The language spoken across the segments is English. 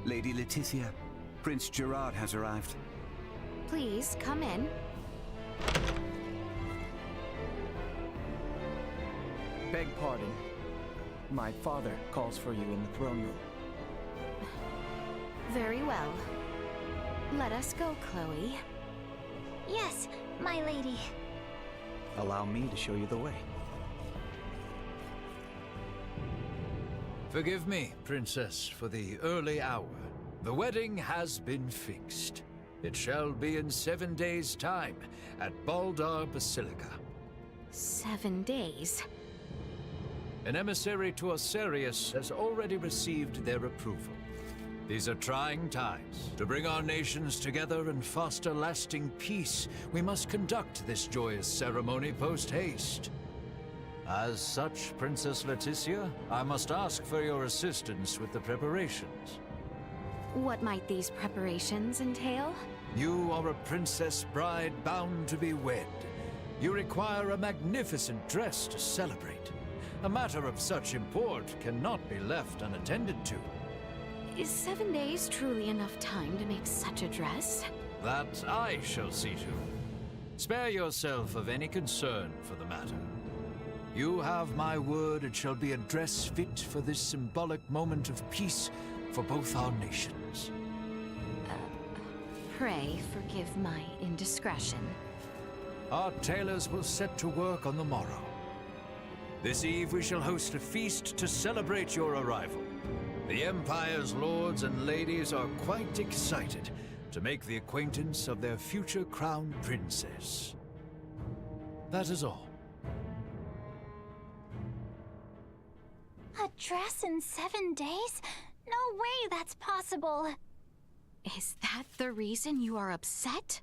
Lady Letizia, Prince Gerard has arrived. Please, come in. Beg pardon. My father calls for you in the throne room. Very well. Let us go, Chloe. Yes, my lady. Allow me to show you the way. Forgive me, Princess, for the early hour. The wedding has been fixed. It shall be in 7 days' time at Baldar Basilica. 7 days? An emissary to Osirius has already received their approval. These are trying times. To bring our nations together and foster lasting peace, we must conduct this joyous ceremony post-haste. As such, Princess Letizia, I must ask for your assistance with the preparations. What might these preparations entail? You are a princess bride bound to be wed. You require a magnificent dress to celebrate. A matter of such import cannot be left unattended to. Is 7 days truly enough time to make such a dress? That I shall see to. Spare yourself of any concern for the matter. You have my word it shall be a dress fit for this symbolic moment of peace for both our nations. Pray forgive my indiscretion. Our tailors will set to work on the morrow. This eve we shall host a feast to celebrate your arrival. The Empire's lords and ladies are quite excited to make the acquaintance of their future crown princess. That is all. A dress in 7 days? No way that's possible. Is that the reason you are upset?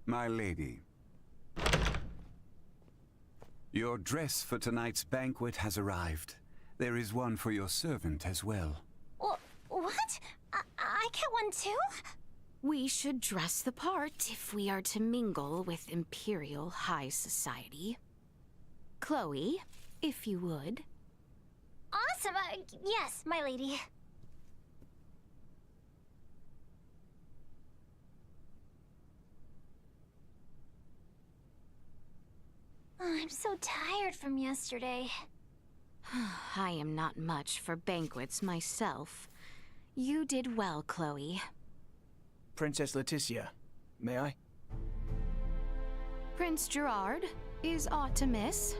My lady, your dress for tonight's banquet has arrived. There is one for your servant as well. What? I get one too? We should dress the part if we are to mingle with Imperial High Society. Chloe, if you would. Awesome! Yes, my lady. I'm so tired from yesterday. I am not much for banquets myself. You did well, Chloe. Princess Letizia, may I? Prince Gerard, is aught amiss?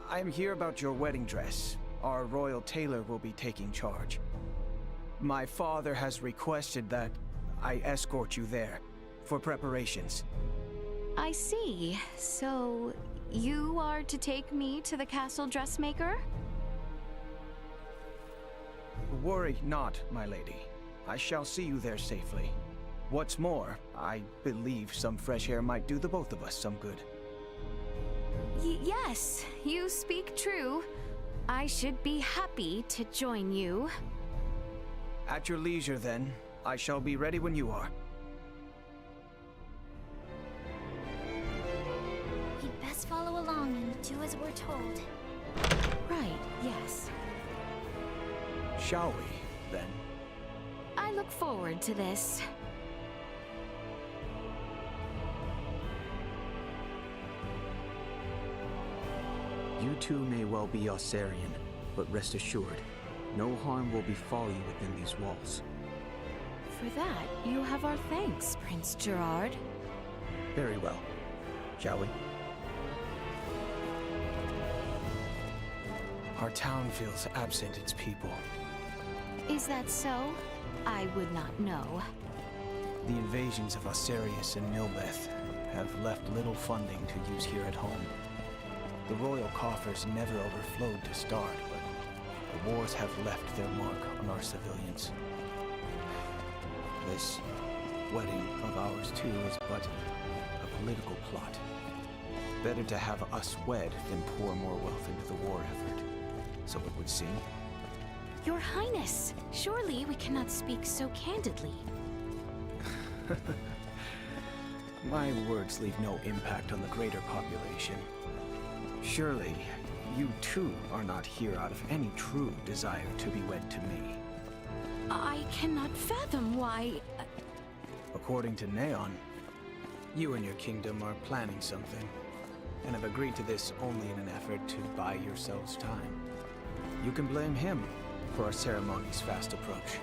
I am here about your wedding dress. Our royal tailor will be taking charge. My father has requested that I escort you there for preparations. I see. So, you are to take me to the castle dressmaker? Worry not, my lady. I shall see you there safely. What's more, I believe some fresh air might do the both of us some good. Yes, you speak true. I should be happy to join you. At your leisure, then. I shall be ready when you are. We'd best follow along and do as we're told. Right, yes. Shall we, then? I look forward to this. You too may well be Osirian, but rest assured, no harm will befall you within these walls. For that, you have our thanks, Prince Gerard. Very well. Shall we? Our town feels absent its people. Is that so? I would not know. The invasions of Osirius and Milbeth have left little funding to use here at home. The royal coffers never overflowed to start, but the wars have left their mark on our civilians. This wedding of ours, too, is but a political plot. Better to have us wed than pour more wealth into the war effort. So it would seem. Your Highness, surely we cannot speak so candidly. My words leave no impact on the greater population. Surely, you too are not here out of any true desire to be wed to me. I cannot fathom why... According to Neon, you and your kingdom are planning something, and have agreed to this only in an effort to buy yourselves time. You can blame him for our ceremony's fast approach.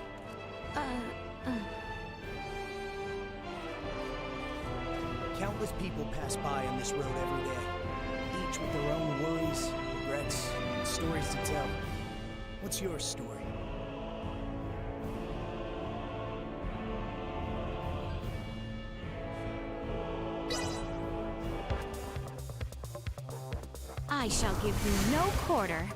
Countless people pass by on this road every day, each with their own worries, regrets, and stories to tell. What's your story? I shall give you no quarter.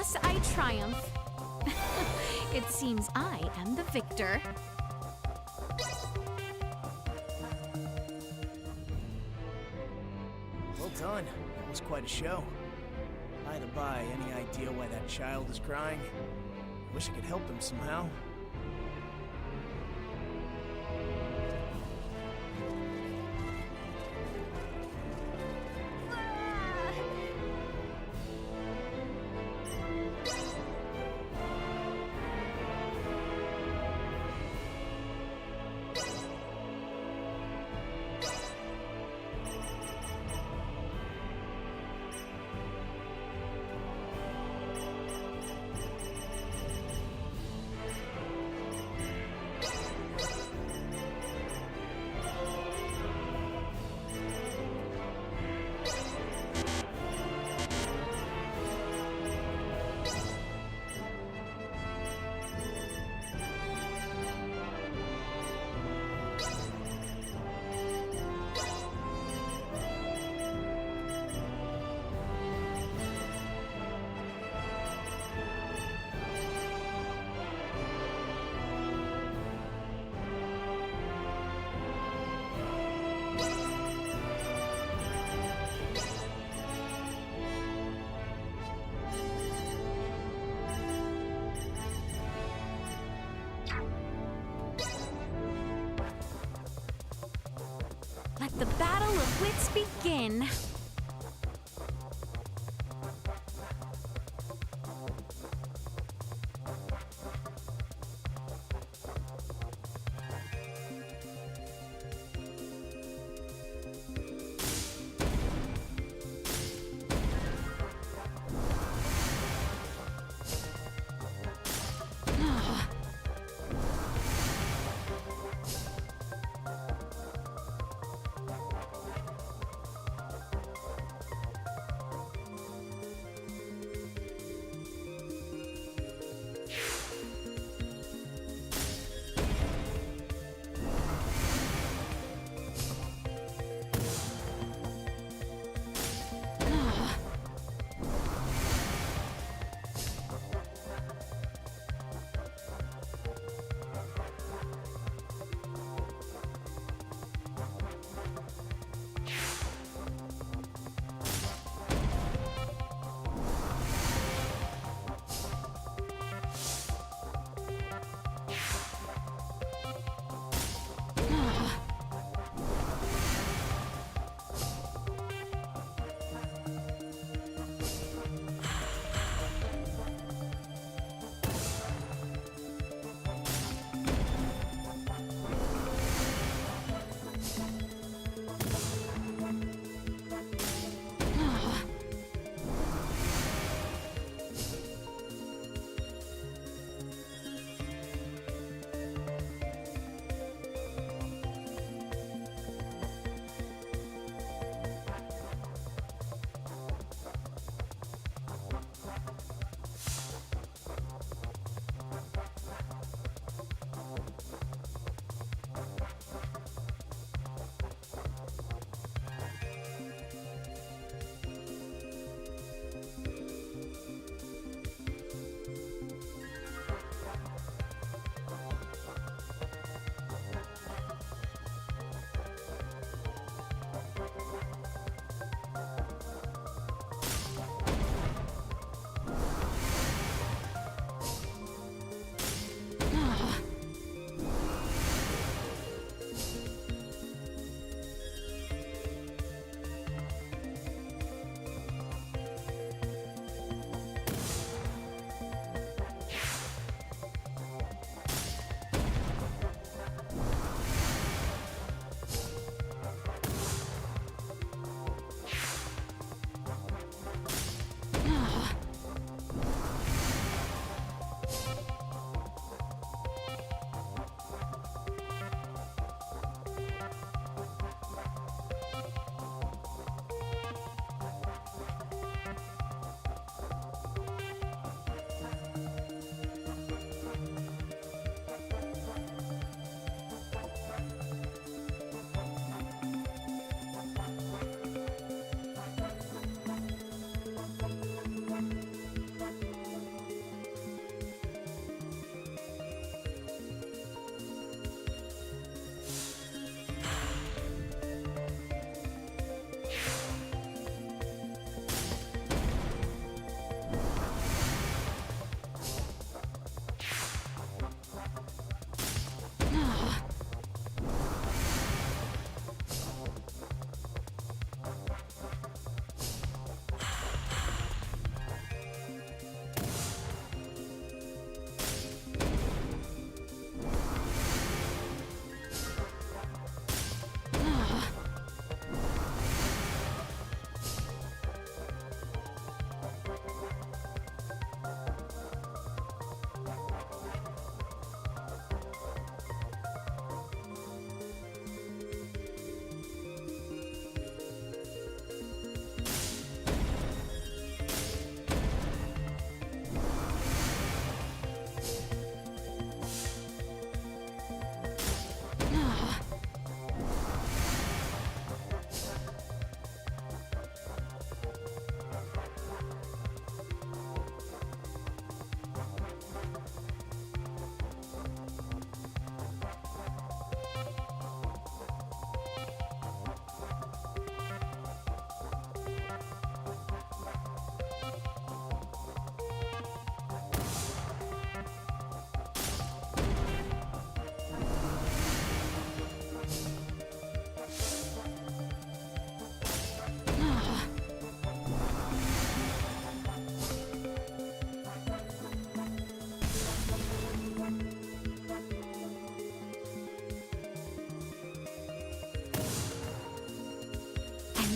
Thus I triumph. It seems I am the victor. Well done. That was quite a show. By the by, any idea why that child is crying? I wish I could help him somehow. Let the battle of wits begin.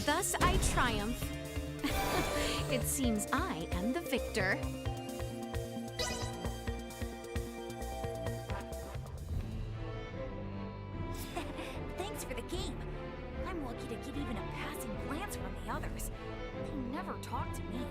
Thus I triumph. It seems I am the victor. Thanks for the game. I'm lucky to get even a passing glance from the others. They never talk to me.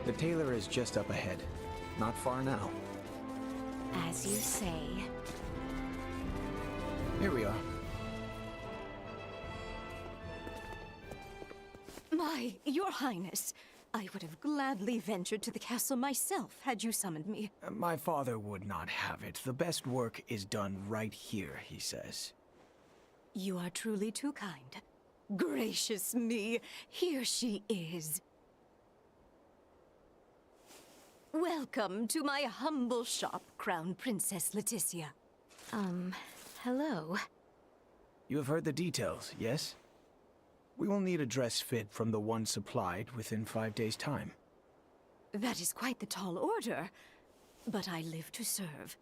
The tailor is just up ahead. Not far now. As you say. Here we are. Your Highness, I would have gladly ventured to the castle myself had you summoned me. My father would not have it. The best work is done right here, he says. You are truly too kind. Gracious me, here she is. Welcome to my humble shop, Crown Princess Letizia. Hello. You have heard the details, yes? We will need a dress fit from the one supplied within 5 days' time. That is quite the tall order, but I live to serve.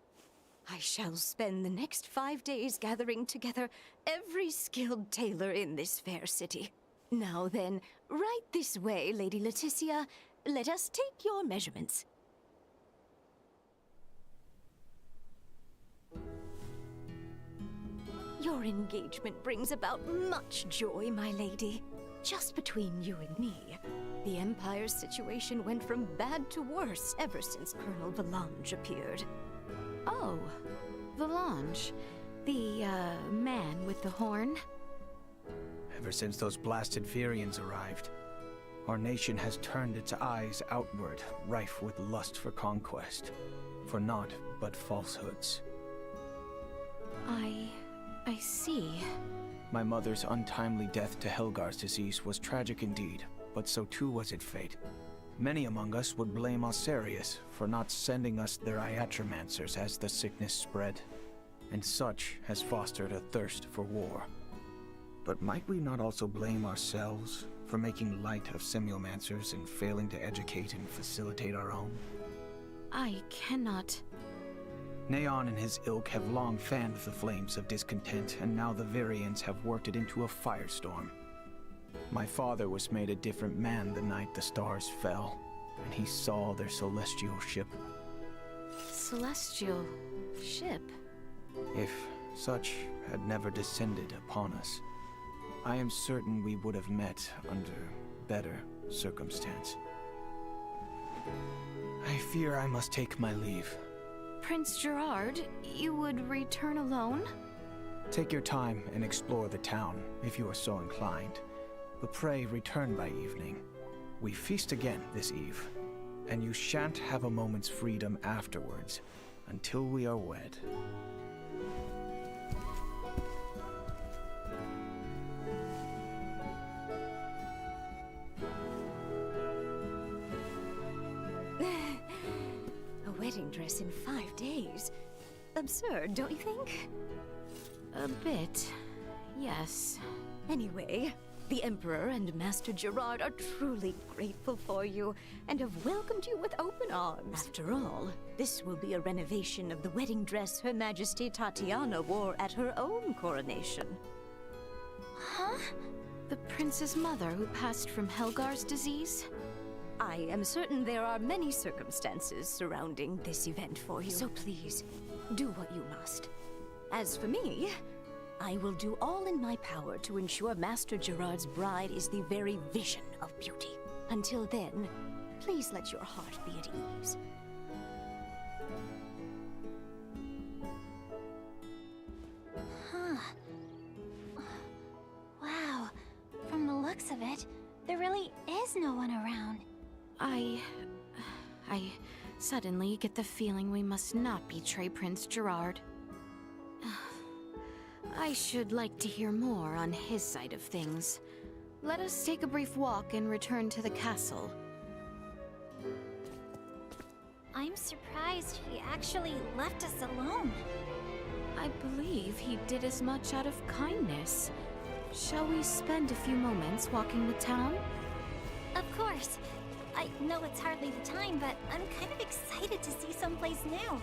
I shall spend the next 5 days gathering together every skilled tailor in this fair city. Now then, right this way, Lady Letizia. Let us take your measurements. Your engagement brings about much joy, my lady. Just between you and me, the Empire's situation went from bad to worse ever since Colonel Valange appeared. Oh, Valange. The, man with the horn? Ever since those blasted Virians arrived, our nation has turned its eyes outward, rife with lust for conquest. For naught but falsehoods. I see. My mother's untimely death to Helgar's disease was tragic indeed, but so too was its fate. Many among us would blame Osarius for not sending us their iatromancers as the sickness spread, and such has fostered a thirst for war. But might we not also blame ourselves for making light of semiomancers and failing to educate and facilitate our own? I cannot... Neon and his ilk have long fanned the flames of discontent, and now the Virians have worked it into a firestorm. My father was made a different man the night the stars fell, and he saw their celestial ship. Celestial ship? If such had never descended upon us, I am certain we would have met under better circumstance. I fear I must take my leave. Prince Gerard, you would return alone? Take your time and explore the town, if you are so inclined. But pray return by evening. We feast again this eve, and you shan't have a moment's freedom afterwards, until we are wed. wedding dress in 5 days. Absurd, don't you think? A bit, yes. Anyway, the Emperor and Master Gerard are truly grateful for you and have welcomed you with open arms. After all, this will be a renovation of the wedding dress Her Majesty Tatiana wore at her own coronation. Huh? The prince's mother who passed from Helgar's disease? I am certain there are many circumstances surrounding this event for you. So please, do what you must. As for me, I will do all in my power to ensure Master Gerard's bride is the very vision of beauty. Until then, please let your heart be at ease. Huh. Wow. From the looks of it, there really is no one around. I suddenly get the feeling we must not betray Prince Gerard. I should like to hear more on his side of things. Let us take a brief walk and return to the castle. I'm surprised he actually left us alone. I believe he did as much out of kindness. Shall we spend a few moments walking the town? Of course. I know it's hardly the time, but I'm kind of excited to see someplace new.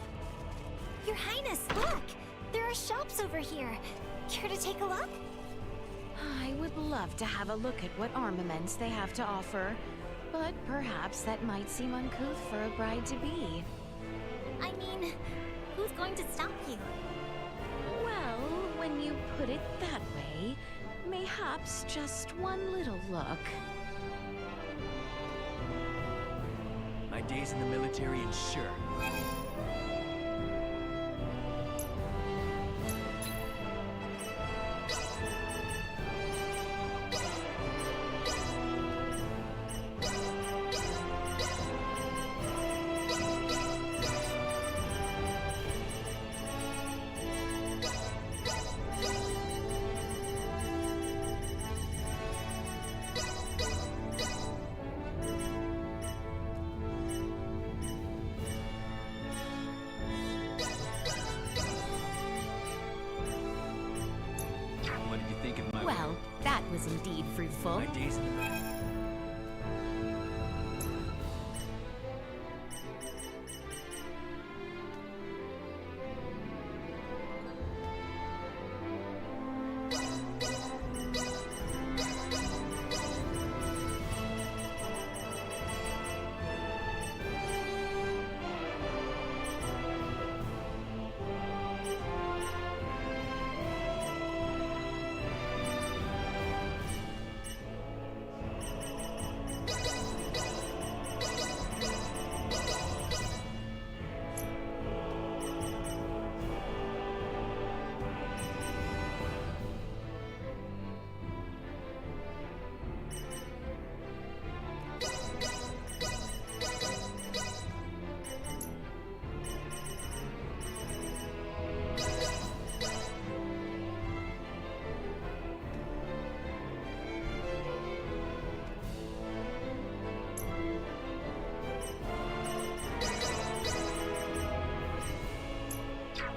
Your Highness, look! There are shops over here. Care to take a look? I would love to have a look at what armaments they have to offer, but perhaps that might seem uncouth for a bride-to-be. I mean, who's going to stop you? Well, when you put it that way, mayhaps just one little look. My days in the military ensure. What did you think of my... Well, that was indeed fruitful. My days in the...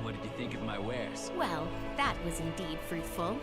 What did you think of my wares? Well, that was indeed fruitful.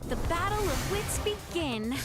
the battle of wits begin.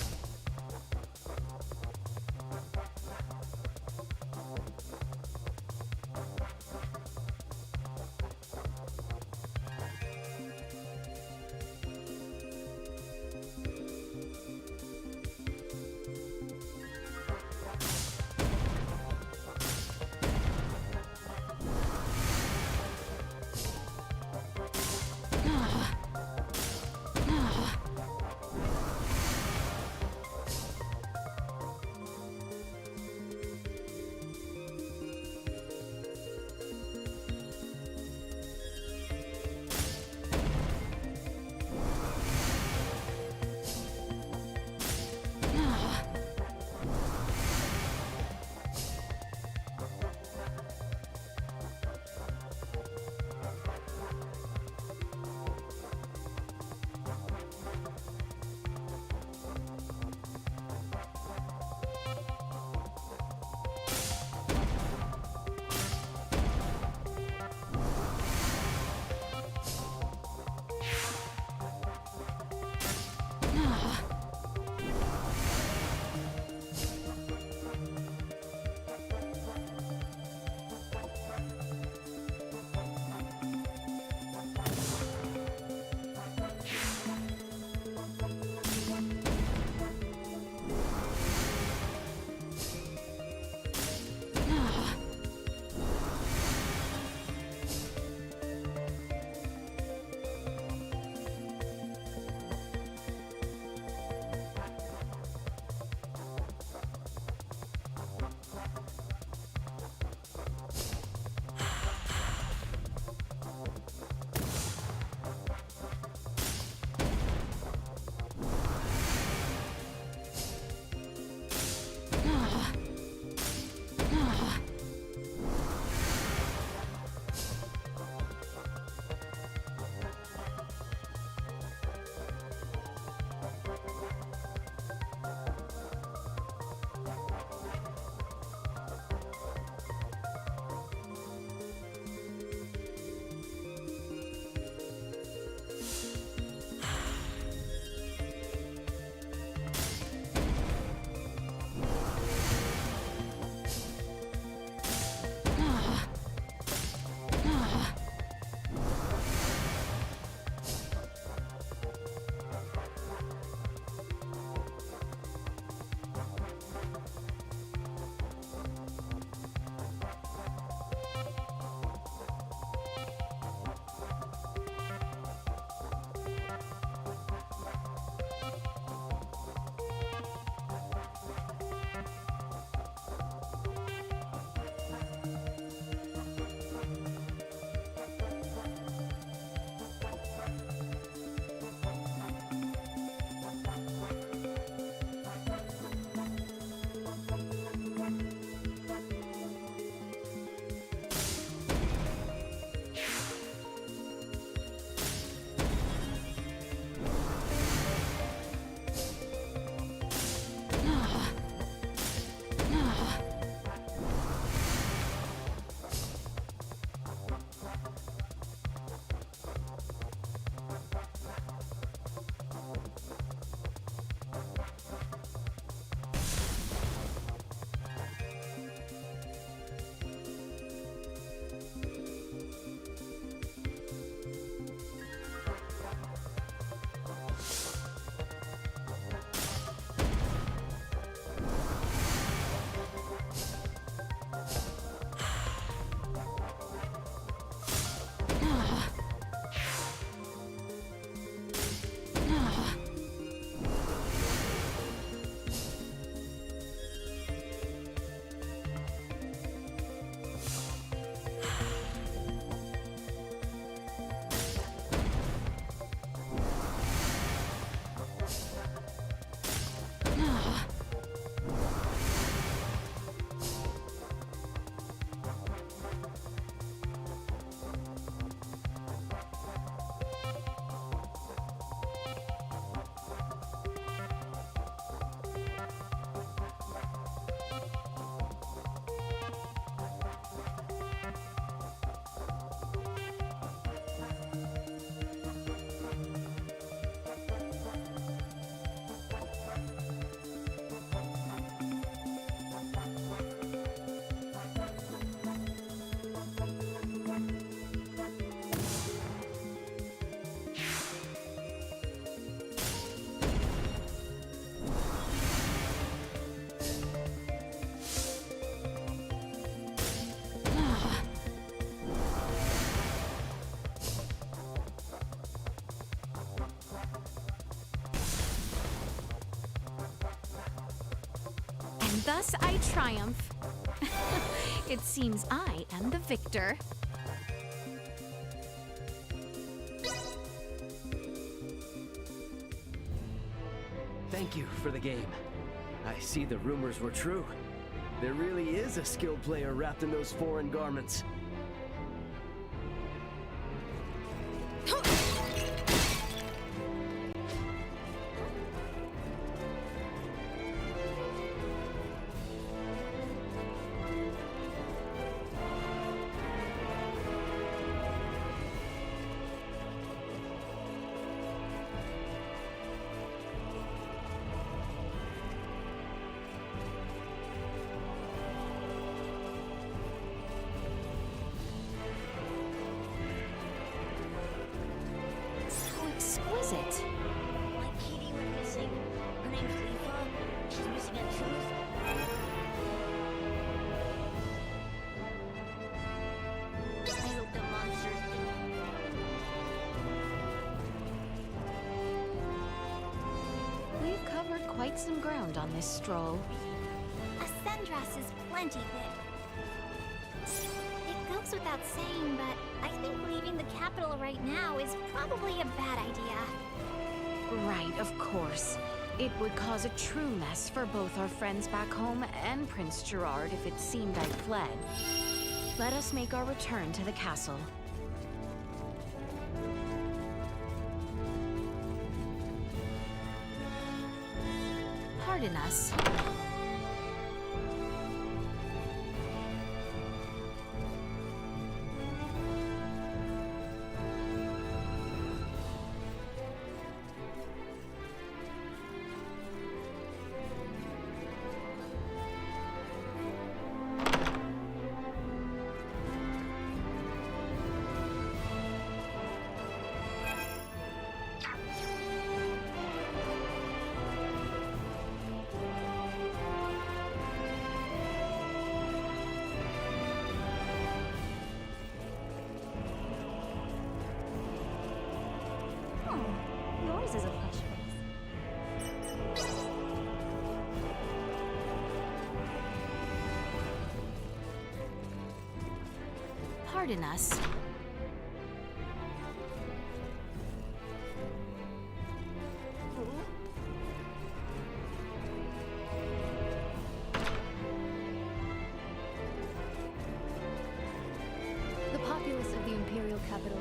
Thus I triumph. It seems I am the victor. Thank you for the game. I see the rumors were true. There really is a skilled player wrapped in those foreign garments. So exquisite. My kitty went missing. Her name's Leafa. She's missing a tooth. I hope the monsters We've covered quite some ground on this stroll. A sundress is plenty big. It goes without saying, but I think leaving the capital right now is probably a bad idea. Right, of course. It would cause a true mess for both our friends back home and Prince Gerard if it seemed I fled. Let us make our return to the castle. Pardon us. Yours is a plush face. Pardon us. The populace of the Imperial capital.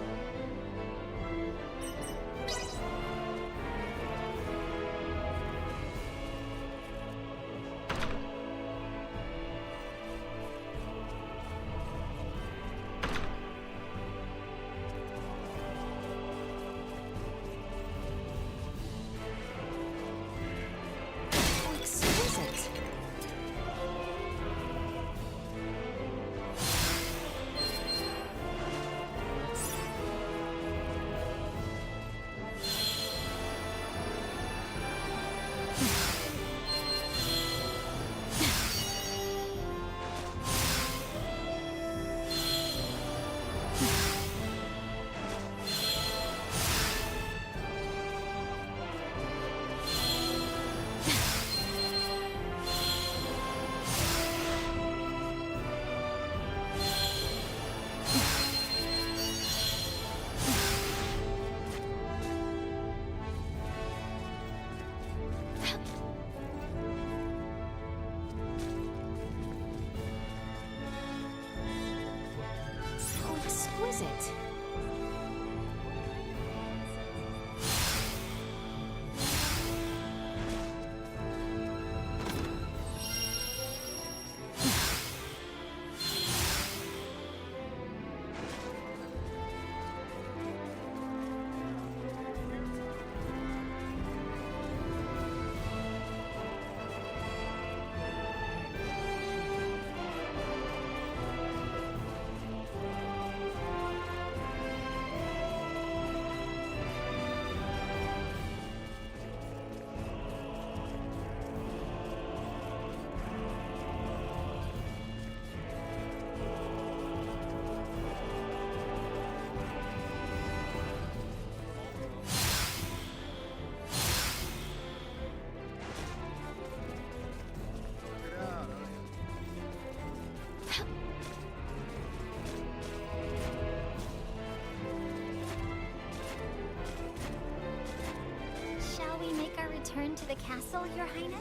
we make our return to the castle, Your Highness?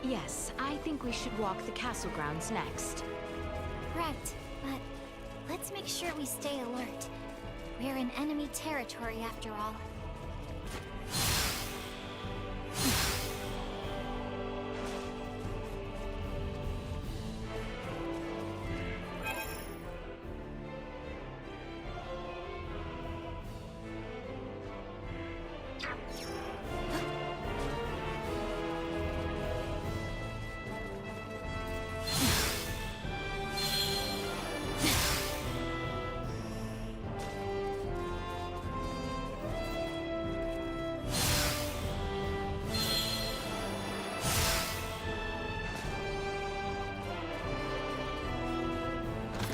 Yes, I think we should walk the castle grounds next. Right, but let's make sure we stay alert. We're in enemy territory after all.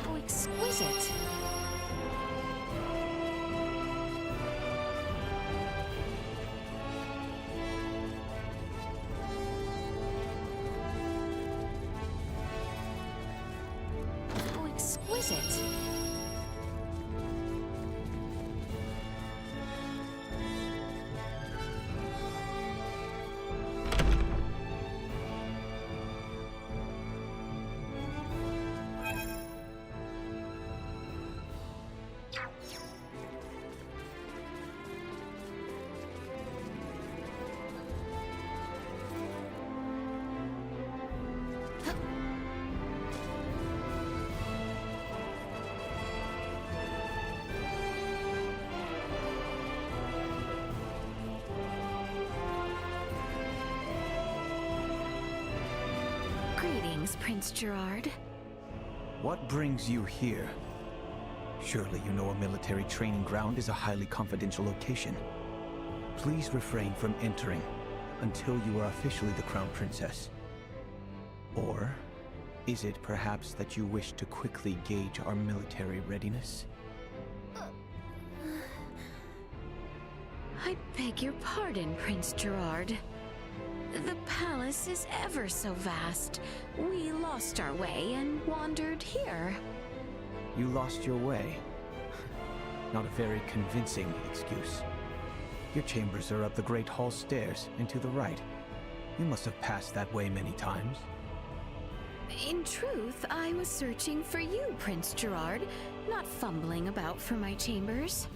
How exquisite! How exquisite! Greetings, Prince Gerard. What brings you here? Surely you know a military training ground is a highly confidential location. Please refrain from entering until you are officially the Crown Princess. Or is it perhaps that you wish to quickly gauge our military readiness? I beg your pardon, Prince Gerard. The palace is ever so vast. We lost our way and wandered here. You lost your way. Not a very convincing excuse. Your chambers are up the Great Hall stairs and to the right. You must have passed that way many times. In truth, I was searching for you, Prince Gerard, not fumbling about for my chambers.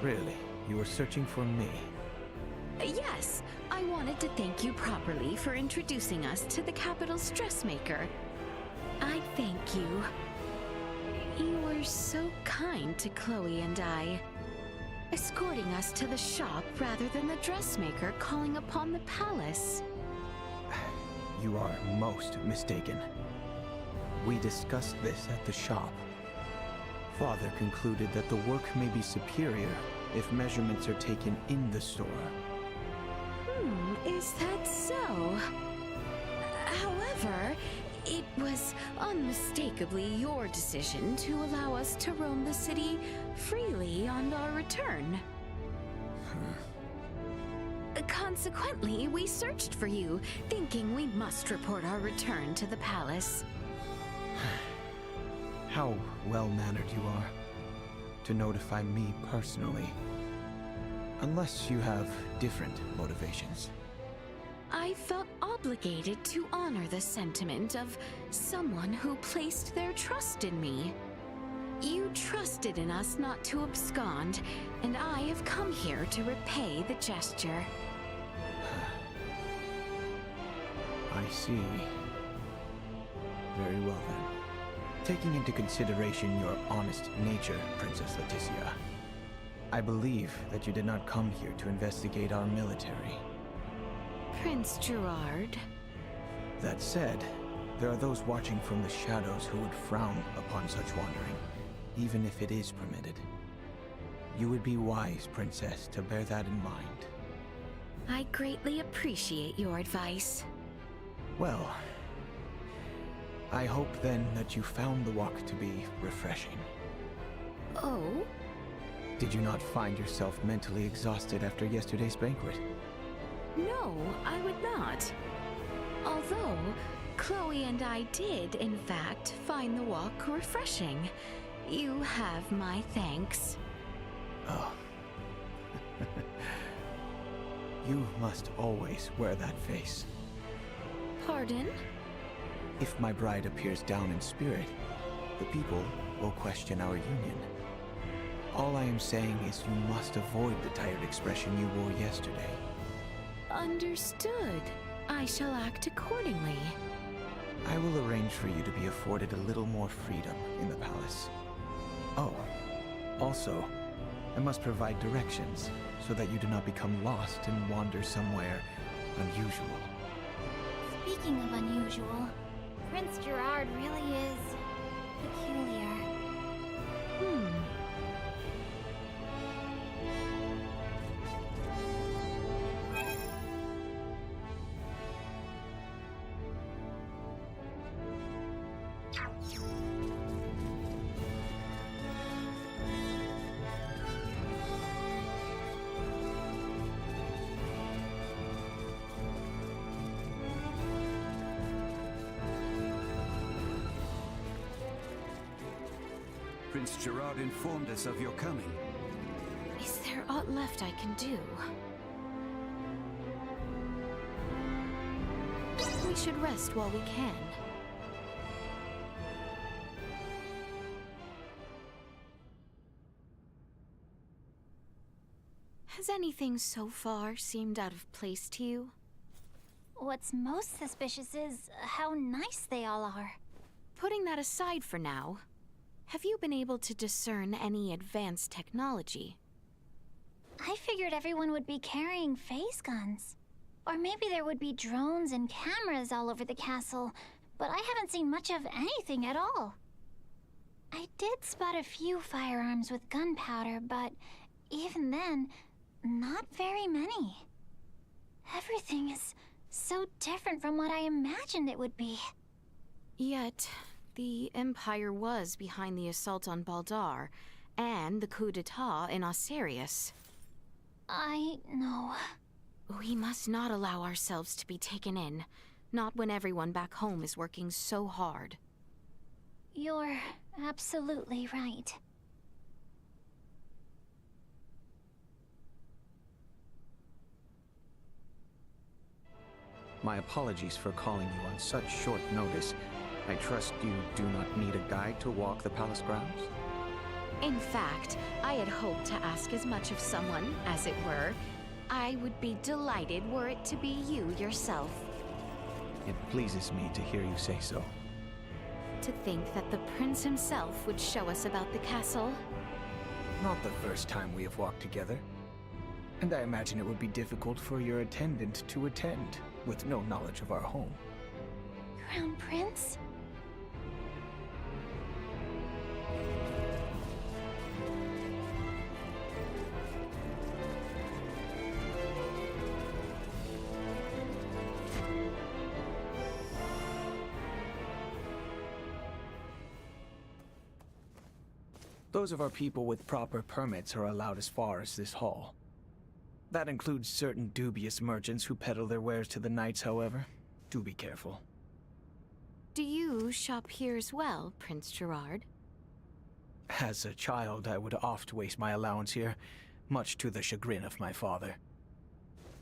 Really? You were searching for me? Yes, I wanted to thank you properly for introducing us to the capital's dressmaker. I thank you. You were so kind to Chloe and I, escorting us to the shop rather than the dressmaker calling upon the palace. You are most mistaken. We discussed this at the shop. Father concluded that the work may be superior if measurements are taken in the store. Is that so? However, it was unmistakably your decision to allow us to roam the city freely on our return. Consequently, we searched for you, thinking we must report our return to the palace. How well-mannered you are to notify me personally. Unless you have different motivations. I felt obligated to honor the sentiment of someone who placed their trust in me. You trusted in us not to abscond, and I have come here to repay the gesture. I see. Very well then. Taking into consideration your honest nature, Princess Leticia, I believe that you did not come here to investigate our military. Prince Gerard. That said, there are those watching from the shadows who would frown upon such wandering, even if it is permitted. You would be wise, Princess, to bear that in mind. I greatly appreciate your advice. Well, I hope then that you found the walk to be refreshing. Oh? Did you not find yourself mentally exhausted after yesterday's banquet? No, I would not. Although, Chloe and I did, in fact, find the walk refreshing. You have my thanks. Oh. You must always wear that face. Pardon? If my bride appears down in spirit, the people will question our union. All I am saying is you must avoid the tired expression you wore yesterday. Understood. I shall act accordingly. I will arrange for you to be afforded a little more freedom in the palace. Oh, also, I must provide directions so that you do not become lost and wander somewhere unusual. Speaking of unusual, Prince Gerard really is peculiar. Prince Gerard informed us of your coming. Is there aught left I can do? We should rest while we can. Has anything so far seemed out of place to you? What's most suspicious is how nice they all are. Putting that aside for now, have you been able to discern any advanced technology? I figured everyone would be carrying phase guns. Or maybe there would be drones and cameras all over the castle, but I haven't seen much of anything at all. I did spot a few firearms with gunpowder, but even then, not very many. Everything is so different from what I imagined it would be. Yet, the Empire was behind the assault on Baldar, and the coup d'etat in Osirius. I know. We must not allow ourselves to be taken in, not when everyone back home is working so hard. You're absolutely right. My apologies for calling you on such short notice. I trust you do not need a guide to walk the palace grounds? In fact, I had hoped to ask as much of someone, as it were. I would be delighted were it to be you yourself. It pleases me to hear you say so. To think that the prince himself would show us about the castle. Not the first time we have walked together. And I imagine it would be difficult for your attendant to attend, with no knowledge of our home. Crown Prince? Those of our people with proper permits are allowed as far as this hall. That includes certain dubious merchants who peddle their wares to the knights, however. Do be careful. Do you shop here as well, Prince Gerard? As a child, I would oft waste my allowance here, much to the chagrin of my father.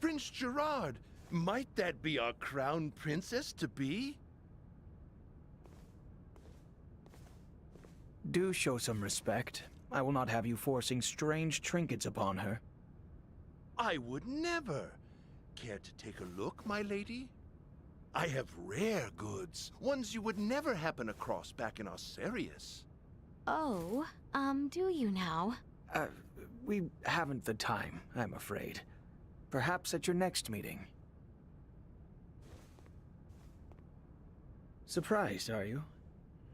Prince Gerard, might that be our crown princess-to-be? Do show some respect. I will not have you forcing strange trinkets upon her. I would never. Care to take a look, my lady? I have rare goods, ones you would never happen across back in Osirius. Oh, do you now? We haven't the time, I'm afraid. Perhaps at your next meeting. Surprised, are you?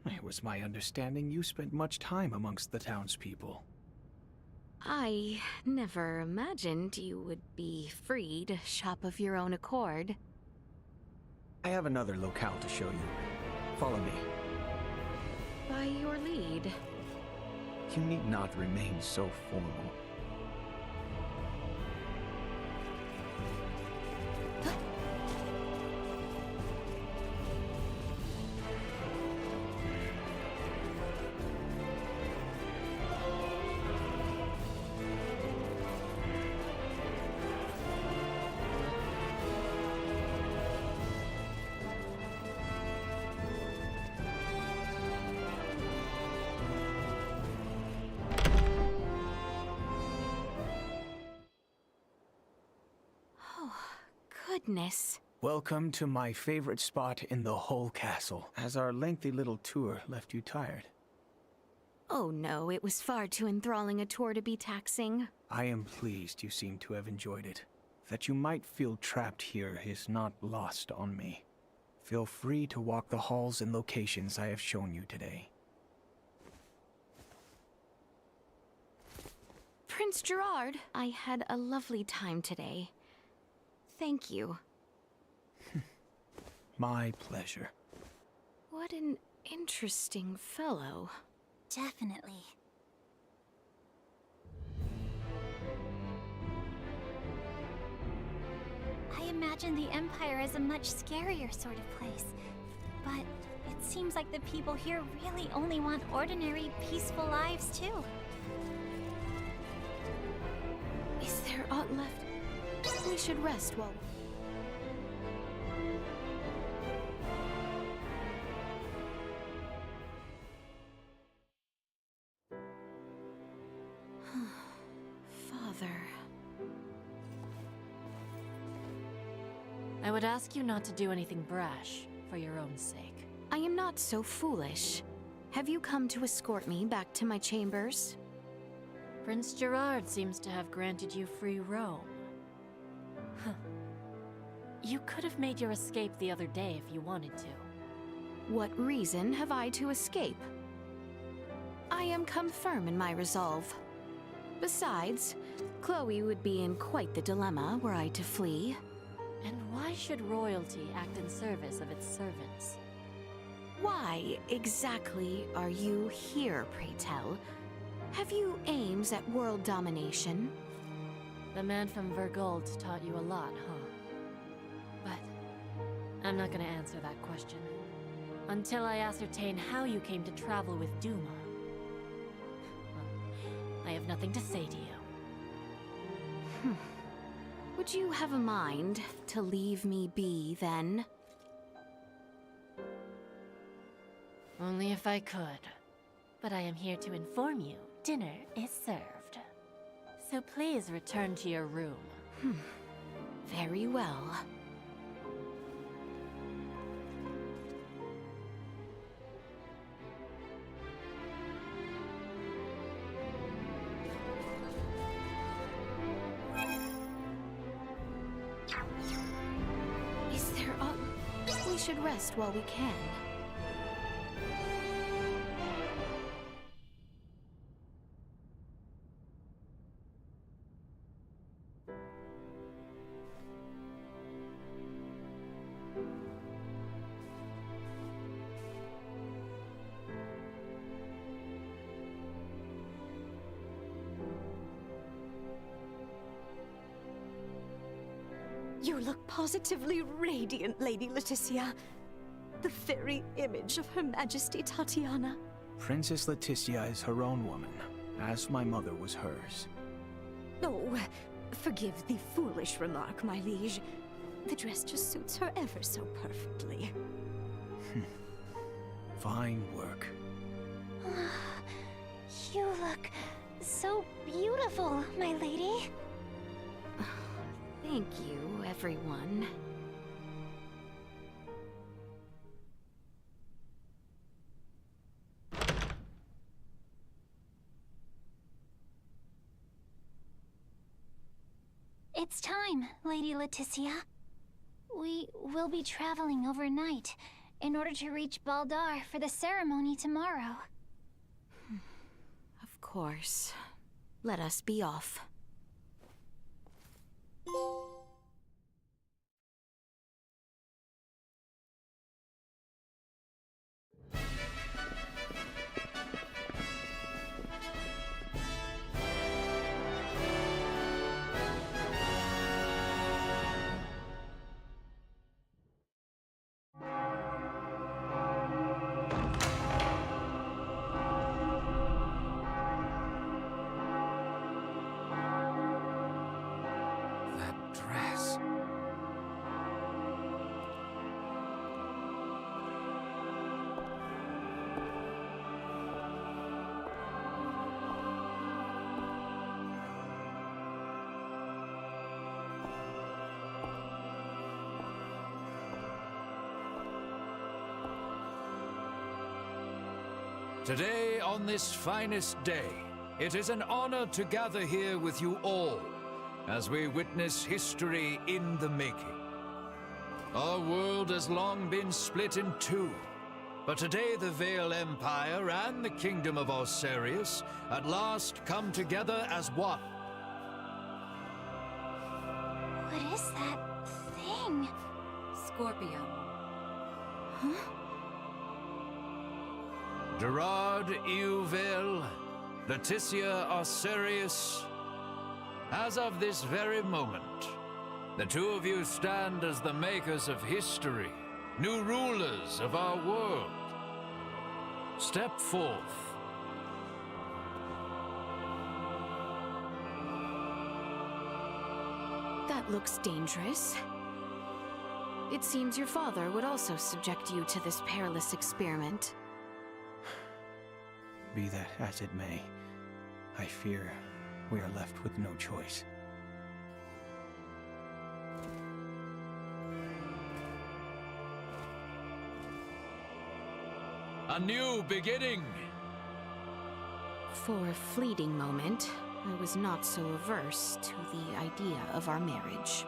It was my understanding you spent much time amongst the townspeople. I never imagined you would be free to shop of your own accord. I have another locale to show you. Follow me. By your lead. You need not remain so formal. goodness. Welcome to my favorite spot in the whole castle. Has our lengthy little tour left you tired? Oh no, it was far too enthralling a tour to be taxing. I am pleased you seem to have enjoyed it. That you might feel trapped here is not lost on me. Feel free to walk the halls and locations I have shown you today. Prince Gerard, I had a lovely time today. Thank you. My pleasure. What an interesting fellow. Definitely. I imagine the Empire as a much scarier sort of place. But it seems like the people here really only want ordinary, peaceful lives, too. Is there aught left? We should rest while... Father... I would ask you not to do anything brash, for your own sake. I am not so foolish. Have you come to escort me back to my chambers? Prince Gerard seems to have granted you free roam. Huh. You could have made your escape the other day if you wanted to. What reason have I to escape? I am come firm in my resolve. Besides, Chloe would be in quite the dilemma were I to flee. And why should royalty act in service of its servants? Why exactly are you here, pray tell? Have you aims at world domination? The man from Vergold taught you a lot, huh? But I'm not gonna answer that question. Until I ascertain how you came to travel with Duma. Well, I have nothing to say to you. Would you have a mind to leave me be, then? Only if I could. But I am here to inform you, dinner is served. So please return to your room. Very well. Is there aught... We should rest while we can. You look positively radiant, Lady Leticia. The very image of Her Majesty Tatiana. Princess Leticia is her own woman, as my mother was hers. Oh, forgive the foolish remark, my liege. The dress just suits her ever so perfectly. Fine work. You look so beautiful, my lady. Thank you, everyone. It's time, Lady Leticia. We will be traveling overnight in order to reach Baldar for the ceremony tomorrow. Of course. Let us be off. Today, on this finest day, it is an honor to gather here with you all as we witness history in the making. Our world has long been split in two, but today the Vale Empire and the Kingdom of Osarius at last come together as one. What is that thing? Scorpion. Huh? Gerard Euvale, Narcissa Osarius, as of this very moment, the two of you stand as the makers of history, new rulers of our world. Step forth. That looks dangerous. It seems your father would also subject you to this perilous experiment. Be that as it may, I fear we are left with no choice. A new beginning. For a fleeting moment, I was not so averse to the idea of our marriage.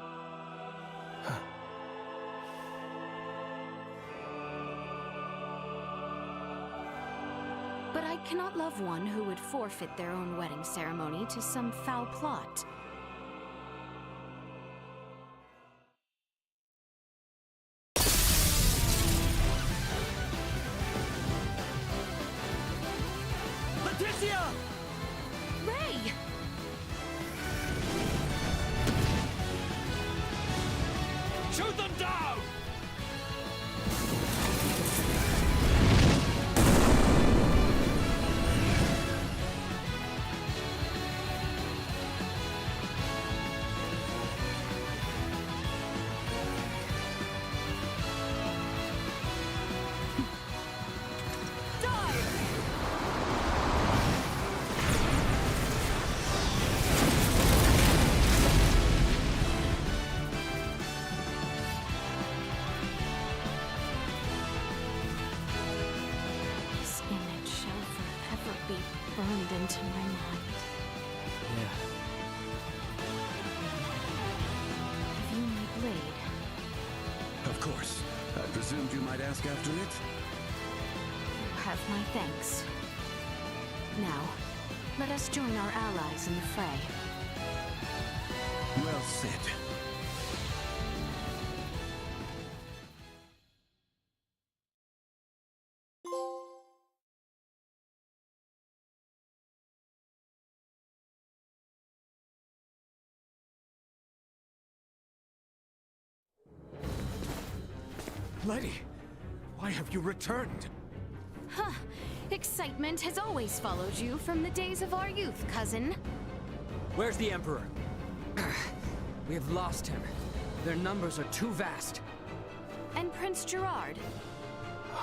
But I cannot love one who would forfeit their own wedding ceremony to some foul plot. Narcissa! Ray! Shoot them down! Burned into my mind. Yeah. Have you my blade? Of course. I presumed you might ask after it? You have my thanks. Now, let us join our allies in the fray. Well said. Lady, why have you returned? Huh. Excitement has always followed you from the days of our youth, cousin. Where's the Emperor? We have lost him. Their numbers are too vast. And Prince Gerard.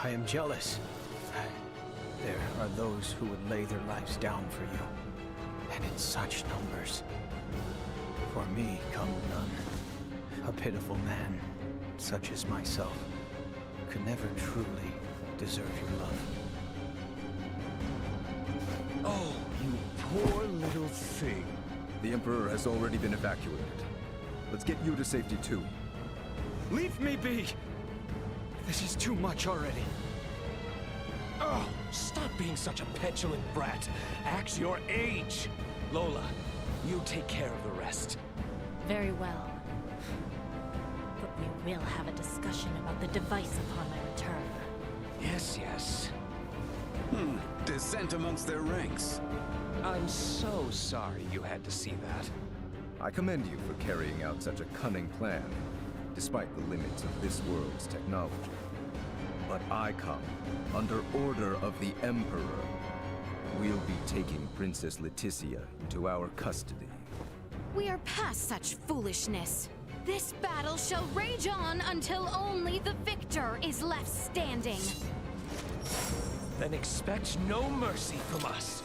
I am jealous. There are those who would lay their lives down for you, and in such numbers. For me come none. A pitiful man, such as myself, could never truly deserve your love. Oh, you poor little thing. The Emperor has already been evacuated. Let's get you to safety too. Leave me be! This is too much already. Oh, stop being such a petulant brat. Act your age. Lola, you take care of the rest. Very well. But we will have a discussion about the device upon my return. Yes, yes. Dissent amongst their ranks. I'm so sorry you had to see that. I commend you for carrying out such a cunning plan, despite the limits of this world's technology. But I come under order of the Emperor. We'll be taking Princess Letizia into our custody. We are past such foolishness. This battle shall rage on until only the victor is left standing. Then expect no mercy from us.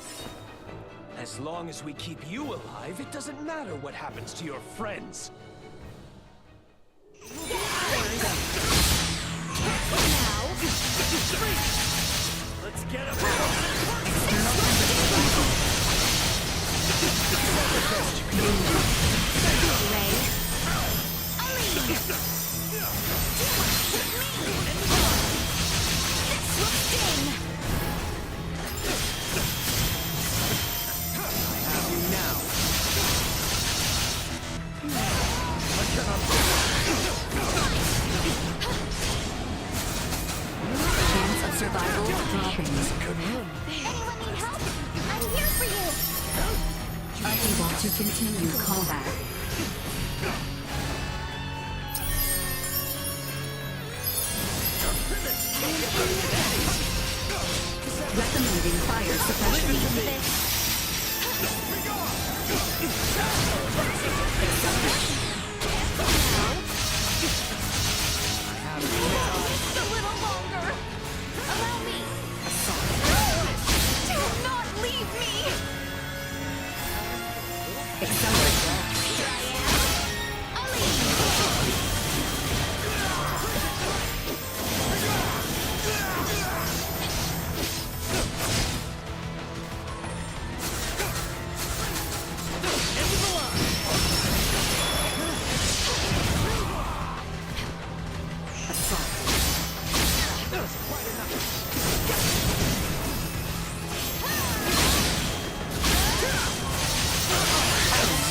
As long as we keep you alive, it doesn't matter what happens to your friends. Let's get him! Chance of survival dropping. Anyone need help? I'm here for you! Unable to continue combat. Recommending fire suppression. Just a little longer. Allow me. Do not leave me. Here I am.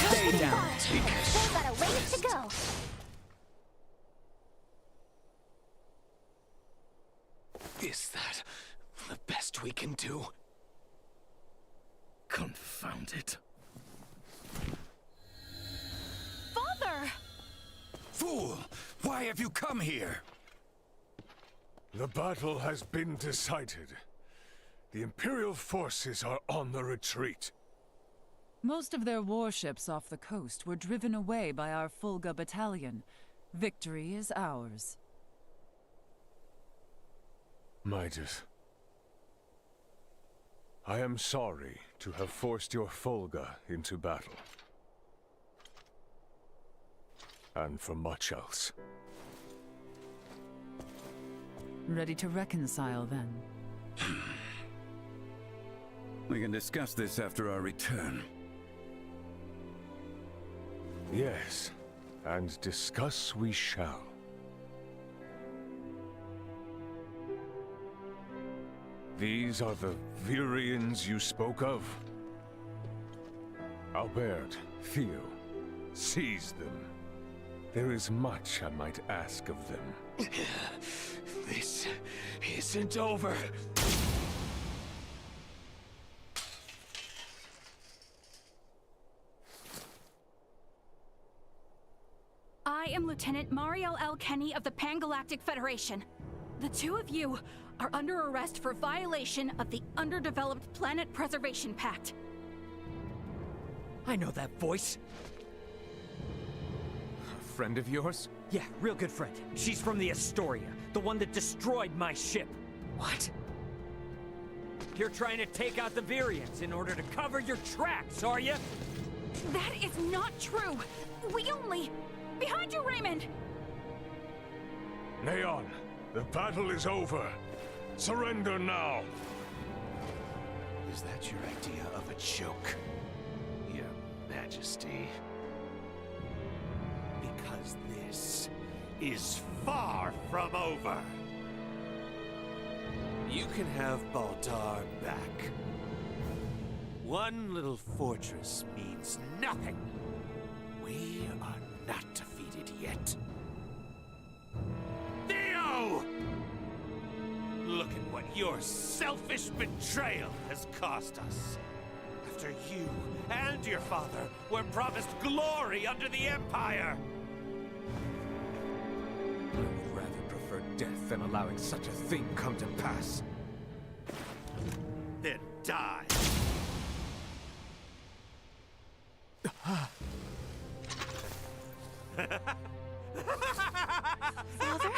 Stay down. Still got a ways to go. Is that the best we can do? Confound it. Father! Fool! Why have you come here? The battle has been decided. The Imperial forces are on the retreat. Most of their warships off the coast were driven away by our Fulga battalion. Victory is ours. Midas, I am sorry to have forced your Fulga into battle. And for much else. Ready to reconcile, then? We can discuss this after our return. Yes, and discuss we shall. These are the Virians you spoke of? Albert, Theo, seize them. There is much I might ask of them. This isn't over. I am Lieutenant Mariel L. Kenny of the Pan-Galactic Federation. The two of you are under arrest for violation of the Underdeveloped Planet Preservation Pact. I know that voice. A friend of yours? Yeah, real good friend. She's from the Astoria, the one that destroyed my ship. What? You're trying to take out the Virians in order to cover your tracks, are you? That is not true. We only... Behind you, Raymond! Neon, the battle is over. Surrender now! Is that your idea of a joke, Your Majesty? Because this is far from over. You can have Baldar back. One little fortress means nothing. We are not defeated yet. Theo! Look at what your selfish betrayal has cost us. After you and your father were promised glory under the Empire. I would rather prefer death than allowing such a thing come to pass. Then die. Father?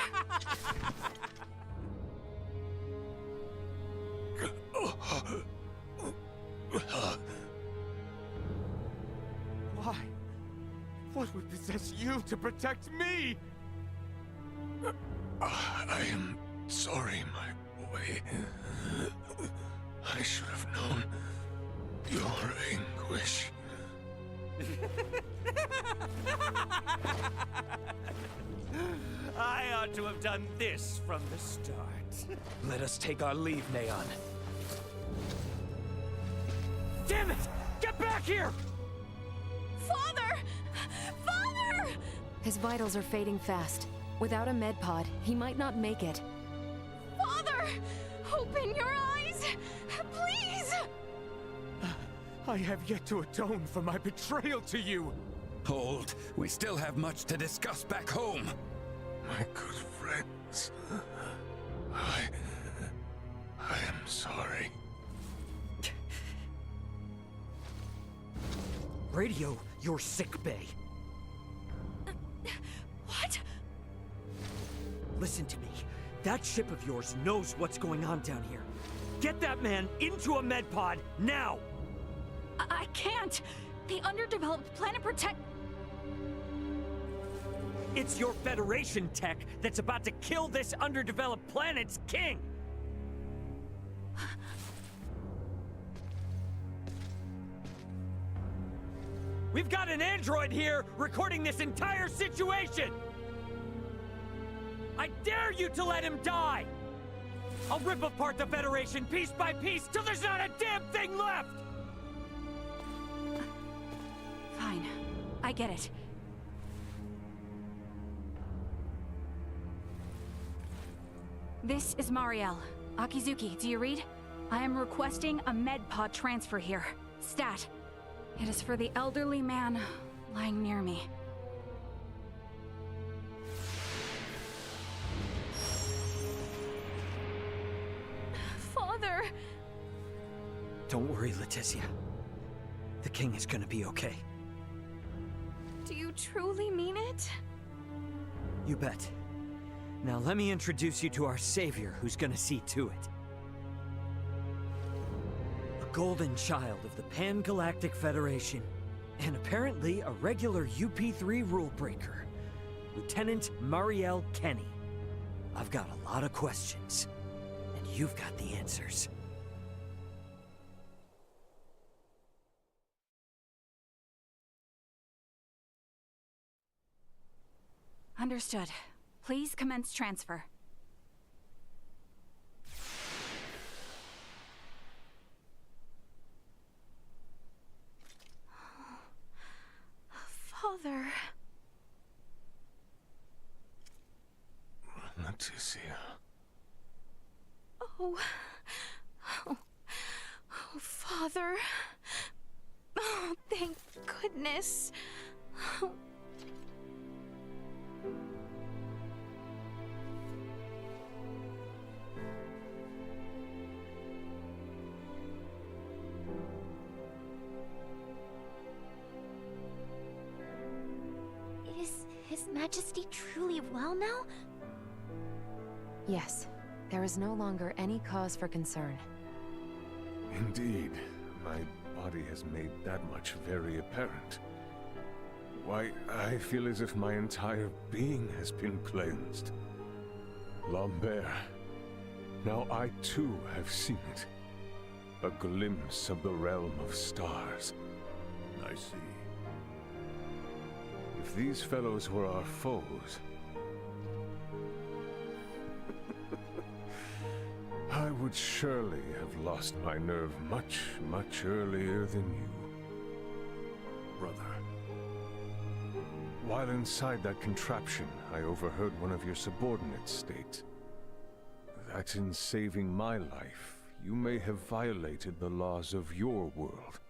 Why? What would possess you to protect me? I am sorry, my way. I should have known your anguish. I ought to have done this from the start. Let us take our leave, Neon. Damn it! Get back here! Father! Father! His vitals are fading fast. Without a med pod, he might not make it. Father! Open your eyes! Please! I have yet to atone for my betrayal to you! Hold. We still have much to discuss back home. My good friends, I am sorry. Radio, your sick bay. What? Listen to me. That ship of yours knows what's going on down here. Get that man into a med pod, now! I can't! The underdeveloped planet protect... It's your Federation tech that's about to kill this underdeveloped planet's king! We've got an android here recording this entire situation! I dare you to let him die! I'll rip apart the Federation piece by piece till there's not a damn thing left! Fine. I get it. This is Marielle. Akizuki, do you read? I am requesting a med pod transfer here. Stat. It is for the elderly man lying near me. Father! Don't worry, Leticia. The king is gonna be okay. Do you truly mean it? You bet. Now let me introduce you to our savior who's gonna see to it. A golden child of the Pan-Galactic Federation, and apparently a regular UP3 rule breaker, Lieutenant Marielle Kenny. I've got a lot of questions, and you've got the answers. Understood. Please commence transfer. Father... Narcissa. Oh. Oh, Father. Oh, thank goodness. Oh. Is His Majesty truly well now? Yes. There is no longer any cause for concern. Indeed. My body has made that much very apparent. Why, I feel as if my entire being has been cleansed. Lambert. Now I too have seen it. A glimpse of the realm of stars. I see. If these fellows were our foes, I would surely have lost my nerve much, much earlier than you. Brother. While inside that contraption, I overheard one of your subordinates state that in saving my life, you may have violated the laws of your world.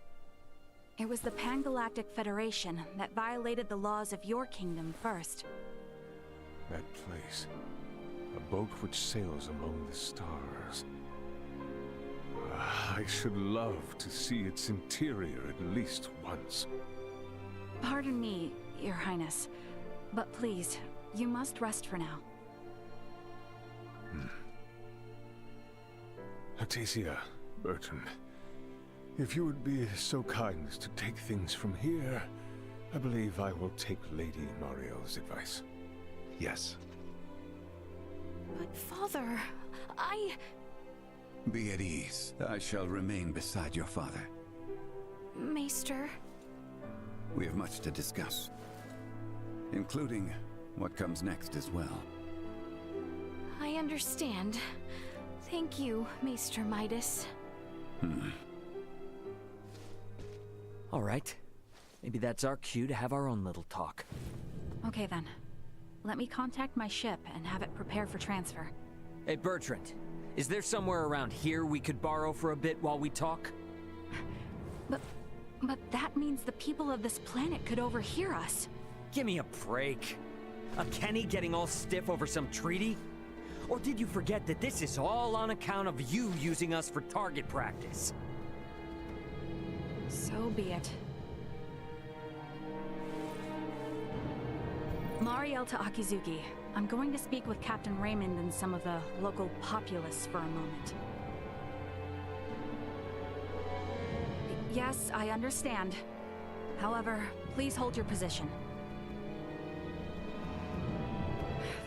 It was the Pan-Galactic Federation that violated the laws of your kingdom first. That place. A boat which sails among the stars. I should love to see its interior at least once. Pardon me, Your Highness, but please, you must rest for now. Narcissa, Bertrand, if you would be so kind as to take things from here, I believe I will take Lady Marielle's advice. Yes. But Father, Be at ease. I shall remain beside your father. Maester. We have much to discuss, including what comes next as well. I understand. Thank you, Maester Midas. All right. Maybe that's our cue to have our own little talk. Okay then. Let me contact my ship and have it prepared for transfer. Hey, Bertrand. Is there somewhere around here we could borrow for a bit while we talk? But that means the people of this planet could overhear us. Give me a break. A Kenny getting all stiff over some treaty? Or did you forget that this is all on account of you using us for target practice? So be it. Mariel to Akizuki. I'm going to speak with Captain Raymond and some of the local populace for a moment. Yes, I understand. However, please hold your position.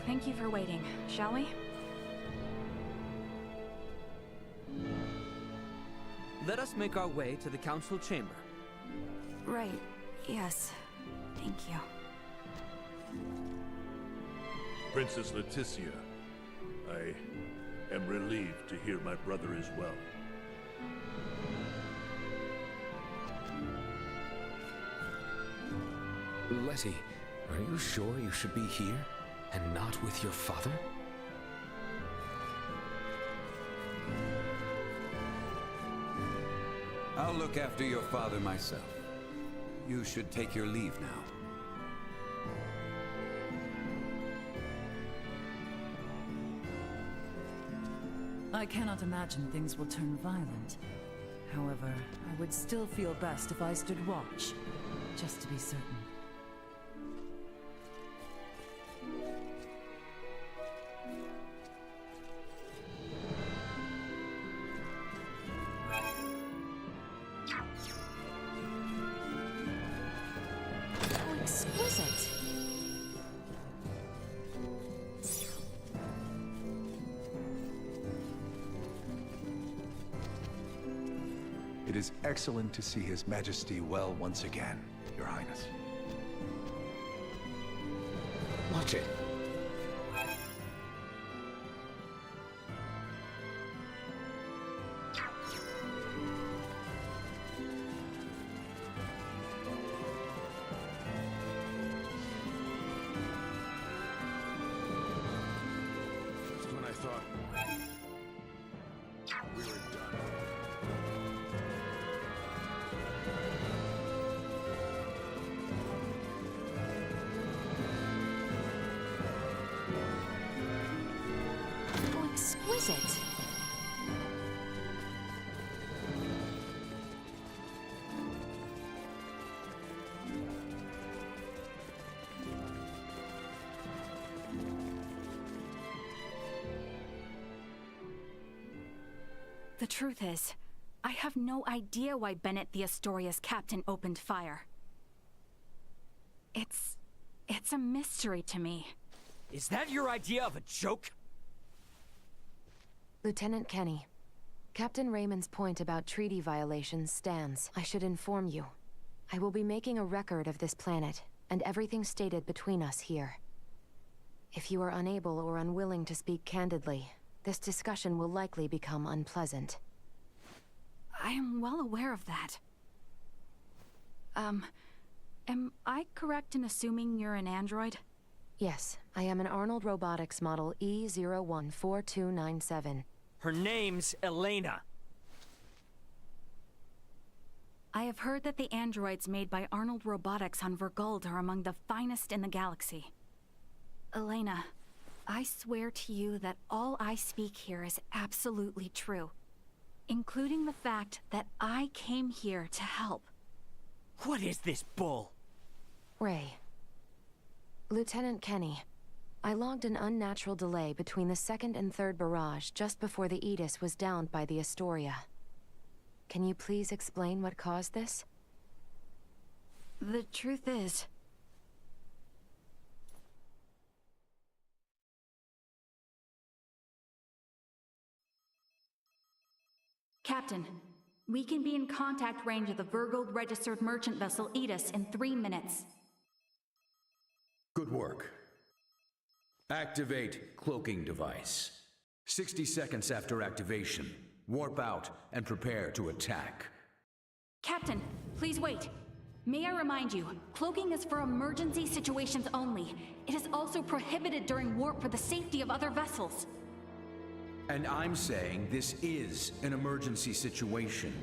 Thank you for waiting, shall we? Let us make our way to the council chamber. Right, yes. Thank you. Princess Leticia, I am relieved to hear my brother is well. Letty, are you sure you should be here, and not with your father? I'll look after your father myself. You should take your leave now. I cannot imagine things will turn violent. However, I would still feel best if I stood watch, just to be certain. How exquisite. It is excellent to see His Majesty well once again, Your Highness. Watch it. Just when I thought we were done. How exquisite. The truth is, I have no idea why Bennett the Astoria's captain opened fire. It's a mystery to me. Is that your idea of a joke? Lieutenant Kenny, Captain Raymond's point about treaty violations stands. I should inform you. I will be making a record of this planet, and everything stated between us here. If you are unable or unwilling to speak candidly, this discussion will likely become unpleasant. I am well aware of that. Am I correct in assuming you're an android? Yes, I am an Arnold Robotics model E014297. Her name's Elena. I have heard that the androids made by Arnold Robotics on Vergold are among the finest in the galaxy. Elena, I swear to you that all I speak here is absolutely true, including the fact that I came here to help. What is this bull? Ray. Lieutenant Kenny, I logged an unnatural delay between the second and third barrage just before the Aegis was downed by the Astoria. Can you please explain what caused this? The truth is, Captain, we can be in contact range of the Vergold registered merchant vessel Edis in 3 minutes. Good work. Activate cloaking device. 60 seconds after activation, warp out and prepare to attack. Captain, please wait. May I remind you, cloaking is for emergency situations only. It is also prohibited during warp for the safety of other vessels. And I'm saying this is an emergency situation.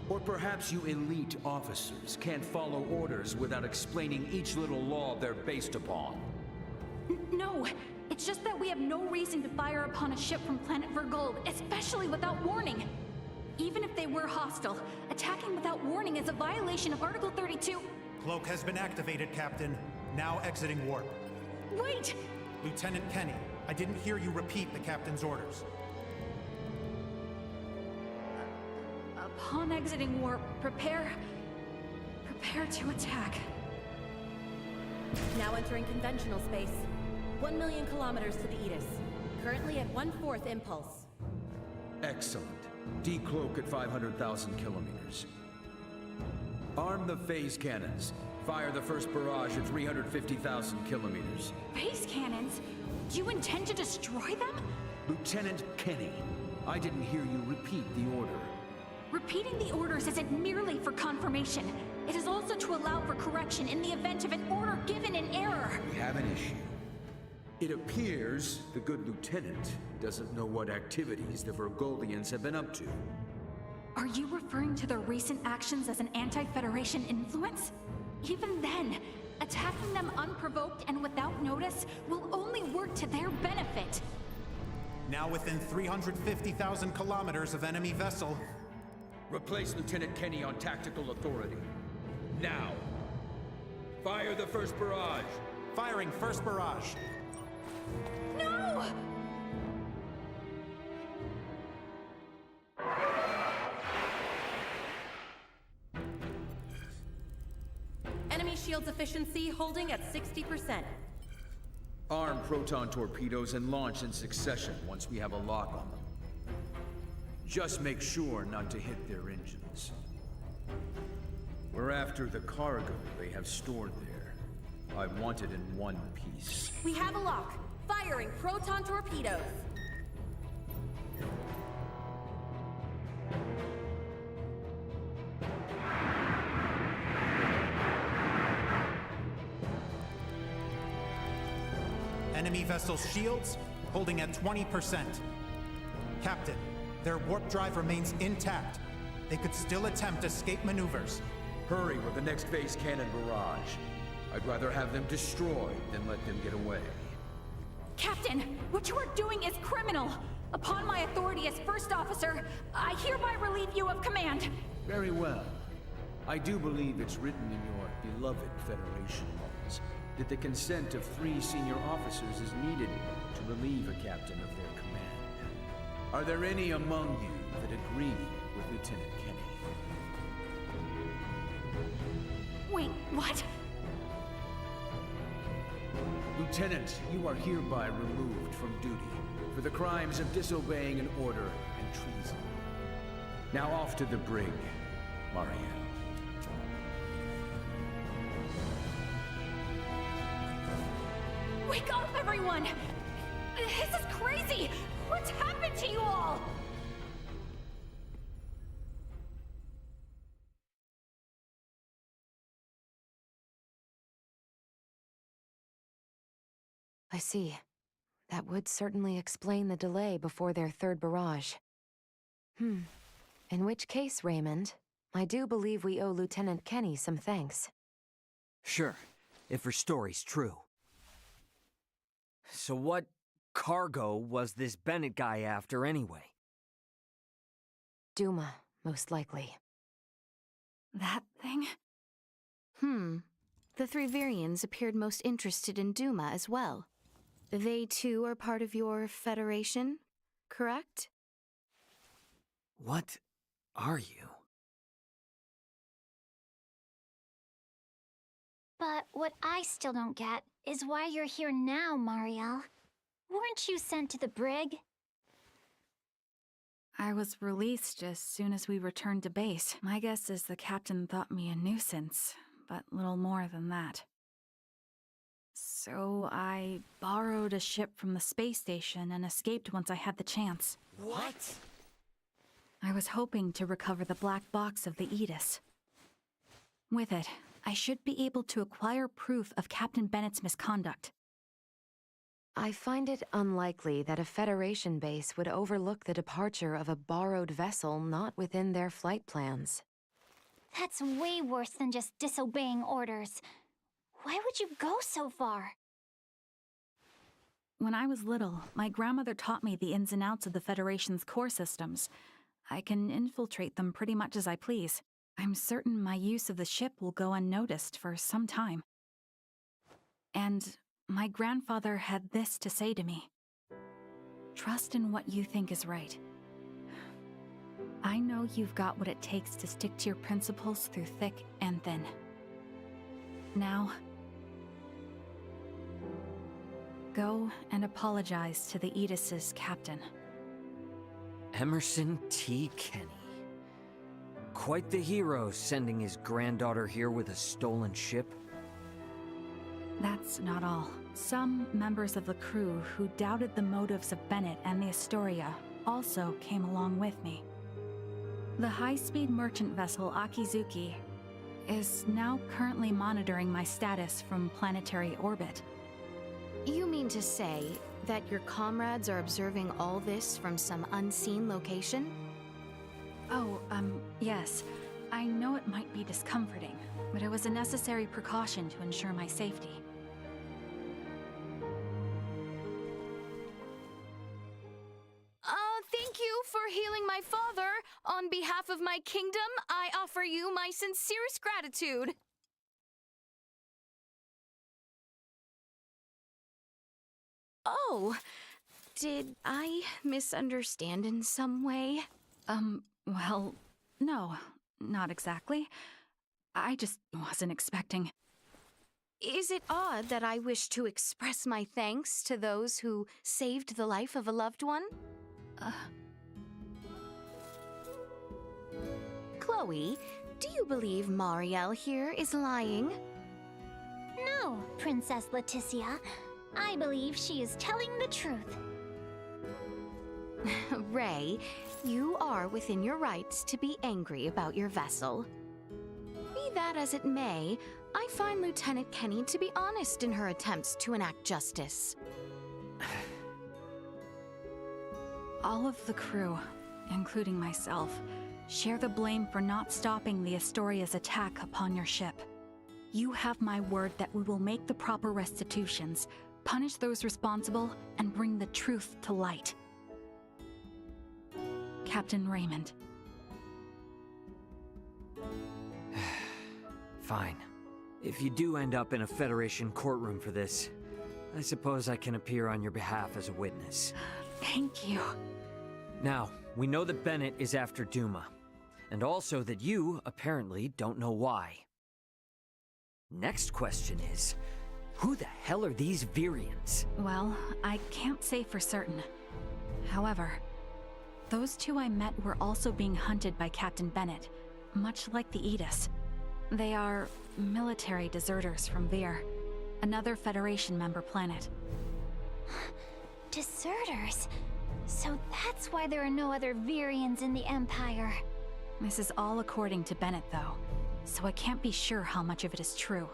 Or perhaps you elite officers can't follow orders without explaining each little law they're based upon. No, it's just that we have no reason to fire upon a ship from planet Vergold, especially without warning. Even if they were hostile, attacking without warning is a violation of Article 32. Cloak has been activated, Captain. Now exiting warp. Wait! Lieutenant Kenny, I didn't hear you repeat the captain's orders. Upon exiting warp, prepare to attack. Now entering conventional space. 1 million kilometers to the Edis. Currently at 1/4 impulse. Excellent. Decloak at 500,000 kilometers. Arm the phase cannons. Fire the first barrage at 350,000 kilometers. Phase cannons? Do you intend to destroy them? Lieutenant Kenny, I didn't hear you repeat the order. Repeating the orders isn't merely for confirmation. It is also to allow for correction in the event of an order given in error. We have an issue. It appears the good lieutenant doesn't know what activities the Vergoldians have been up to. Are you referring to their recent actions as an anti-Federation influence? Even then, attacking them unprovoked and without notice will only work to their benefit. Now within 350,000 kilometers of enemy vessel. Replace Lieutenant Kenny on tactical authority. Now! Fire the first barrage! Firing first barrage. No! Enemy shields efficiency holding at 60%. Arm proton torpedoes and launch in succession once we have a lock on them. Just make sure not to hit their engines. We're after the cargo they have stored there. I want it in one piece. We have a lock. Firing proton torpedoes. Enemy vessel shields holding at 20%. Captain, their warp drive remains intact. They could still attempt escape maneuvers. Hurry with the next phase cannon barrage. I'd rather have them destroyed than let them get away. Captain, what you are doing is criminal. Upon my authority as First Officer, I hereby relieve you of command. Very well. I do believe it's written in your beloved Federation laws that the consent of 3 senior officers is needed to relieve a captain of their command. Are there any among you that agree with Lieutenant Kenny? Wait, what? Lieutenant, you are hereby removed from duty for the crimes of disobeying an order and treason. Now off to the brig, Marielle. Wake up, everyone! This is crazy! What's happened to you all? I see. That would certainly explain the delay before their third barrage. In which case, Raymond, I do believe we owe Lieutenant Kenny some thanks. Sure, if her story's true. So what cargo was this Bennett guy after anyway? Duma, most likely. That thing? The 3 Virians appeared most interested in Duma as well. They too are part of your Federation, correct? What are you? But what I still don't get is why you're here now, Marielle. Weren't you sent to the brig? I was released as soon as we returned to base. My guess is the captain thought me a nuisance, but little more than that. So I borrowed a ship from the space station and escaped once I had the chance. What? I was hoping to recover the black box of the Aegis. With it, I should be able to acquire proof of Captain Bennett's misconduct. I find it unlikely that a Federation base would overlook the departure of a borrowed vessel not within their flight plans. That's way worse than just disobeying orders. Why would you go so far? When I was little, my grandmother taught me the ins and outs of the Federation's core systems. I can infiltrate them pretty much as I please. I'm certain my use of the ship will go unnoticed for some time. And my grandfather had this to say to me. Trust in what you think is right. I know you've got what it takes to stick to your principles through thick and thin. Now, go and apologize to the Aegis' captain. Emerson T. Kenny. Quite the hero, sending his granddaughter here with a stolen ship. That's not all. Some members of the crew who doubted the motives of Bennett and the Astoria also came along with me. The high-speed merchant vessel Akizuki is now currently monitoring my status from planetary orbit. You mean to say that your comrades are observing all this from some unseen location? Oh, yes. I know it might be discomforting, but it was a necessary precaution to ensure my safety. Thank you for healing my father. On behalf of my kingdom, I offer you my sincerest gratitude. Oh, did I misunderstand in some way? Well, no, not exactly. I just wasn't expecting. Is it odd that I wish to express my thanks to those who saved the life of a loved one? Chloe, do you believe Marielle here is lying? No, Princess Leticia. I believe she is telling the truth. Ray, you are within your rights to be angry about your vessel. Be that as it may, I find Lieutenant Kenny to be honest in her attempts to enact justice. All of the crew, including myself, share the blame for not stopping the Astoria's attack upon your ship. You have my word that we will make the proper restitutions, punish those responsible, and bring the truth to light. Captain Raymond. Fine. If you do end up in a Federation courtroom for this, I suppose I can appear on your behalf as a witness. Thank you. Now, we know that Bennett is after Duma, and also that you, apparently, don't know why. Next question is, who the hell are these Virians? Well, I can't say for certain. However, those two I met were also being hunted by Captain Bennett, much like the Aegis. They are military deserters from Vir, another Federation member planet. Deserters? So that's why there are no other Virians in the Empire. This is all according to Bennett, though, so I can't be sure how much of it is true.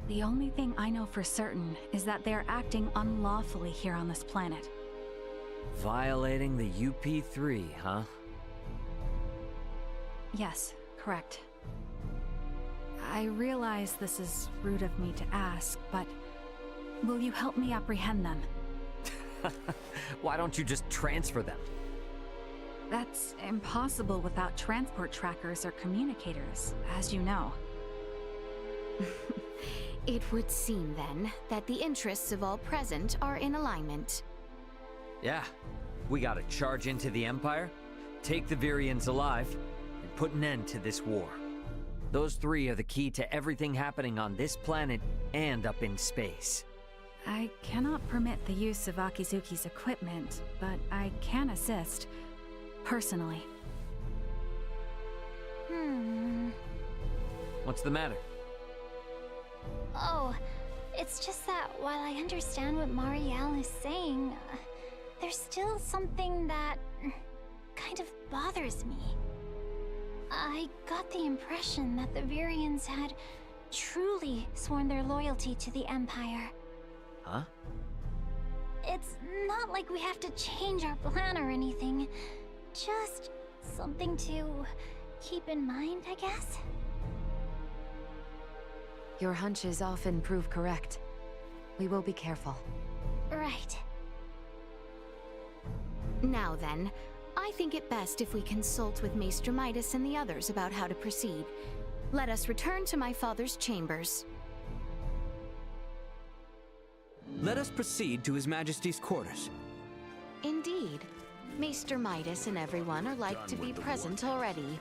The only thing I know for certain is that they are acting unlawfully here on this planet. Violating the UP3, huh? Yes, correct. I realize this is rude of me to ask, but will you help me apprehend them? Why don't you just transfer them? That's impossible without transport trackers or communicators, as you know. It would seem, then, that the interests of all present are in alignment. Yeah, we gotta charge into the Empire, take the Virians alive, and put an end to this war. Those three are the key to everything happening on this planet and up in space. I cannot permit the use of Akizuki's equipment, but I can assist. personally. What's the matter? Oh, it's just that while I understand what Marielle is saying, there's still something that kind of bothers me. I got the impression that the Virians had truly sworn their loyalty to the Empire. Huh? It's not like we have to change our plan or anything. Just something to keep in mind, I guess? Your hunches often prove correct. We will be careful. Right. Now then, I think it best if we consult with Maester Midas and the others about how to proceed. Let us return to my father's chambers. Let us proceed to His Majesty's quarters. Indeed. Maester Midas and everyone are like to be present already.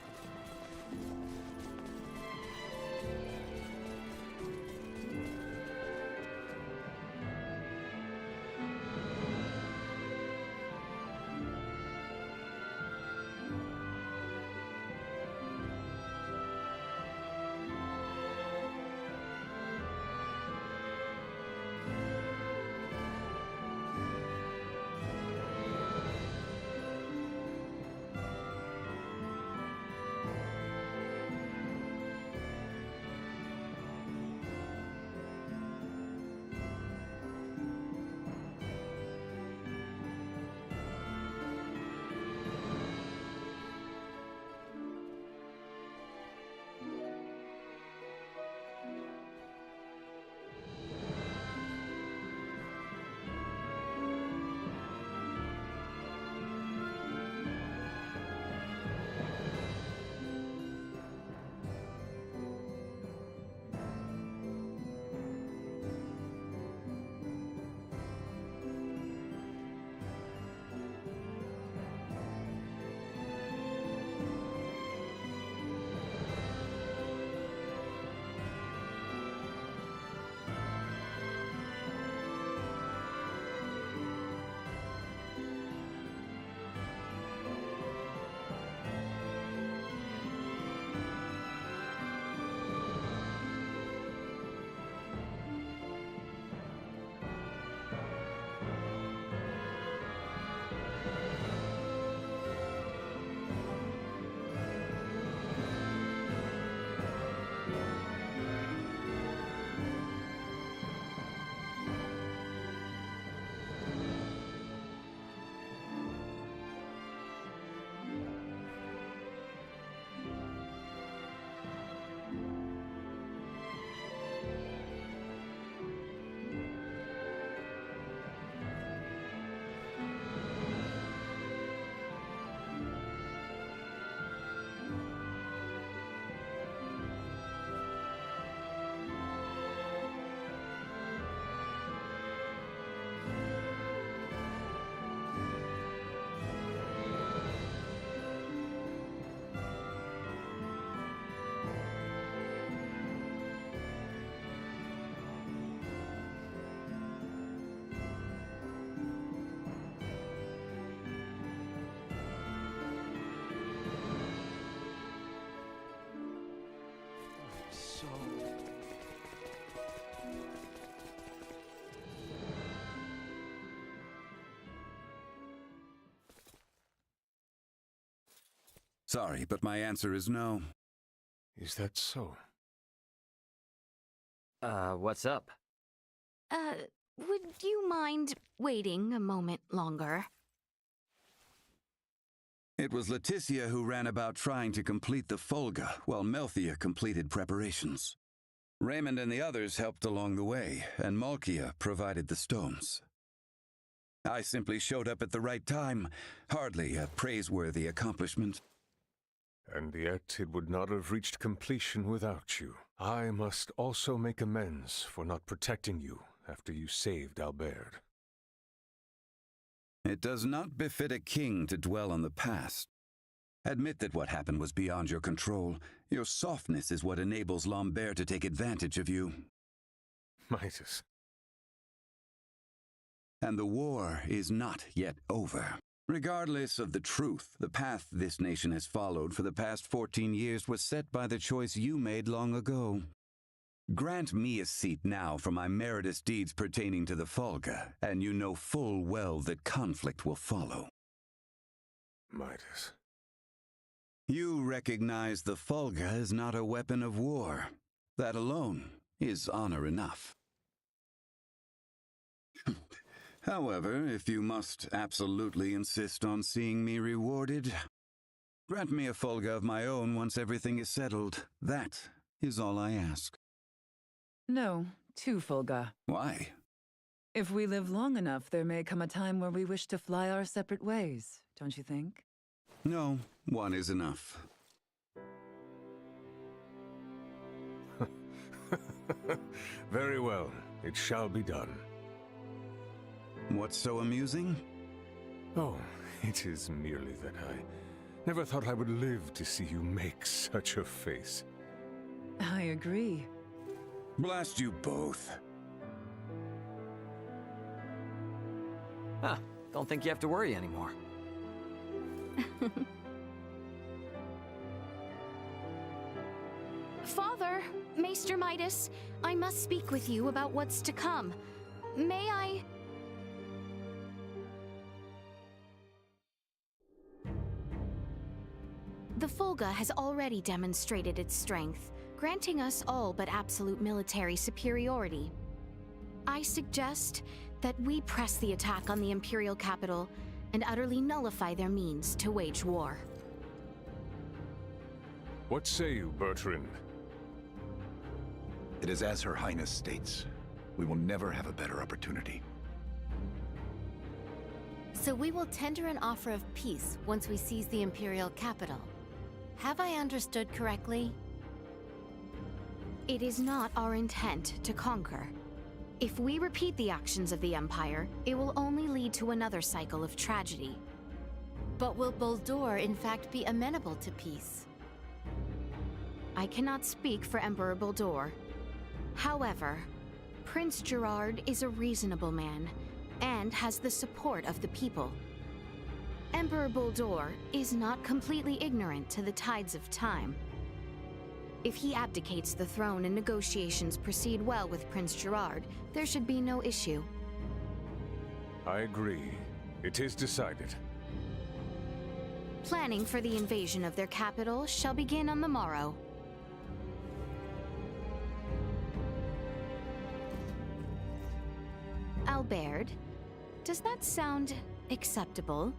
Sorry, but my answer is no. Is that so? What's up? Would you mind waiting a moment longer? It was Leticia who ran about trying to complete the Folga, while Melthia completed preparations. Raymond and the others helped along the way, and Malkia provided the stones. I simply showed up at the right time, hardly a praiseworthy accomplishment. And yet it would not have reached completion without you. I must also make amends for not protecting you after you saved Albert. It does not befit a king to dwell on the past. Admit that what happened was beyond your control. Your softness is what enables Lambert to take advantage of you. Midas. And the war is not yet over. Regardless of the truth, the path this nation has followed for the past 14 years was set by the choice you made long ago. Grant me a seat now for my meritorious deeds pertaining to the Folga, and you know full well that conflict will follow. Midas. You recognize the Folga is not a weapon of war. That alone is honor enough. However, if you must absolutely insist on seeing me rewarded, grant me a Folga of my own once everything is settled. That is all I ask. No, 2 Fulga. Why? If we live long enough, there may come a time where we wish to fly our separate ways, don't you think? No, 1 is enough. Very well. It shall be done. What's so amusing? Oh, it is merely that I never thought I would live to see you make such a face. I agree. Blast you both. Huh, don't think you have to worry anymore. Father, Maester Midas, I must speak with you about what's to come. May I... The Folga has already demonstrated its strength, granting us all but absolute military superiority. I suggest that we press the attack on the Imperial capital and utterly nullify their means to wage war. What say you, Bertrand? It is as Her Highness states. We will never have a better opportunity. So we will tender an offer of peace once we seize the Imperial capital. Have I understood correctly? It is not our intent to conquer. If we repeat the actions of the Empire, it will only lead to another cycle of tragedy. But will Boldur in fact be amenable to peace? I cannot speak for Emperor Boldur. However, Prince Gerard is a reasonable man, and has the support of the people. Emperor Boldur is not completely ignorant to the tides of time. If he abdicates the throne and negotiations proceed well with Prince Gerard, there should be no issue. I agree. It is decided. Planning for the invasion of their capital shall begin on the morrow. Albert, does that sound acceptable?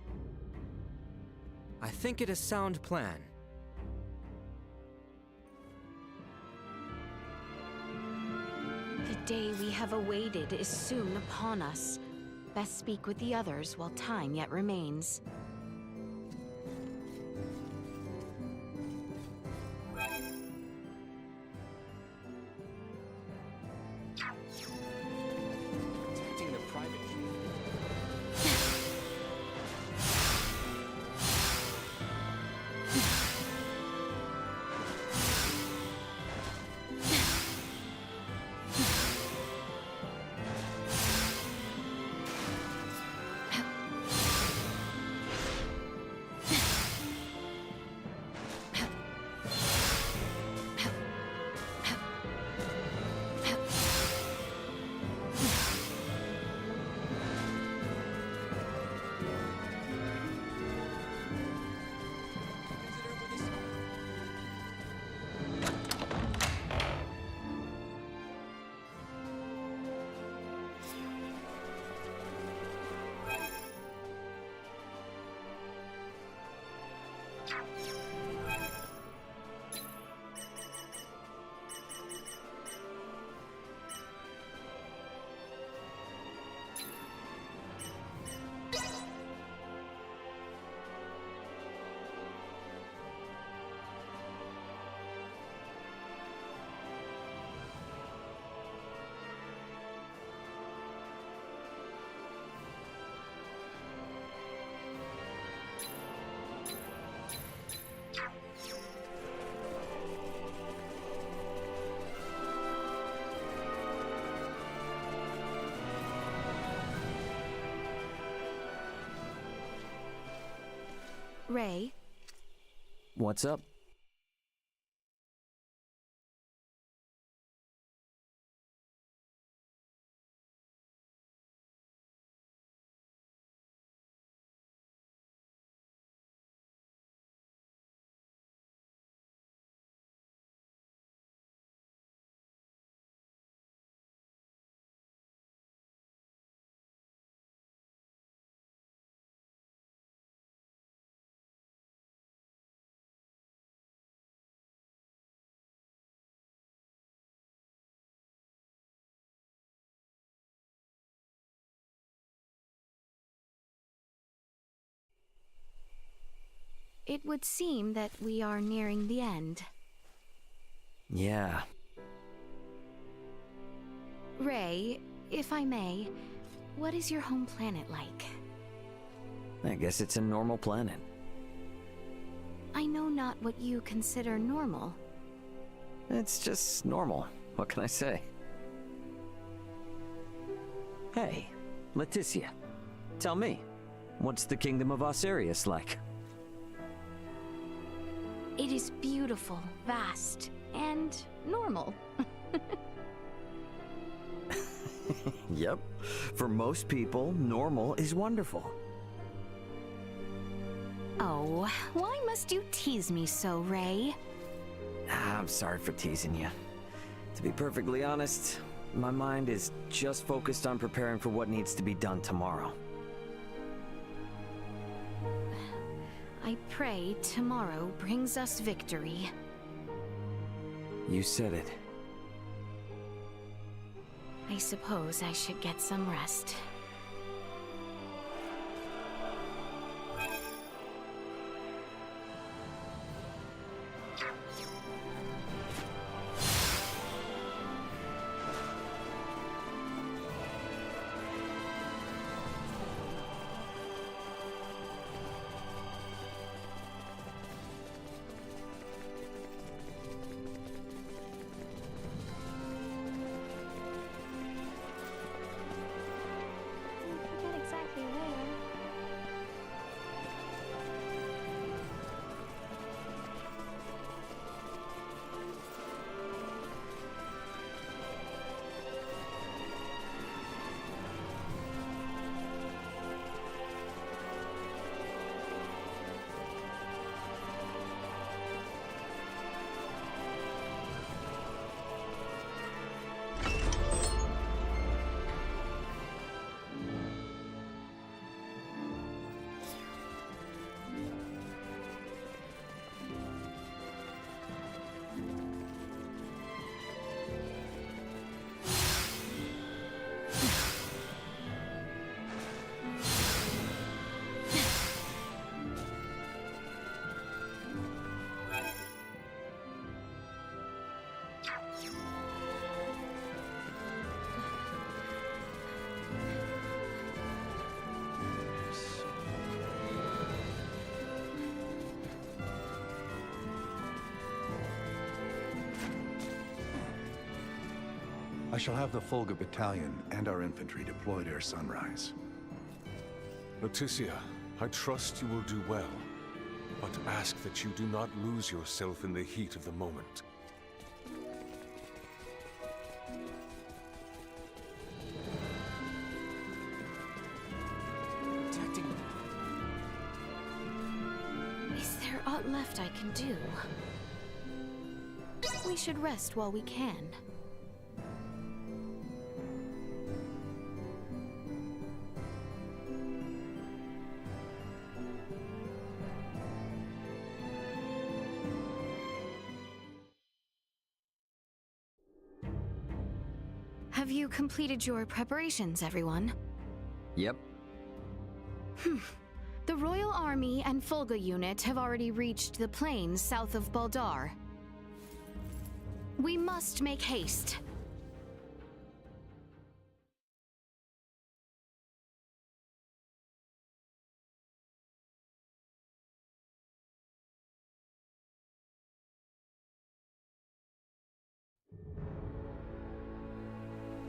I think it a sound plan. The day we have awaited is soon upon us. Best speak with the others while time yet remains. Protecting the private Ray? What's up? It would seem that we are nearing the end. Yeah. Ray, if I may, what is your home planet like? I guess it's a normal planet. I know not what you consider normal. It's just normal. What can I say? Hey, Leticia. Tell me, what's the Kingdom of Osirius like? It is beautiful, vast, and normal. Yep. For most people, normal is wonderful. Oh, why must you tease me so, Ray? I'm sorry for teasing you. To be perfectly honest, my mind is just focused on preparing for what needs to be done tomorrow. I pray tomorrow brings us victory. You said it. I suppose I should get some rest. I shall have the Fulga Battalion and our infantry deployed ere sunrise. Narcissa, I trust you will do well, but ask that you do not lose yourself in the heat of the moment. Is there aught left I can do? We should rest while we can. Have you completed your preparations, everyone? Yep. The Royal Army and Fulga unit have already reached the plains south of Baldar. We must make haste.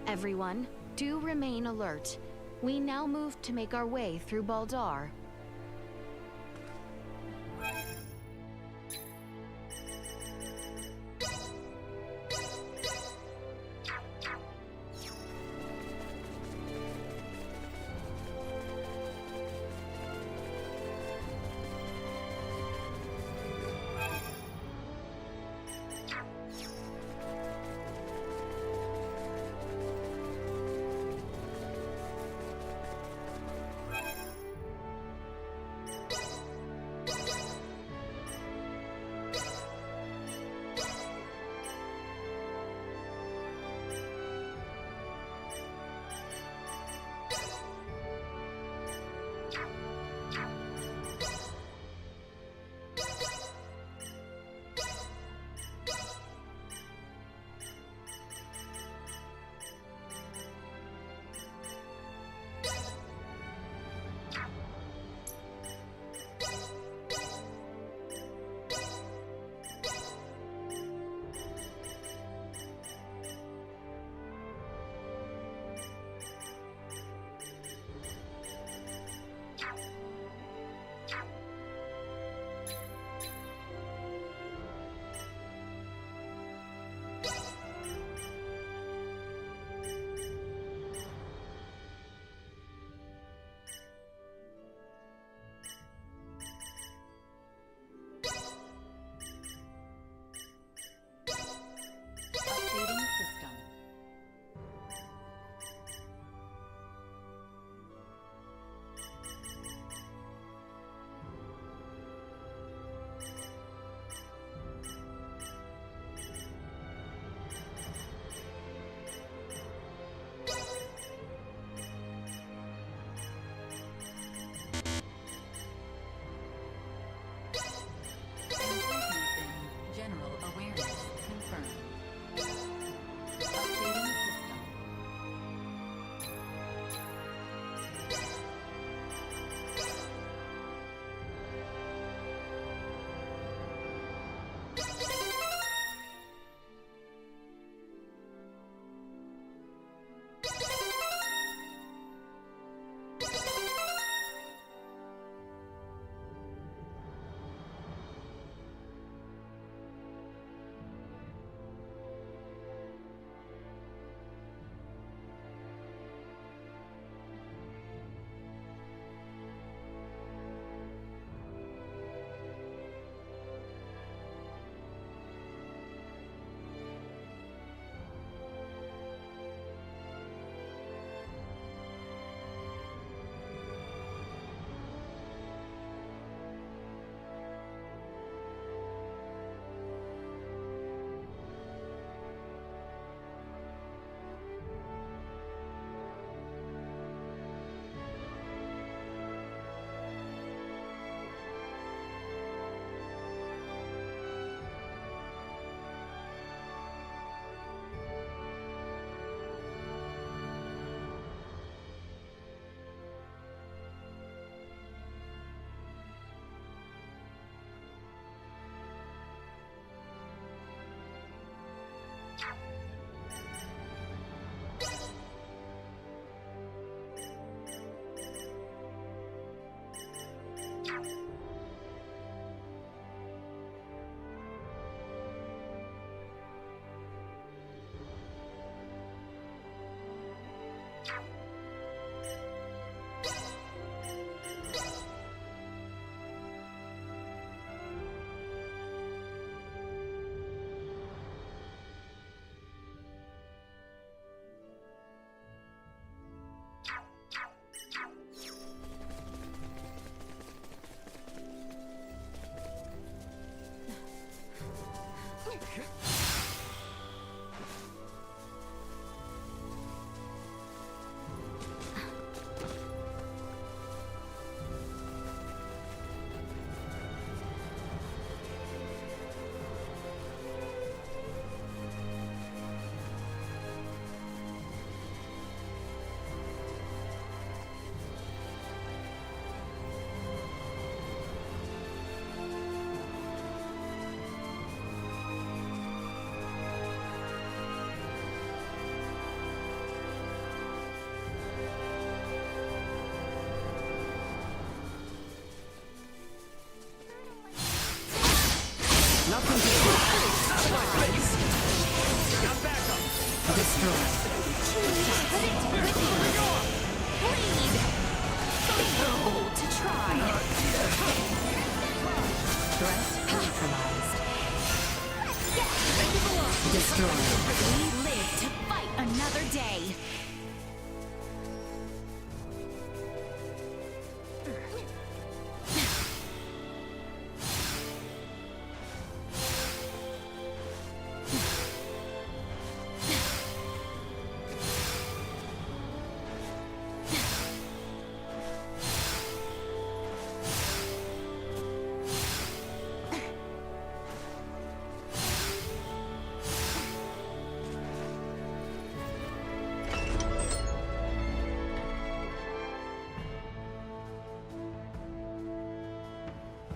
Everyone, do remain alert. We now move to make our way through Baldar.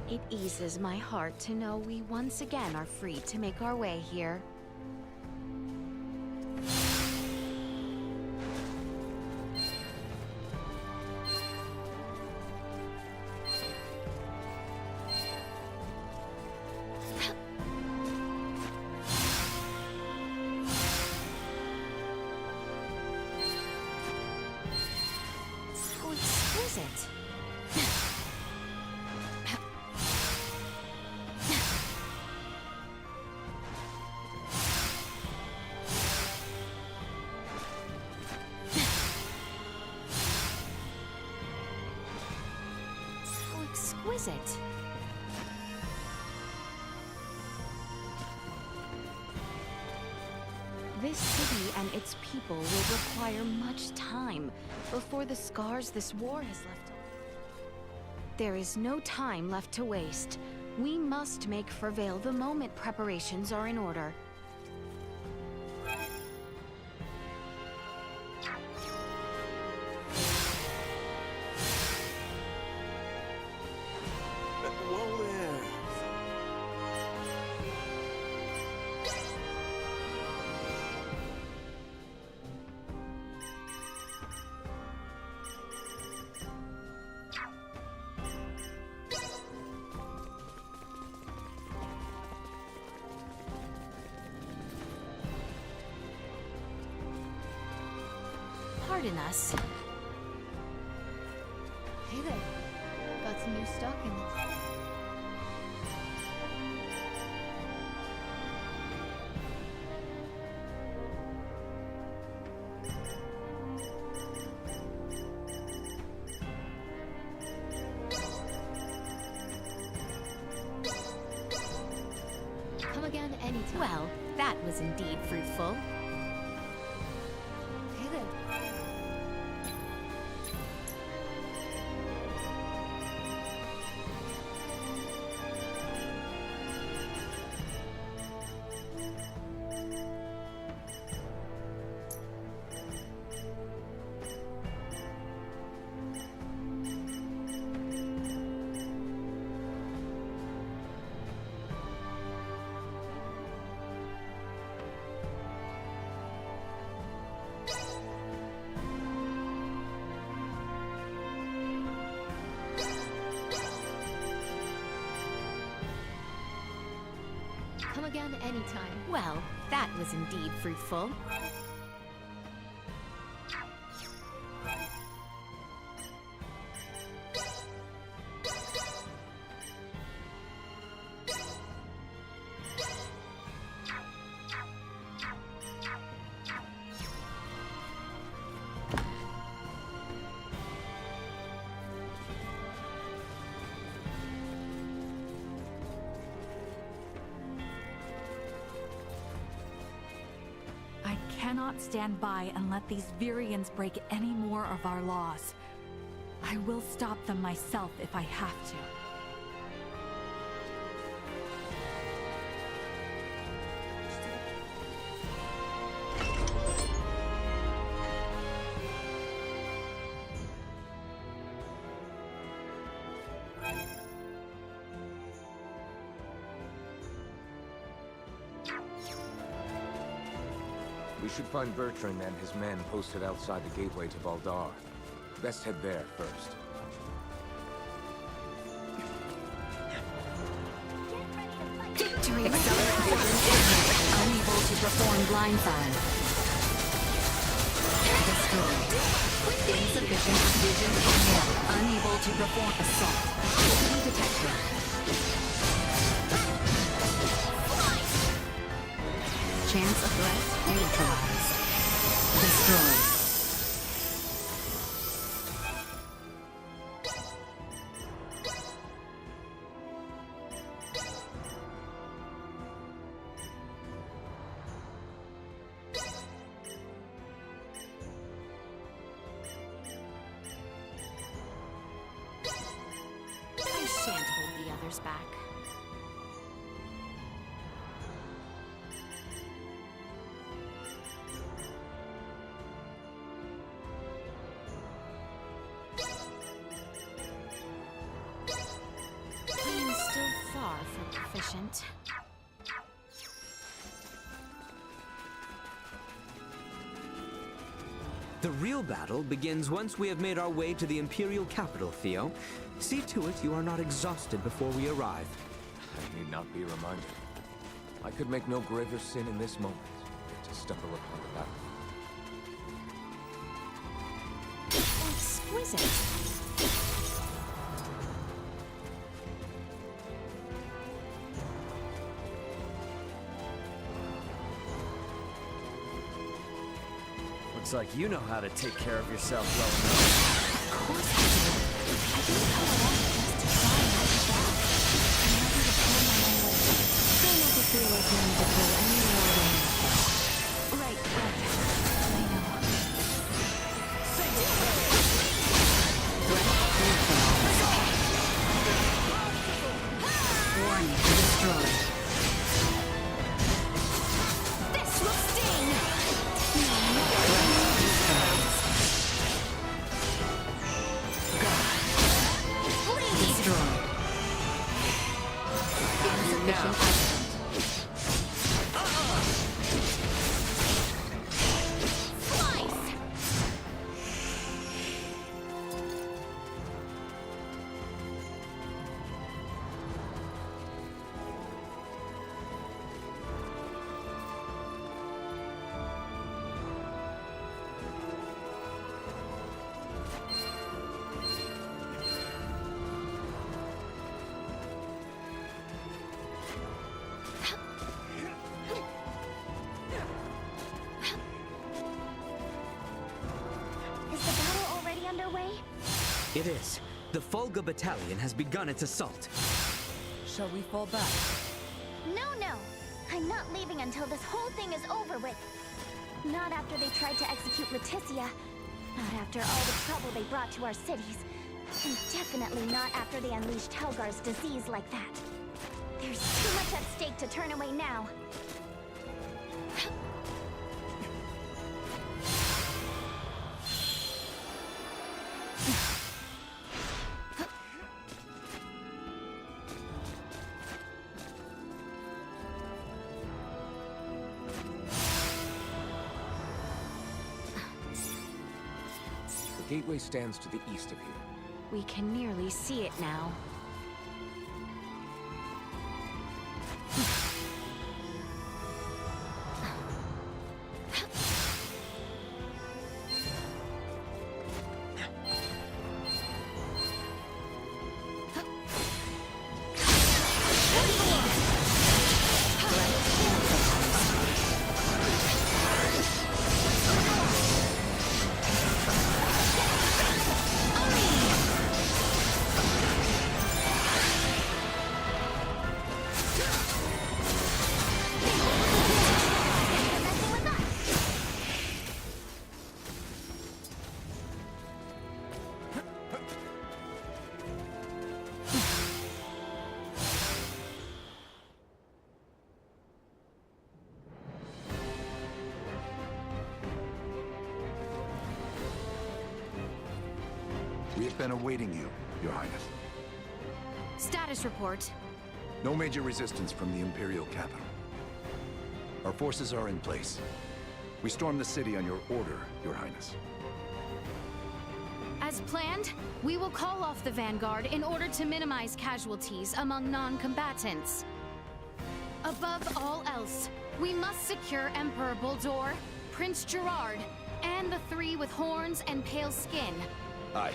It eases my heart to know we once again are free to make our way here. How exquisite! How exquisite! This city and its people will require much time before the scars this war has left. There is no time left to waste. We must make for Vale the moment preparations are in order. Whoa there. Pardon us. Hey there. Got some new stock in this. Come again anytime. Well, that was indeed fruitful. Hey there. Come again anytime. Well, that was indeed fruitful. I cannot stand by and let these Virians break any more of our laws. I will stop them myself if I have to. We should find Bertrand and his men posted outside the gateway to Valdar. Best head there first. Victory! Unable to perform blindside. Destroyed. Insufficient vision and unable to perform assault. Activity detected. Chance of threat neutralized. Destroyed. I shan't hold the others back. I am won't. The real battle begins once we have made our way to the Imperial capital, Theo. See to it you are not exhausted before we arrive. I need not be reminded. I could make no graver sin in this moment than to stumble upon the battle. Exquisite. Looks like you know how to take care of yourself well enough. Of course I do. I didn't come along just to try and make it back. I'm ready to pull my own weight. Try not to feel like you need to pull any more than you. Right. I know. Warning, destroyed. This will sting! It is. The Fulga Battalion has begun its assault. Shall we fall back? No. I'm not leaving until this whole thing is over with. Not after they tried to execute Narcissa. Not after all the trouble they brought to our cities. And definitely not after they unleashed Helgar's disease like that. There's too much at stake to turn away now. The gateway stands to the east of here. We can nearly see it now. We have been awaiting you, Your Highness. Status report. No major resistance from the Imperial capital. Our forces are in place. We stormed the city on your order, Your Highness. As planned, we will call off the Vanguard in order to minimize casualties among non-combatants. Above all else, we must secure Emperor Boldor, Prince Gerard, and the three with horns and pale skin. Aye.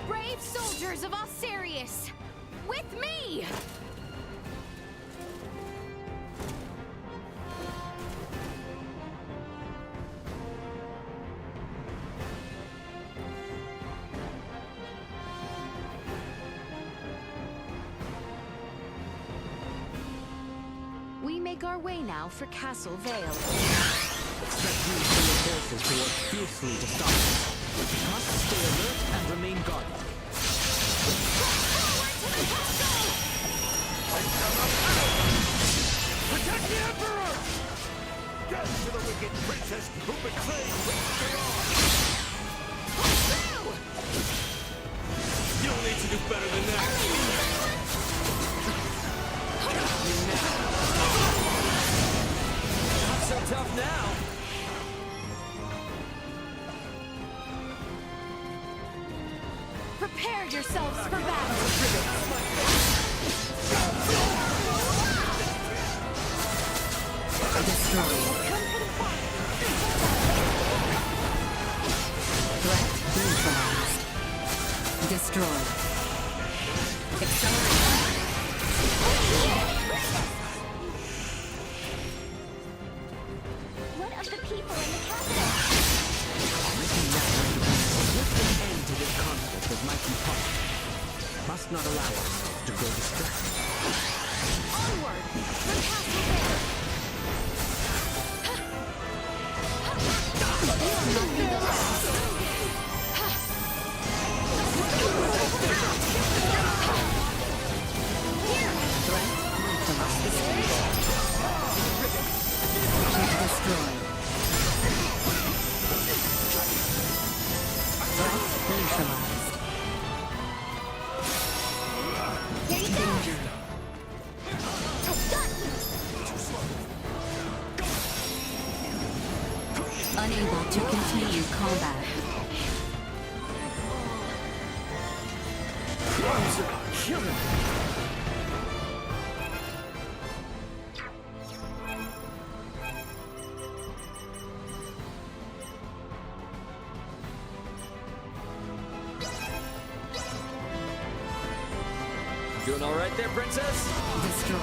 Brave soldiers of Osirius, with me! We make our way now for Castle Vale. Expect you and your forces to work fiercely to stop us. Must stay alert and remain guarded. Protect the Emperor! Death to the wicked princess who betrayed Prince Gerard! You'll need to do better than that! Got me now. Not so tough now. Prepare yourselves for battle! Destroyed. Threat neutralized. Destroyed. Acceleration. What of the people in the capital? Put an end to this conflict as might be possible. Must not allow ourselves to grow distracted. Onward! The castle there! You'll not be the last! Here! Threat neutralized. Ship destroyed. Threat neutralized. Danger. Unable to continue combat. Killing. Doing all right there, princess? Destroyed.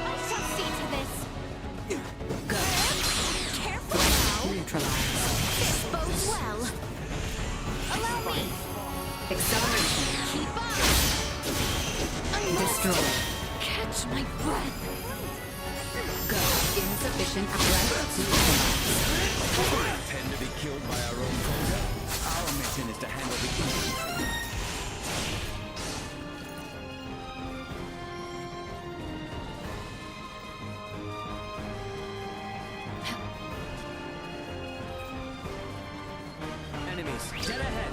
I shall see to this. Careful now. Neutralized. This bodes well. Allow me. Acceleration. Keep on. Destroyed. Catch my breath. Go. Insufficient apparatus neutralized. Intend to be killed by our own Volga? Our mission is to handle the engine. Enemies, dead ahead.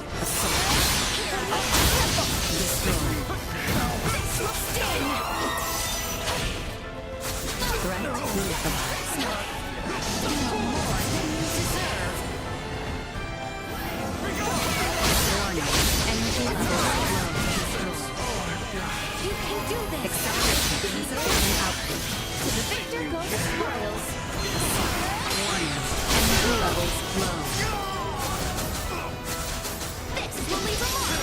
Destroyed. Threat neutralized. More than you deserve. Warning. Energy levels low. You can do this. Acceleration. Insufficient output. To the victor go the spoils. Warning. Energy levels low. This will leave a mark.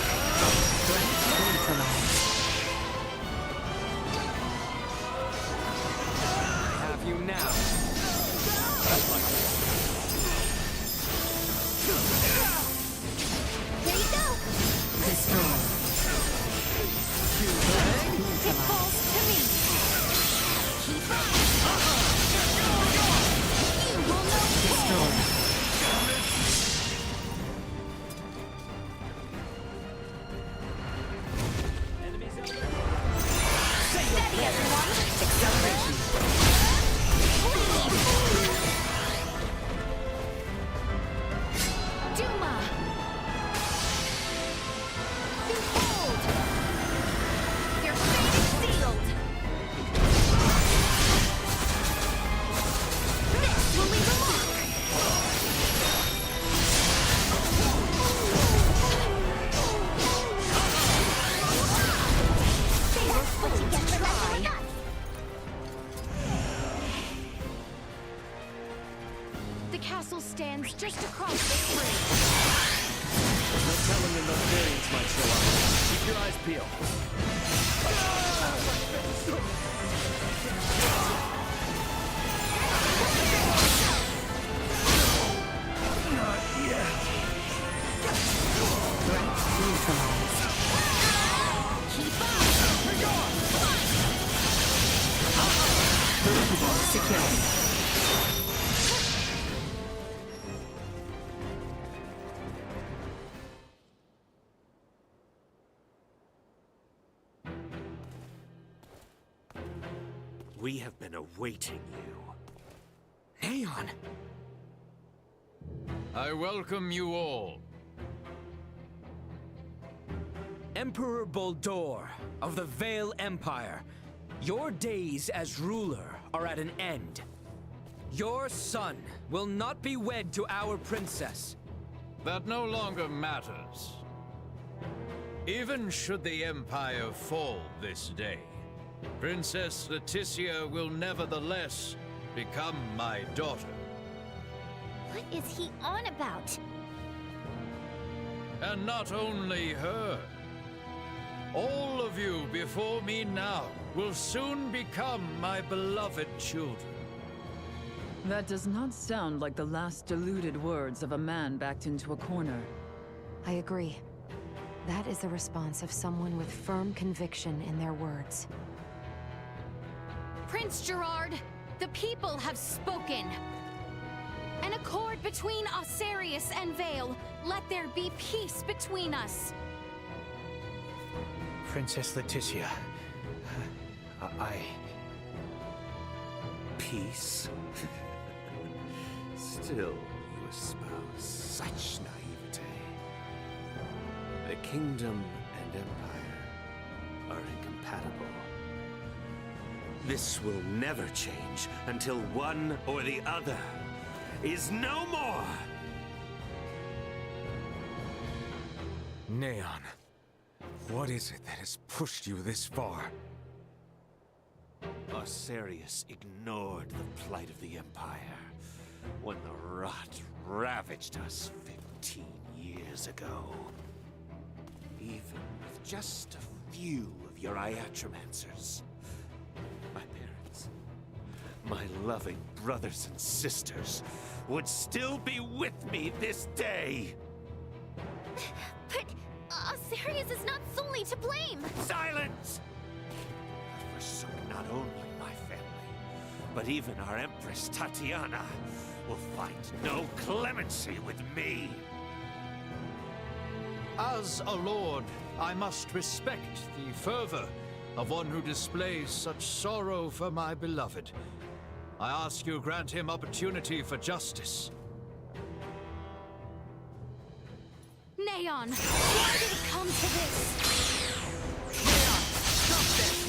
Threat neutralized. Have you now? There you go. Destroyed. It falls to me. Keep on. You will know Destroyed. Steady, everyone. Acceleration. Duma. Behold. Your fate is sealed. This will leave a mark. They were put together like a nut. The castle stands just across this bridge. There's no telling when those variants might show up. Keep your eyes peeled. Not yet. Threat neutralized. Keep on. Perimeter secured. We have been awaiting you. Neon! I welcome you all. Emperor Boldor of the Vale Empire, your days as ruler are at an end. Your son will not be wed to our princess. That no longer matters. Even should the Empire fall this day, Princess Letizia will nevertheless become my daughter. What is he on about? And not only her. All of you before me now will soon become my beloved children. That does not sound like the last deluded words of a man backed into a corner. I agree. That is the response of someone with firm conviction in their words. Prince Gerard, the people have spoken. An accord between Osarius and Vale. Let there be peace between us. Princess Letizia, Peace? Still, you espouse such naivete. The kingdom and empire are incompatible. This will never change until one or the other is no more! Neon, what is it that has pushed you this far? Osarius ignored the plight of the Empire when the rot ravaged us 15 years ago. Even with just a few of your iatromancers, my parents, my loving brothers and sisters would still be with me this day. But Osarius is not solely to blame! Silence! I forsook not only my family, but even our Empress Tatiana will find no clemency with me. As a lord, I must respect the fervor of one who displays such sorrow for my beloved. I ask you grant him opportunity for justice. Neon, why did it come to this? Neon, stop this!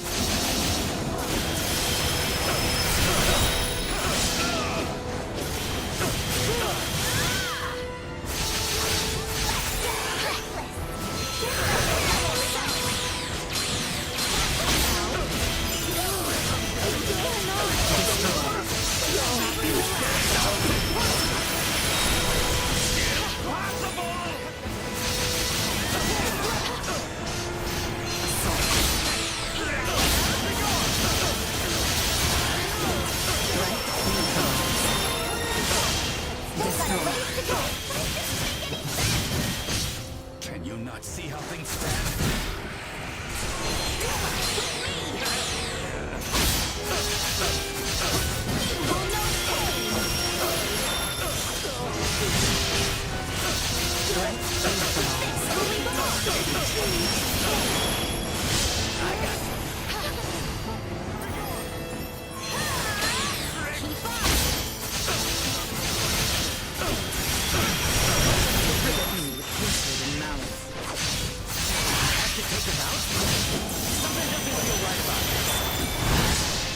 Can you not see how things stand?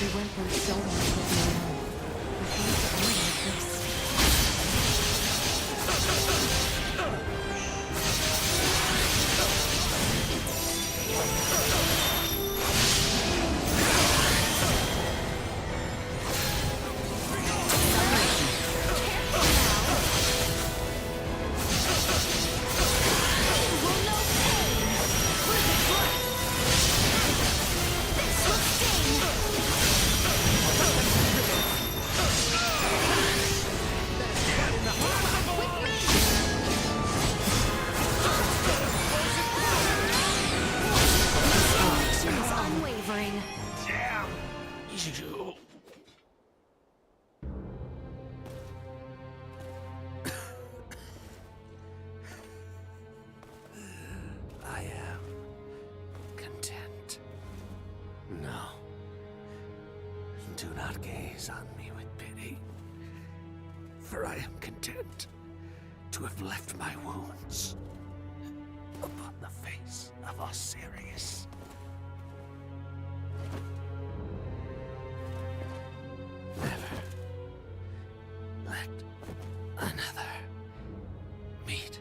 We went through so much with Neon. We can't end like this. Unwavering. Damn you! I am content. No. Do not gaze on me with pity, for I am content to have left my wounds upon the face of Osiris. Never let another meet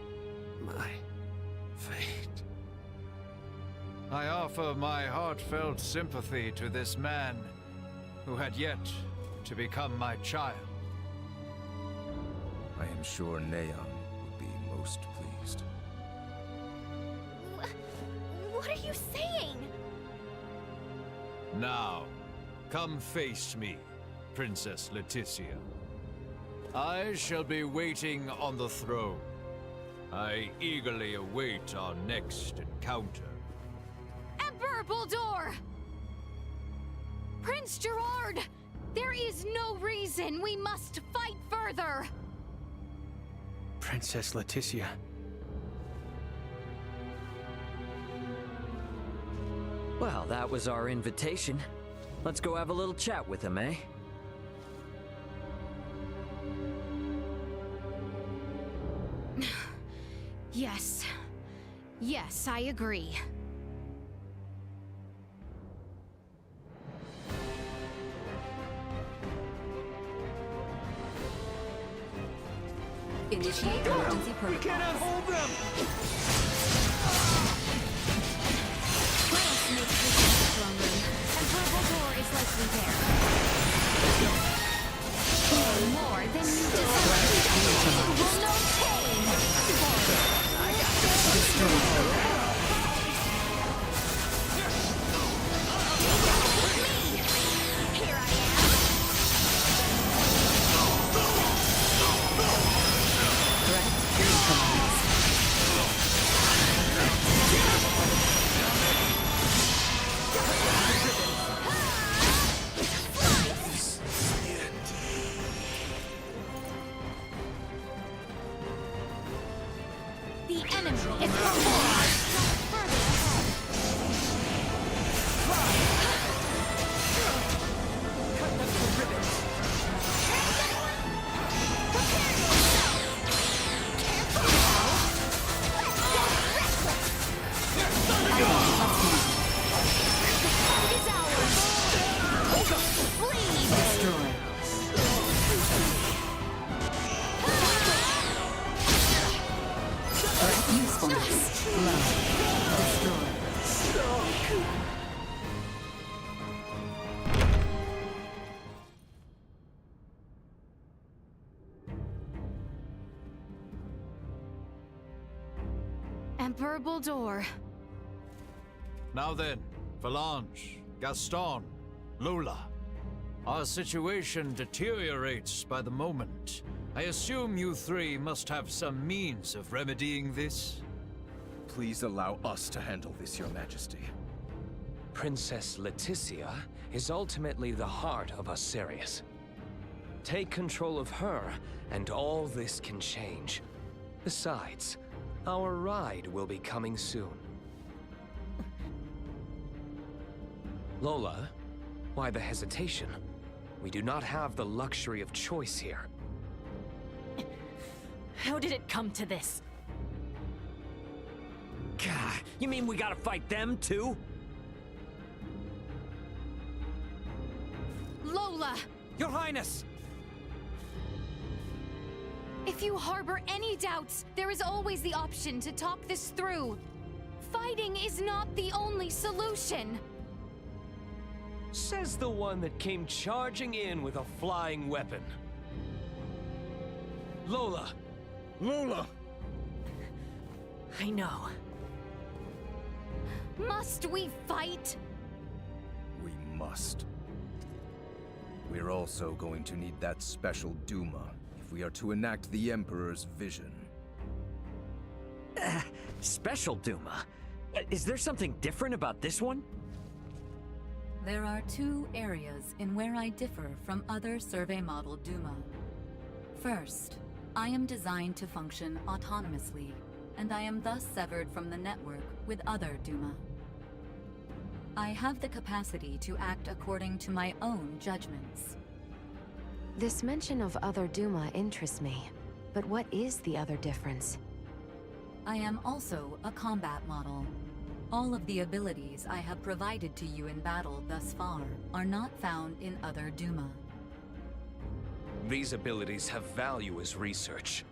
my fate. I offer my heartfelt sympathy to this man who had yet to become my child. I am sure Neon will be most pleased. What are you saying? Now, come face me, Princess Letizia. I shall be waiting on the throne. I eagerly await our next encounter. Emperor Buldur! Prince Gerard! There is no reason we must fight further! Princess Letizia. Well, that was our invitation. Let's go have a little chat with him, eh? Yes. Yes, I agree. Initiate emergency protocol. We cannot hold them! Chaos makes this in the throne room, and Purple Door is likely there. No more than you deserve. You will know pain. Here I am. The enemy is further ahead. Cut them to ribbons! Emperor Buldur. Now then, Valanche, Gaston, Lola. Our situation deteriorates by the moment. I assume you three must have some means of remedying this? Please allow us to handle this, Your Majesty. Princess Letizia is ultimately the heart of Osiris. Take control of her, and all this can change. Besides, our ride will be coming soon. Lola, why the hesitation? We do not have the luxury of choice here. How did it come to this? God, you mean we gotta fight them too? Lola! Your Highness! If you harbor any doubts, there is always the option to talk this through. Fighting is not the only solution. Says the one that came charging in with a flying weapon. Lola! Lola! I know. Must we fight? We must. We're also going to need that special Duma if we are to enact the Emperor's vision. Special Duma? Is there something different about this one? There are two areas in where I differ from other survey model Duma. First, I am designed to function autonomously, and I am thus severed from the network with other Duma. I have the capacity to act according to my own judgments. This mention of other Duma interests me. But what is the other difference? I am also a combat model. All of the abilities I have provided to you in battle thus far are not found in other Duma. These abilities have value as research.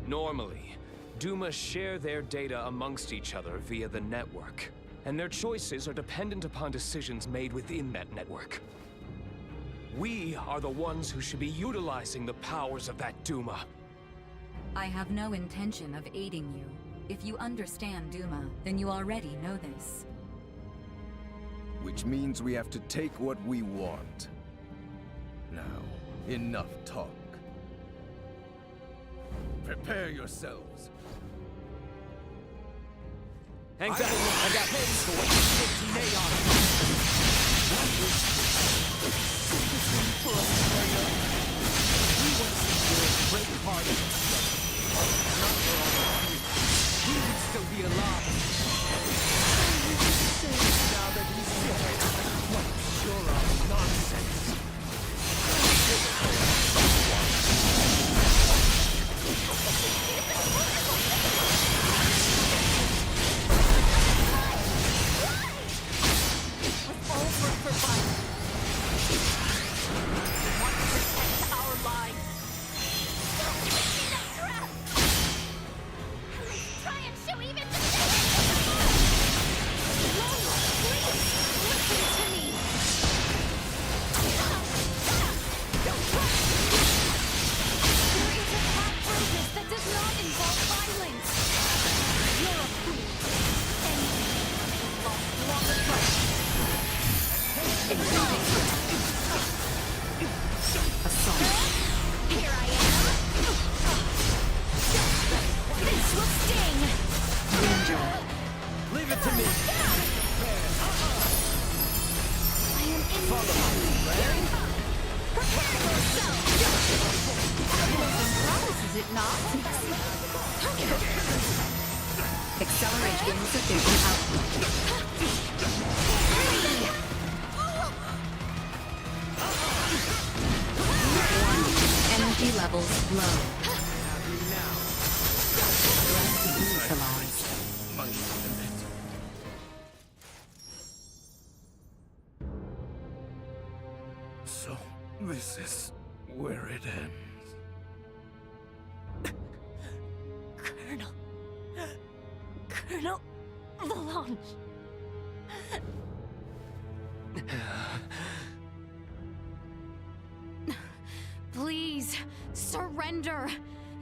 Normally, Duma share their data amongst each other via the network, and their choices are dependent upon decisions made within that network. We are the ones who should be utilizing the powers of that Duma. I have no intention of aiding you. If you understand Duma, then you already know this. Which means we have to take what we want. Now, enough talk. Prepare yourselves. Hang back, I got heads for what you 15A on. We want to secure a great part of it. Not for all of you. We would still be alive. Now that he's dead, what sure of nonsense. So, this is where it ends. Colonel Valanche. Please, surrender.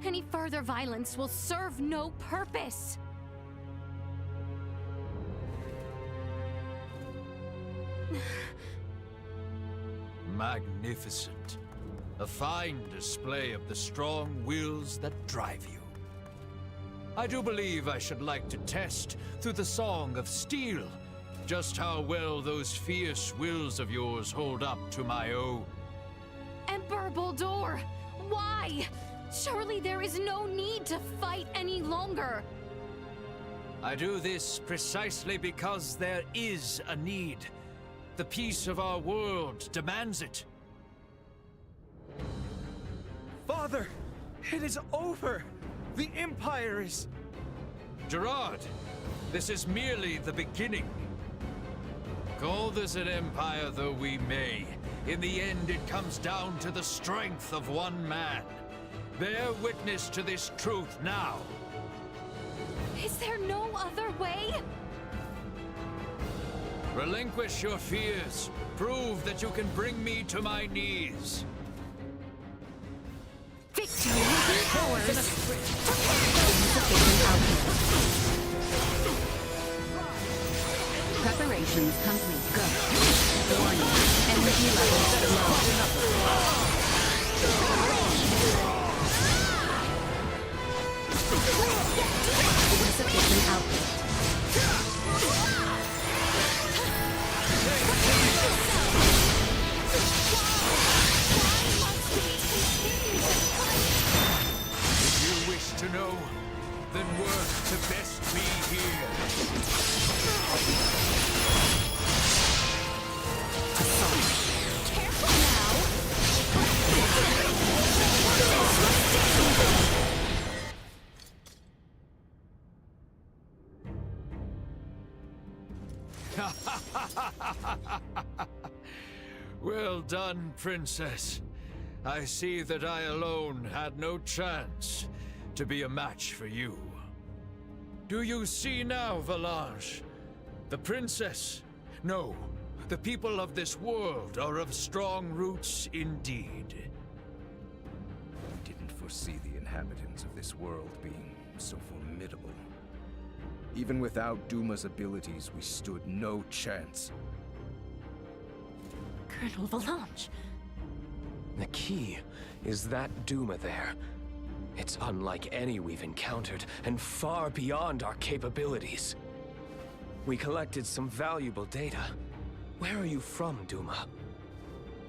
Any further violence will serve no purpose. Magnificent. A fine display of the strong wills that drive you. I do believe I should like to test, through the Song of Steel, just how well those fierce wills of yours hold up to my own. Emperor Boldur, why? Surely there is no need to fight any longer. I do this precisely because there is a need. The peace of our world demands it. Father, it is over. The Empire is... Gerard, this is merely the beginning. Call this an empire though we may, in the end it comes down to the strength of one man. Bear witness to this truth now. Is there no other way? Relinquish your fears. Prove that you can bring me to my knees. Victory will be ours! Preparations complete. Go. Warning. Energy levels low. Insufficient output. If you wish to know, then work to best be here. Well done, Princess. I see that I alone had no chance to be a match for you. Do you see now, Valanche? The princess? No, the people of this world are of strong roots indeed. We didn't foresee the inhabitants of this world being so formidable. Even without Duma's abilities, we stood no chance. Colonel Valanche. The key is that Duma there. It's unlike any we've encountered, and far beyond our capabilities. We collected some valuable data. Where are you from, Duma?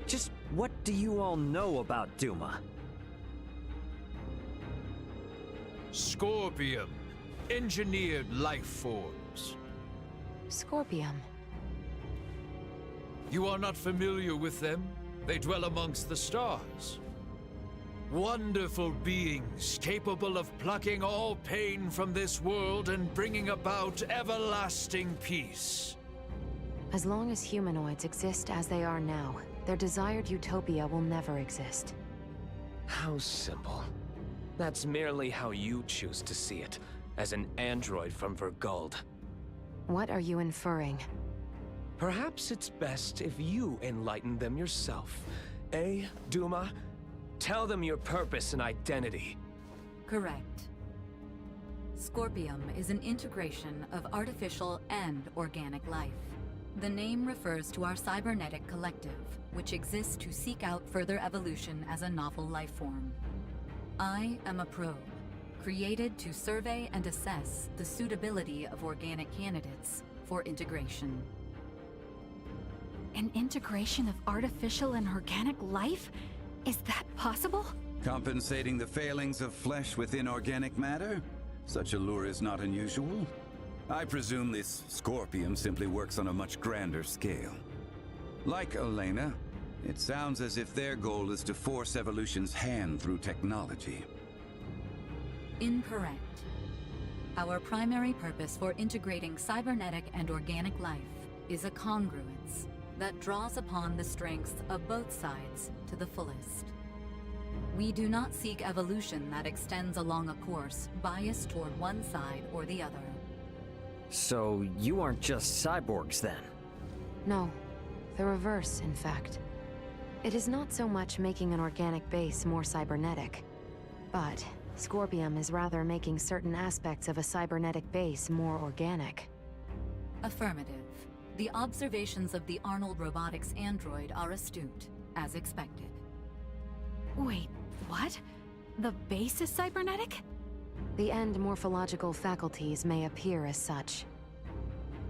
Just what do you all know about Duma? Scorpium. Engineered life forms. Scorpium. You are not familiar with them? They dwell amongst the stars. Wonderful beings capable of plucking all pain from this world and bringing about everlasting peace. As long as humanoids exist as they are now, their desired utopia will never exist. How simple. That's merely how you choose to see it, as an android from Verguld. What are you inferring? Perhaps it's best if you enlighten them yourself. Eh, Duma? Tell them your purpose and identity. Correct. Scorpium is an integration of artificial and organic life. The name refers to our cybernetic collective, which exists to seek out further evolution as a novel life form. I am a probe, created to survey and assess the suitability of organic candidates for integration. An integration of artificial and organic life? Is that possible? Compensating the failings of flesh with inorganic matter? Such a lure is not unusual. I presume this Scorpium simply works on a much grander scale. Like Elena, it sounds as if their goal is to force evolution's hand through technology. Incorrect. Our primary purpose for integrating cybernetic and organic life is a congruence that draws upon the strengths of both sides to the fullest. We do not seek evolution that extends along a course biased toward one side or the other. So you aren't just cyborgs then? No, the reverse, in fact. It is not so much making an organic base more cybernetic, but Scorpium is rather making certain aspects of a cybernetic base more organic. Affirmative. The observations of the Arnold Robotics android are astute, as expected. Wait, what? The base is cybernetic? The end morphological faculties may appear as such.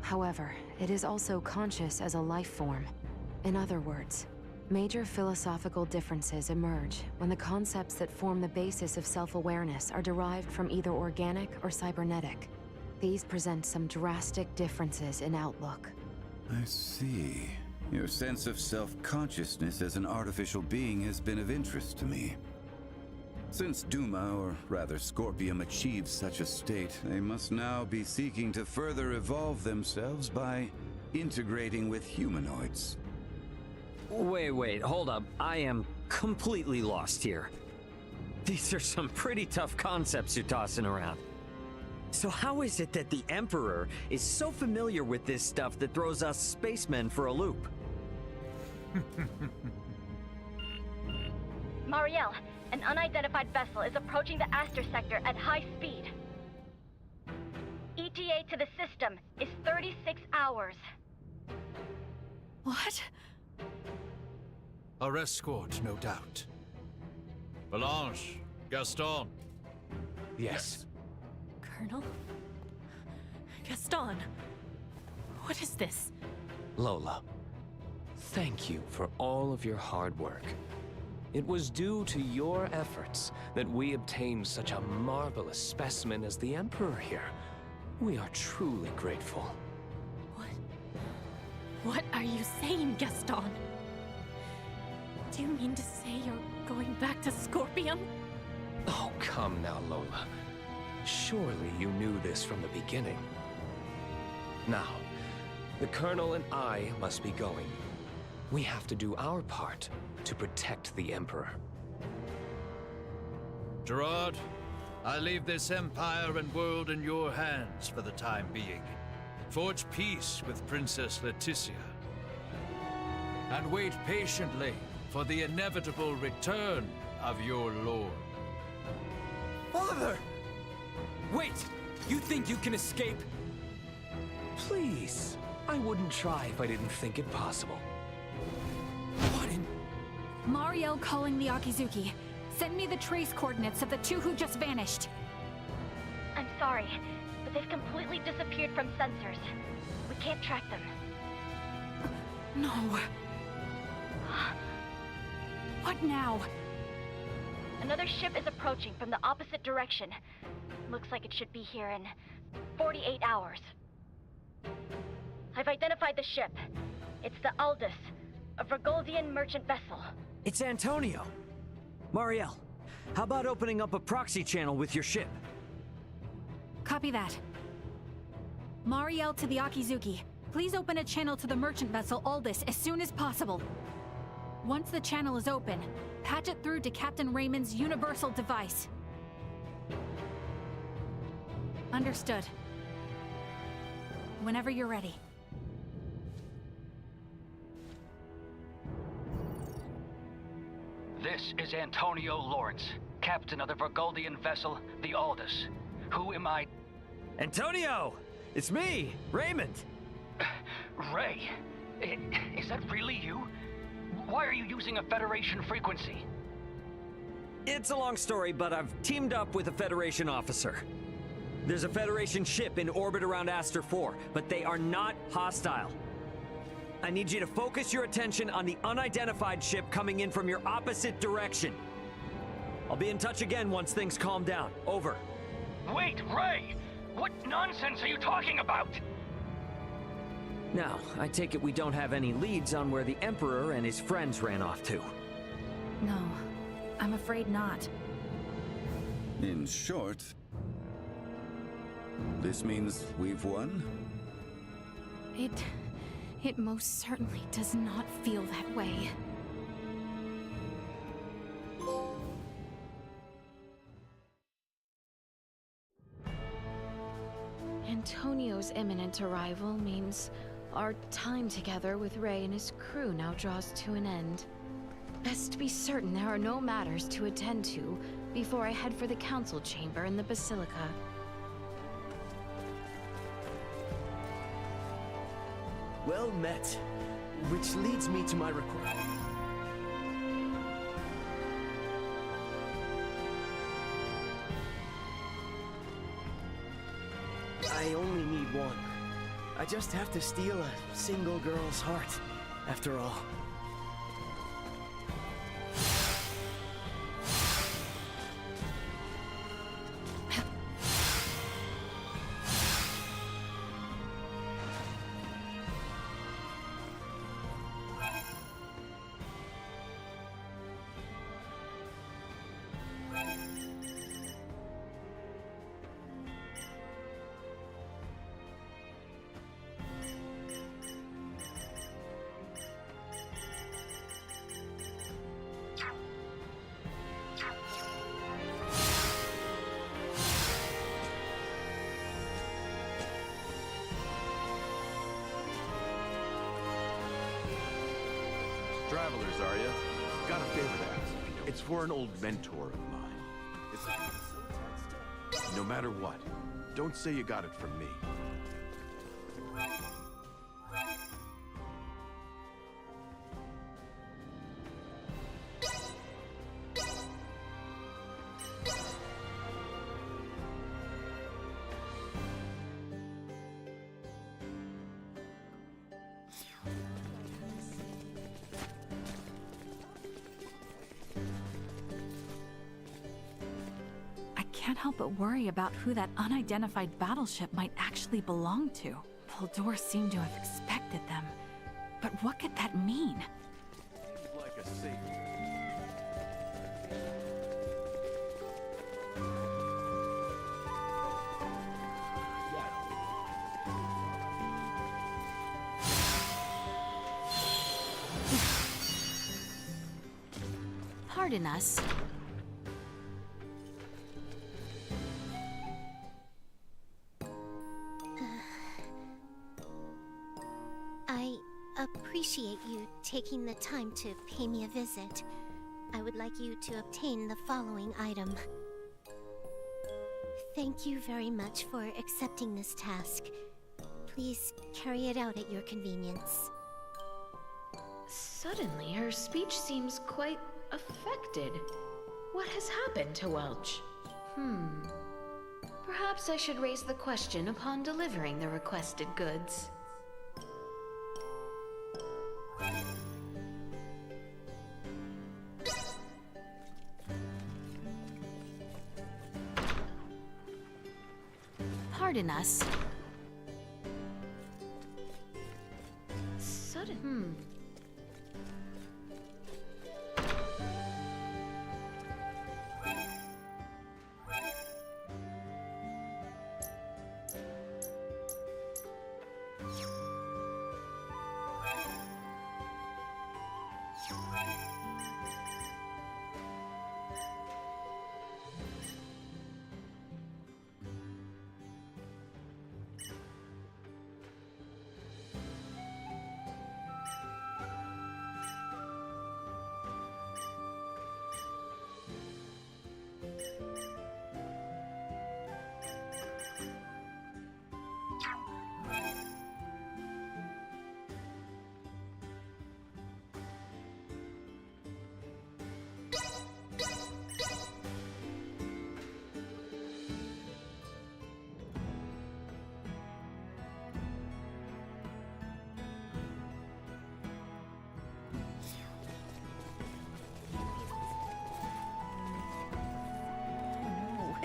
However, it is also conscious as a life form. In other words, major philosophical differences emerge when the concepts that form the basis of self-awareness are derived from either organic or cybernetic. These present some drastic differences in outlook. I see. Your sense of self-consciousness as an artificial being has been of interest to me. Since Duma, or rather Scorpium, achieves such a state, they must now be seeking to further evolve themselves by integrating with humanoids. Wait, hold up. I am completely lost here. These are some pretty tough concepts you're tossing around. So how is it that the Emperor is so familiar with this stuff that throws us spacemen for a loop? Marielle, an unidentified vessel is approaching the Aster sector at high speed. ETA to the system is 36 hours. What? Our escort, no doubt. Valanche, Gaston. Yes. Colonel? Gaston? What is this? Lola, thank you for all of your hard work. It was due to your efforts that we obtained such a marvelous specimen as the Emperor here. We are truly grateful. What are you saying, Gaston? Do you mean to say you're going back to Scorpium? Oh, come now, Lola. Surely you knew this from the beginning. Now, the Colonel and I must be going. We have to do our part to protect the Emperor. Gerard, I leave this empire and world in your hands for the time being. Forge peace with Princess Letizia. And wait patiently for the inevitable return of your lord. Father! Wait! You think you can escape? Please. I wouldn't try if I didn't think it possible. What in... Mariel calling the Akizuki. Send me the trace coordinates of the two who just vanished. I'm sorry, but they've completely disappeared from sensors. We can't track them. No. What now? Another ship is approaching from the opposite direction. Looks like it should be here in 48 hours. I've identified the ship. It's the Aldous, a Vergoldian merchant vessel. It's Antonio. Mariel, how about opening up a proxy channel with your ship? Copy that. Mariel to the Akizuki. Please open a channel to the merchant vessel Aldous as soon as possible. Once the channel is open, patch it through to Captain Raymond's universal device. Understood. Whenever you're ready. This is Antonio Lawrence, captain of the Vergoldian vessel, the Aldous. Who am I? Antonio! It's me, Raymond! Ray, is that really you? Why are you using a Federation frequency? It's a long story, but I've teamed up with a Federation officer. There's a Federation ship in orbit around Aster 4, but they are not hostile. I need you to focus your attention on the unidentified ship coming in from your opposite direction. I'll be in touch again once things calm down. Over. Wait, Ray! What nonsense are you talking about? Now, I take it we don't have any leads on where the Emperor and his friends ran off to. No, I'm afraid not. In short, this means we've won? It most certainly does not feel that way. Antonio's imminent arrival means our time together with Ray and his crew now draws to an end. Best be certain there are no matters to attend to before I head for the council chamber in the Basilica. Well met. Which leads me to my request. I only need one. I just have to steal a single girl's heart, after all. Travelers, are you? Got a favor to ask. It's for an old mentor of mine. No matter what, don't say you got it from me. Can't help but worry about who that unidentified battleship might actually belong to. Voldor seemed to have expected them. But what could that mean? Seems like a safe. Pardon us. I appreciate you taking the time to pay me a visit. I would like you to obtain the following item. Thank you very much for accepting this task. Please carry it out at your convenience. Suddenly, her speech seems quite affected. What has happened to Welch? Perhaps I should raise the question upon delivering the requested goods. Pardon us.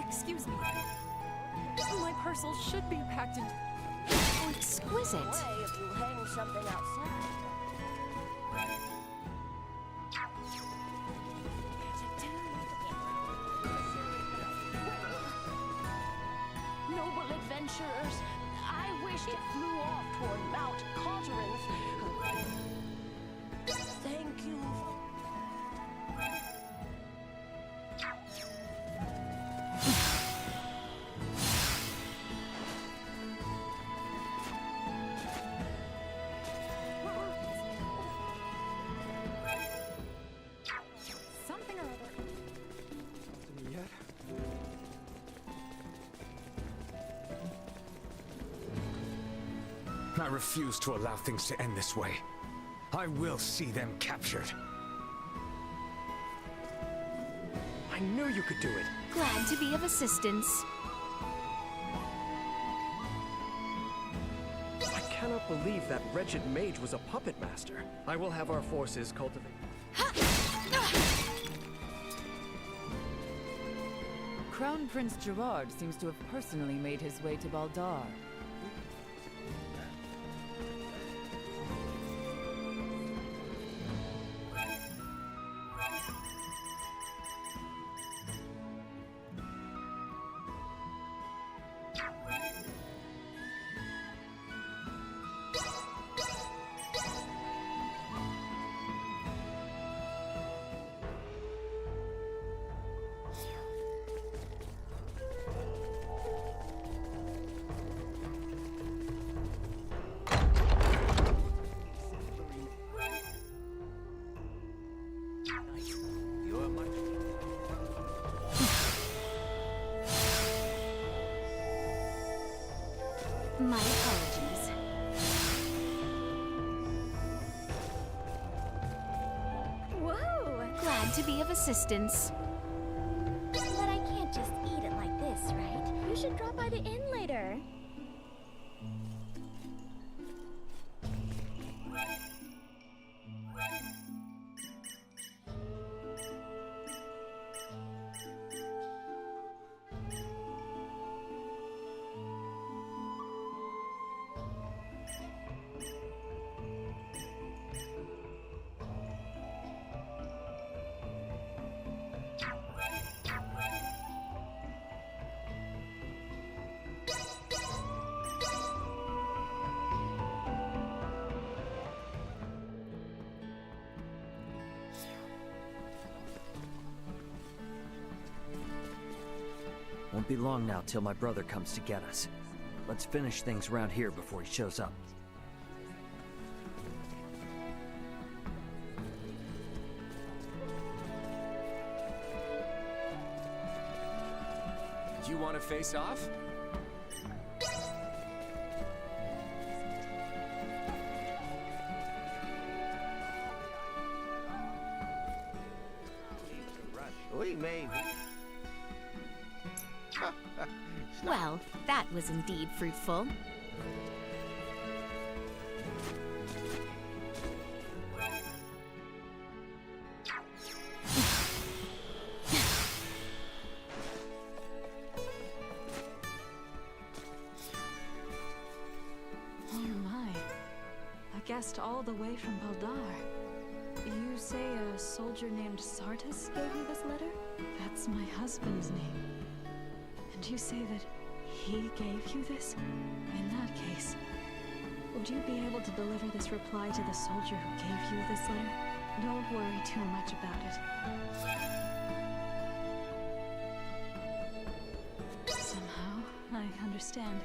Excuse me. My parcel should be packed in... Oh, exquisite. If you hang something outside. Noble adventurers, I wish it flew off toward Mount Cauterins. Thank you. I refuse to allow things to end this way. I will see them captured. I knew you could do it. Glad to be of assistance. I cannot believe that wretched mage was a puppet master. I will have our forces cultivate. Crown Prince Gerard seems to have personally made his way to Baldar. My apologies. Whoa! Glad to be of assistance. But I can't just eat it like this, right? You should drop by the inn later. Won't be long now till my brother comes to get us. Let's finish things around here before he shows up. You want to face off? We may. Well, that was indeed fruitful. Oh my. A guest all the way from Baldar. You say a soldier named Sartis gave you this letter? That's my husband's name. And you say that he gave you this? In that case, would you be able to deliver this reply to the soldier who gave you this letter? Don't worry too much about it. Somehow, I understand.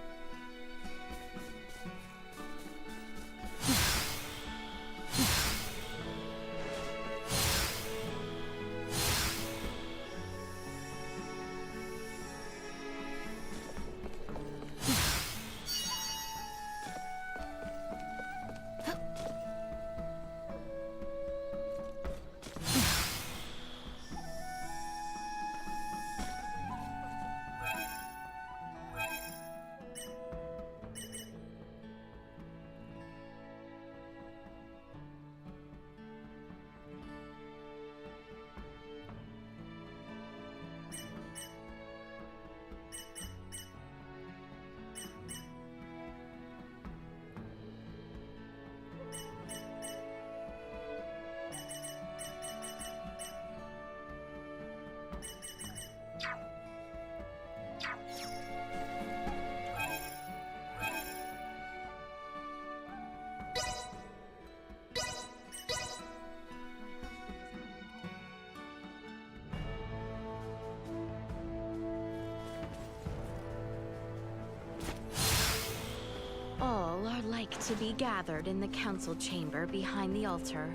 All are like to be gathered in the council chamber behind the altar.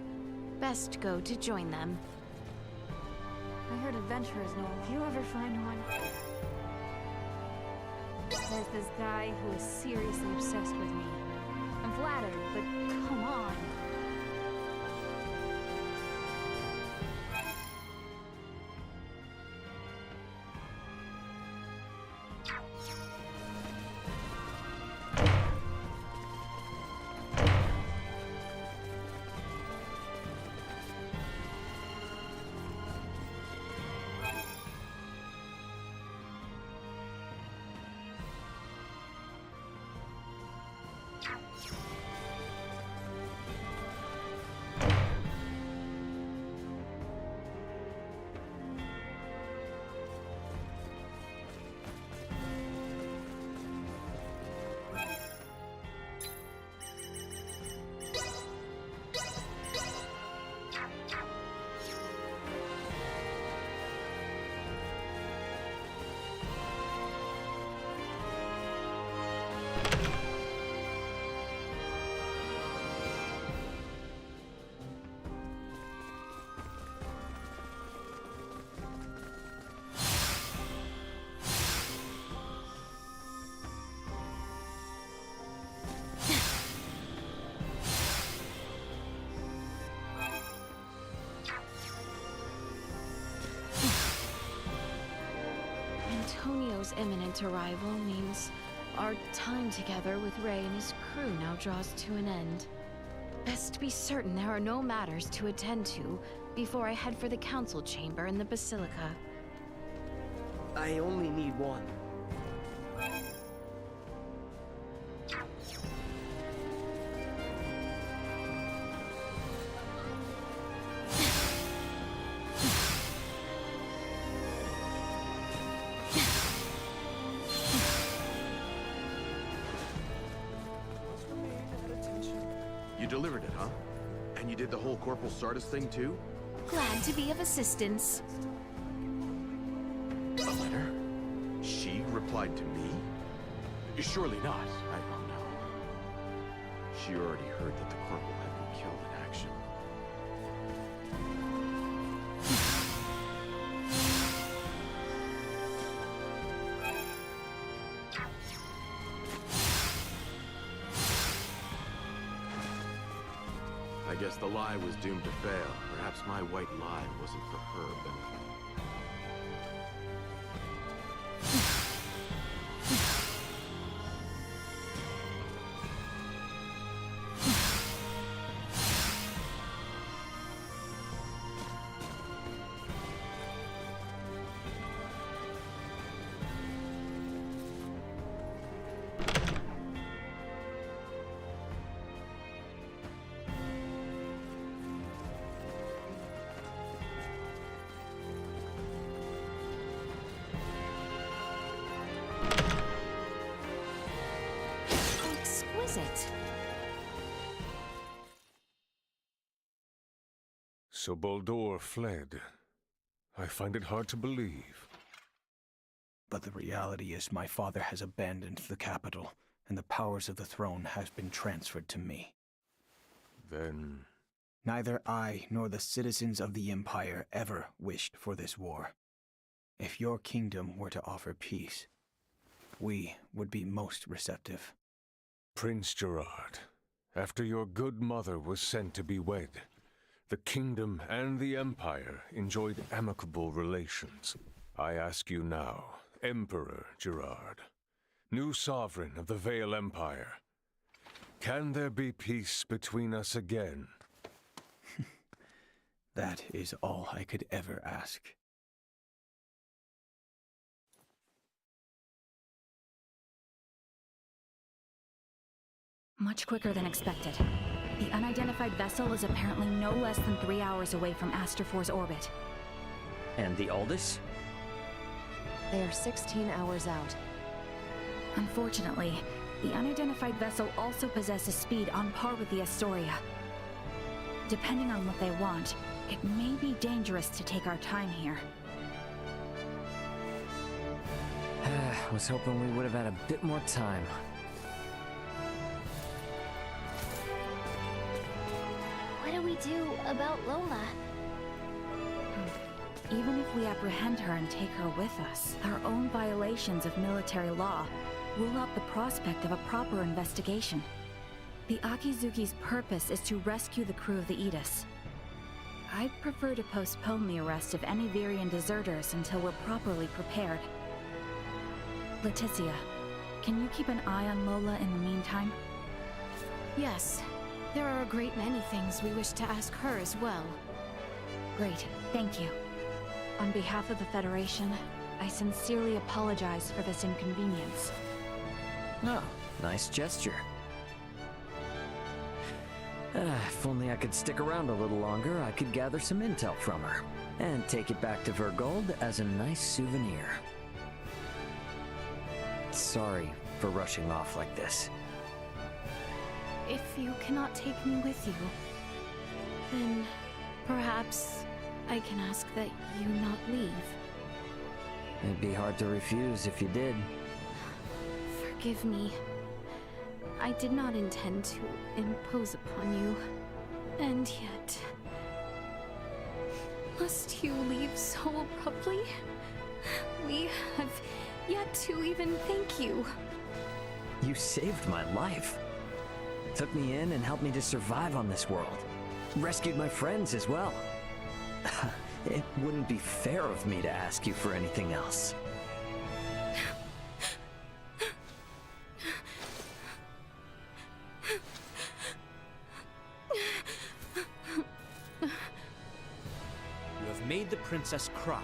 Best go to join them. I heard adventurers know if you ever find one. There's this guy who is seriously obsessed with me. I'm flattered, but come on. Antonio's imminent arrival means our time together with Ray and his crew now draws to an end. Best be certain there are no matters to attend to before I head for the council chamber in the Basilica. I only need one. You delivered it, huh? And you did the whole Corporal Sardis thing too? Glad to be of assistance. A letter? She applied to me? Surely not. I don't know. She already heard that the corporal had been killed in action. I guess the lie was doomed to fail. Perhaps my white lie wasn't for her benefit. Exquisite. So Baldur fled. I find it hard to believe. But the reality is my father has abandoned the capital, and the powers of the throne has been transferred to me. Then... Neither I nor the citizens of the Empire ever wished for this war. If your kingdom were to offer peace, we would be most receptive. Prince Gerard, after your good mother was sent to be wed, the kingdom and the Empire enjoyed amicable relations. I ask you now, Emperor Gerard, new sovereign of the Vale Empire, can there be peace between us again? That is all I could ever ask. Much quicker than expected. The unidentified vessel is apparently no less than 3 hours away from Aster-4's orbit. And the Aldous? They are 16 hours out. Unfortunately, the unidentified vessel also possesses speed on par with the Astoria. Depending on what they want, it may be dangerous to take our time here. I was hoping we would have had a bit more time. What do we do about Lola? Even if we apprehend her and take her with us, our own violations of military law rule out the prospect of a proper investigation. The Akizuki's purpose is to rescue the crew of the Aegis. I'd prefer to postpone the arrest of any Virian deserters until we're properly prepared. Leticia, can you keep an eye on Lola in the meantime? Yes. There are a great many things we wish to ask her as well. Great, thank you. On behalf of the Federation, I sincerely apologize for this inconvenience. Oh, nice gesture. If only I could stick around a little longer, I could gather some intel from her, and take it back to Vergold as a nice souvenir. Sorry for rushing off like this. If you cannot take me with you, then perhaps I can ask that you not leave. It'd be hard to refuse if you did. Forgive me. I did not intend to impose upon you. And yet... Must you leave so abruptly? We have yet to even thank you. You saved my life. Took me in and helped me to survive on this world. Rescued my friends as well. It wouldn't be fair of me to ask you for anything else. You have made the princess cry.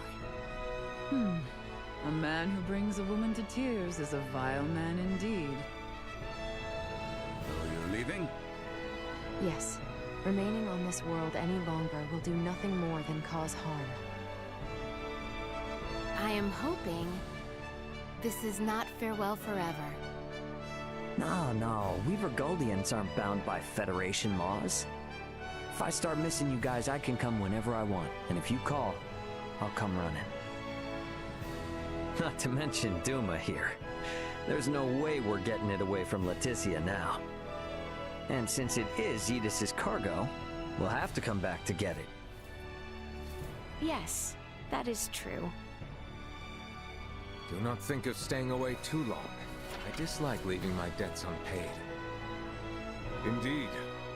A man who brings a woman to tears is a vile man indeed. So you're leaving? Yes. Remaining on this world any longer will do nothing more than cause harm. I am hoping this is not farewell forever. No, we Vergoldians aren't bound by Federation laws. If I start missing you guys, I can come whenever I want, and if you call, I'll come running. Not to mention Duma here. There's no way we're getting it away from Leticia now. And since it is Yidis's cargo, we'll have to come back to get it. Yes, that is true. Do not think of staying away too long. I dislike leaving my debts unpaid. Indeed,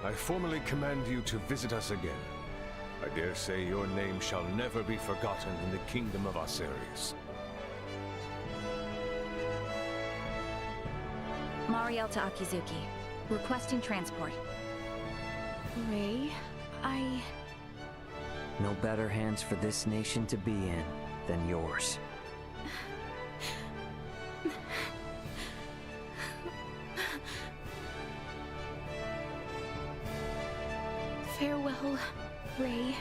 I formally command you to visit us again. I dare say your name shall never be forgotten in the kingdom of Asarius. Mariel to Akizuki. Requesting transport. Ray, No better hands for this nation to be in than yours. Farewell, Ray.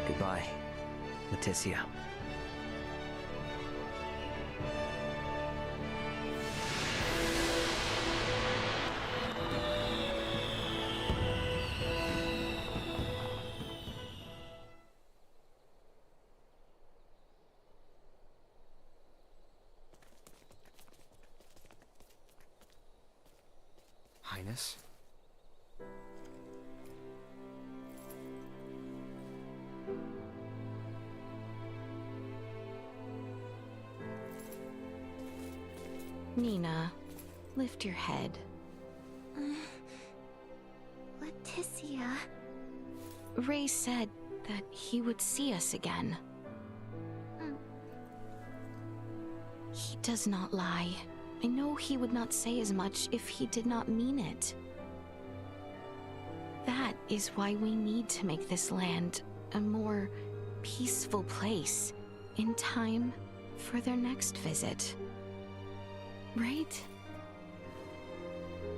Goodbye, Leticia. Highness? Nina, lift your head. Leticia... Ray said that he would see us again. He does not lie. I know he would not say as much if he did not mean it. That is why we need to make this land a more peaceful place in time for their next visit. Right?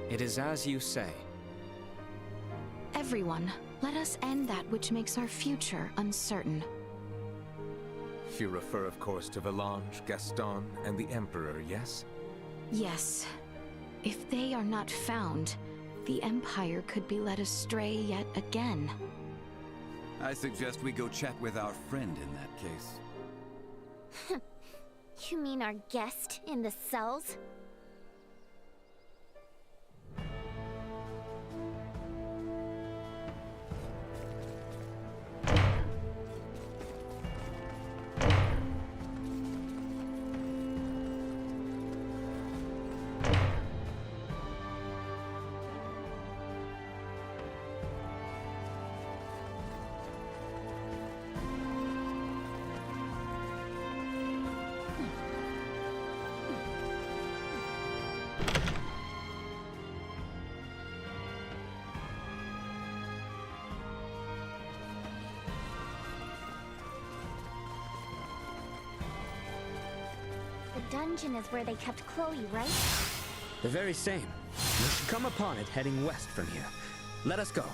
It is as you say. Everyone, let us end that which makes our future uncertain. You refer, of course, to Valange, Gaston, and the Emperor, yes? Yes. If they are not found, the Empire could be led astray yet again. I suggest we go chat with our friend in that case. You mean our guest in the cells? The dungeon is where they kept Chloe, right? The very same. We should come upon it heading west from here. Let us go.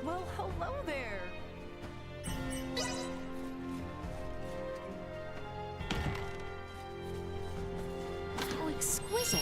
Well, hello there. How exquisite!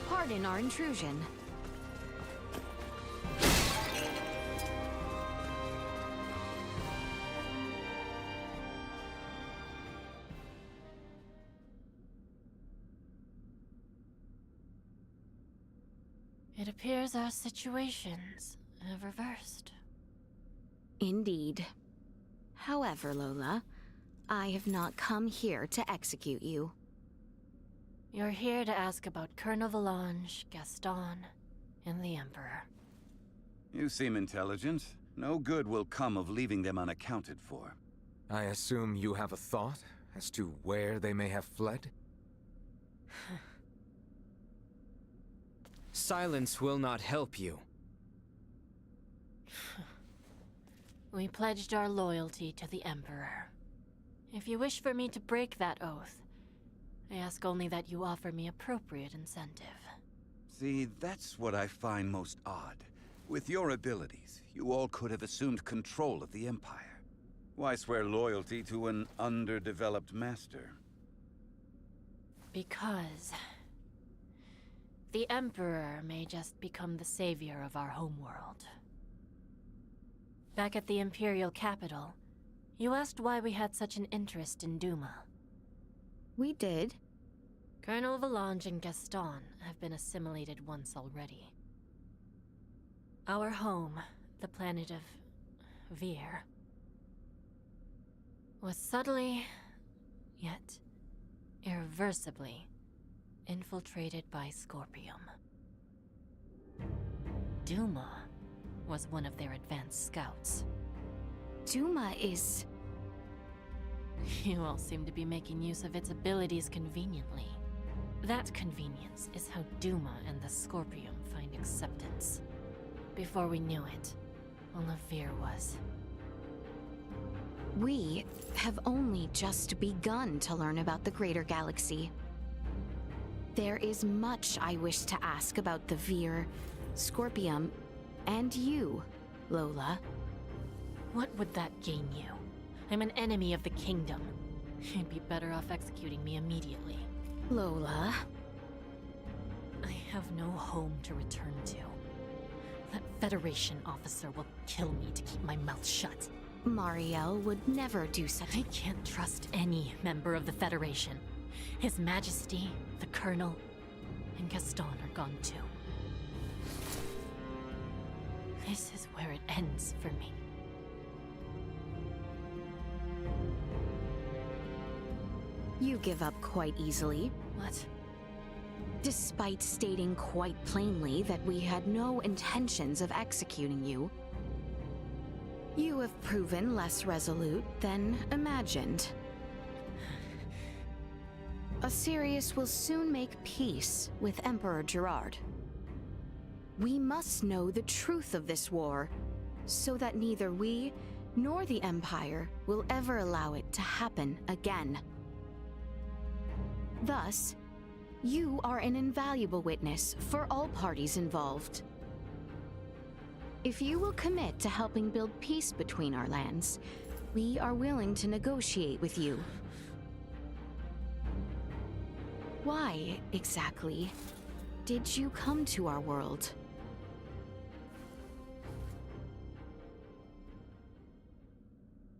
Pardon our intrusion. It appears our situations have reversed. Indeed. However, Lola, I have not come here to execute you. You're here to ask about Colonel Valange, Gaston, and the Emperor. You seem intelligent. No good will come of leaving them unaccounted for. I assume you have a thought as to where they may have fled? Silence will not help you. We pledged our loyalty to the Emperor. If you wish for me to break that oath, I ask only that you offer me appropriate incentive. See, that's what I find most odd. With your abilities, you all could have assumed control of the Empire. Why swear loyalty to an underdeveloped master? Because the Emperor may just become the savior of our homeworld. Back at the Imperial capital, you asked why we had such an interest in Duma. We did. Colonel Valange and Gaston have been assimilated once already. Our home, the planet of Vir, was subtly, yet irreversibly, infiltrated by Scorpium. Duma was one of their advanced scouts. Duma is... You all seem to be making use of its abilities conveniently. That convenience is how Duma and the Scorpium find acceptance. Before we knew it, all of Vir was. We have only just begun to learn about the greater galaxy. There is much I wish to ask about the Vir, Scorpium, and you, Lola. What would that gain you? I'm an enemy of the kingdom. You'd be better off executing me immediately. Lola. I have no home to return to. That Federation officer will kill me to keep my mouth shut. Mariel would never do such. I can't trust any member of the Federation. His Majesty, the Colonel, and Gaston are gone too. This is where it ends for me. You give up quite easily. What? Despite stating quite plainly that we had no intentions of executing you, you have proven less resolute than imagined. Asirius will soon make peace with Emperor Gerard. We must know the truth of this war, so that neither we nor the Empire will ever allow it to happen again. Thus, you are an invaluable witness for all parties involved. If you will commit to helping build peace between our lands, we are willing to negotiate with you. Why, exactly, did you come to our world?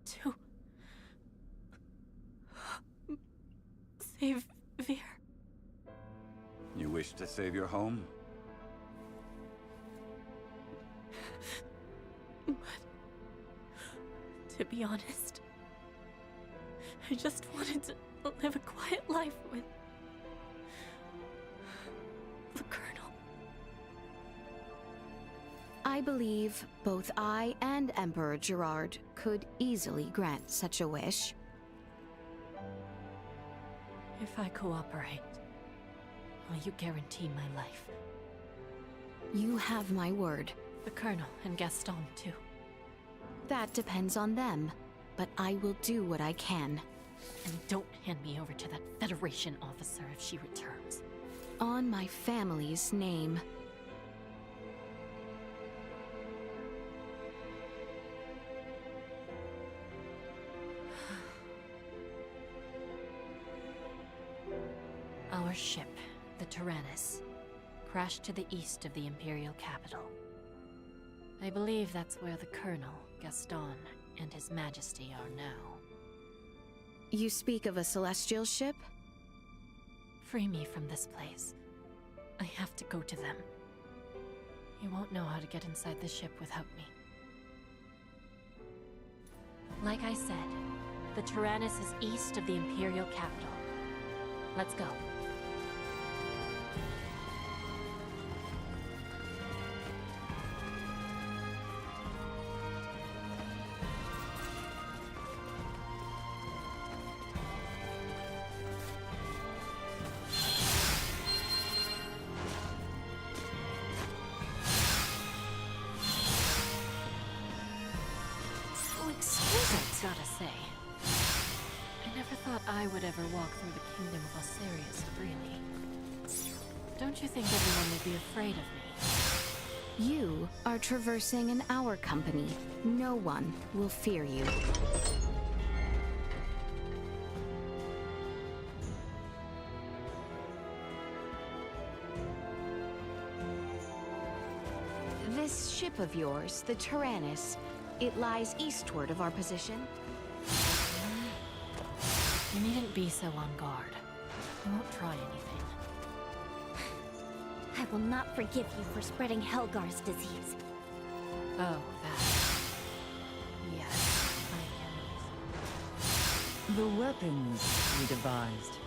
To save Vir. You wish to save your home? But, to be honest, I just wanted to live a quiet life with the Colonel. I believe both I and Emperor Gerard could easily grant such a wish. If I cooperate, will you guarantee my life? You have my word. The Colonel and Gaston, too. That depends on them, but I will do what I can. And don't hand me over to that Federation officer if she returns. On my family's name. Our ship, the Tyrannus, crashed to the east of the Imperial capital. I believe that's where the Colonel, Gaston, and His Majesty are now. You speak of a celestial ship? Free me from this place. I have to go to them. You won't know how to get inside the ship without me. Like I said, the Tyrannus is east of the Imperial capital. Let's go. gotta say, I never thought I would ever walk through the kingdom of Osirius freely. Don't you think everyone would be afraid of me? You are traversing in our company. No one will fear you. This ship of yours, the Tyrannus, it lies eastward of our position. You needn't be so on guard. I won't try anything. I will not forgive you for spreading Helgar's disease. Oh, that. Yes, I can. The weapons we devised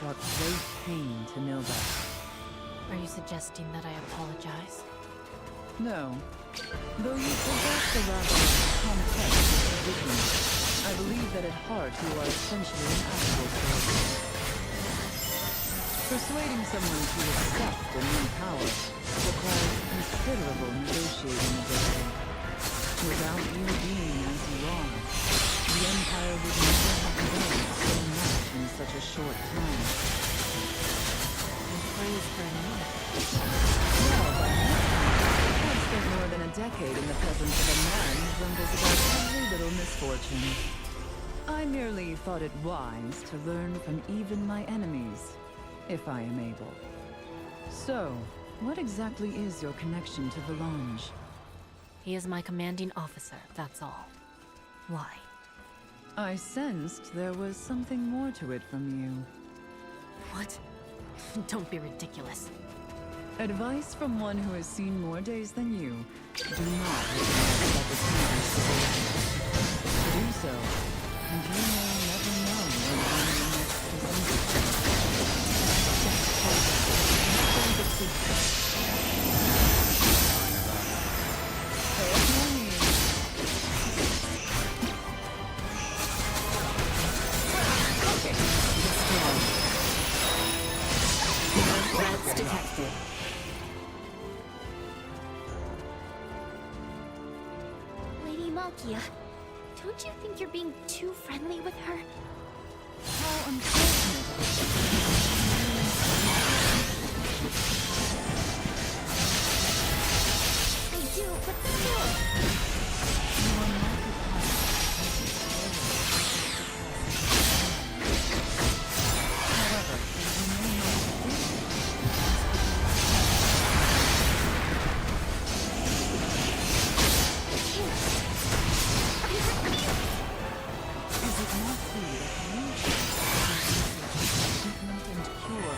brought great pain to Nilda. Are you suggesting that I apologize? No. Though you possess a rather complex vision, I believe that at heart you are essentially an actual person. Persuading someone to accept a new power requires considerable negotiating ability. Without you being as you are, the Empire would never have grown so much in such a short time. And praise for an honor. Well, by now, I've spent more than a decade in the presence of a man who grumbles about every little misfortune. I merely thought it wise to learn from even my enemies, if I am able. So, what exactly is your connection to Valange? He is my commanding officer, that's all. Why? I sensed there was something more to it from you. What? Don't be ridiculous. Advice from one who has seen more days than you. Do not recognize opportunities to do so, and you may never know when the next presented. Threats detected. Lady Malkia, don't you think you're being too friendly with her? How unfortunate. I do, but still. You are not the However, you may not be. Is it not clear that you treatment and cure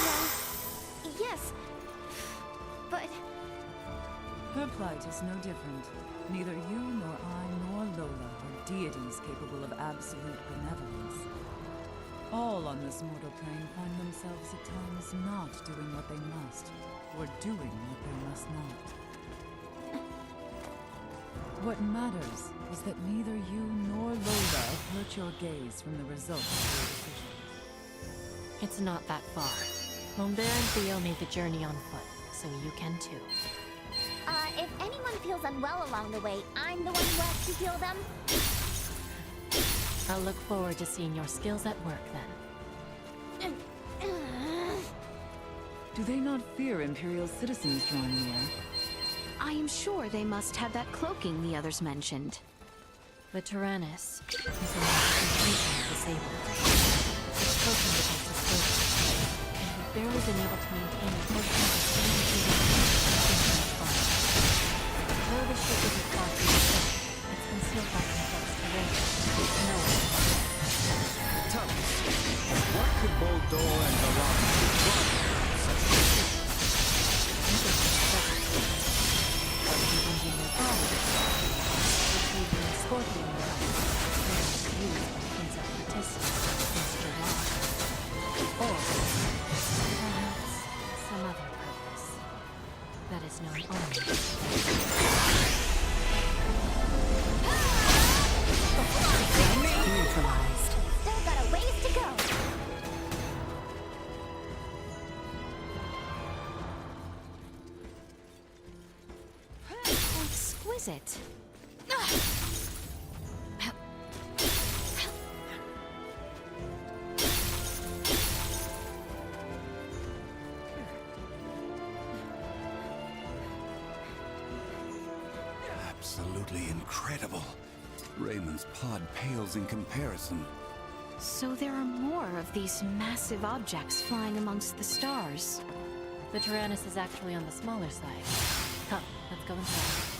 Well, yes, but... Her plight is no different. Neither you nor I nor Lola are deities capable of absolute benevolence. All on this mortal plane find themselves at times not doing what they must, or doing what they must not. What matters is that neither you nor Lola avert your gaze from the results of your decisions. It's not that far. Mombert and Theo made the journey on foot, so you can too. If anyone feels unwell along the way, I'm the one who has to heal them. I'll look forward to seeing your skills at work then. Do they not fear Imperial citizens drawing near? I am sure they must have that cloaking the others mentioned. The Tyrannus is almost completely disabled. Its cloaking device is broken, and we've barely been able to maintain a portion of the same Though the ship isn't far from the ship, it's concealed by complex terrain. No one. Tell us, what could Boldor and Valange do such a ship? By changing their bodies, retrieving the scorpion device, used by Princess Narcissa, Mr. Rock. Or perhaps some other purpose that is known only. Neutralized. Still got a ways to go. exquisite. Absolutely incredible. Raymond's pod pales in comparison. So there are more of these massive objects flying amongst the stars. The Tyrannus is actually on the smaller side. Come, let's go inside.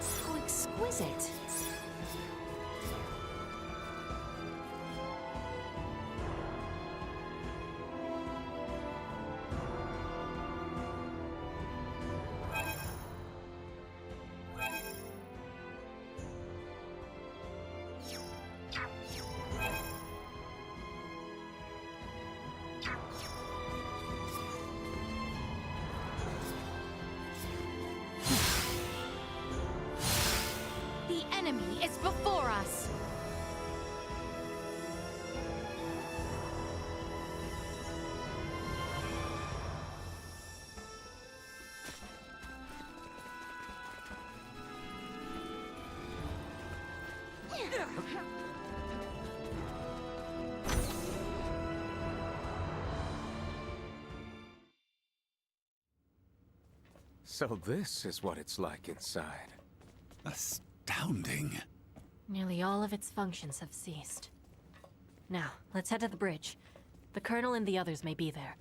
So exquisite. The enemy is before us! So this is what it's like inside. Astounding. Nearly all of its functions have ceased. Now, let's head to the bridge. The Colonel and the others may be there.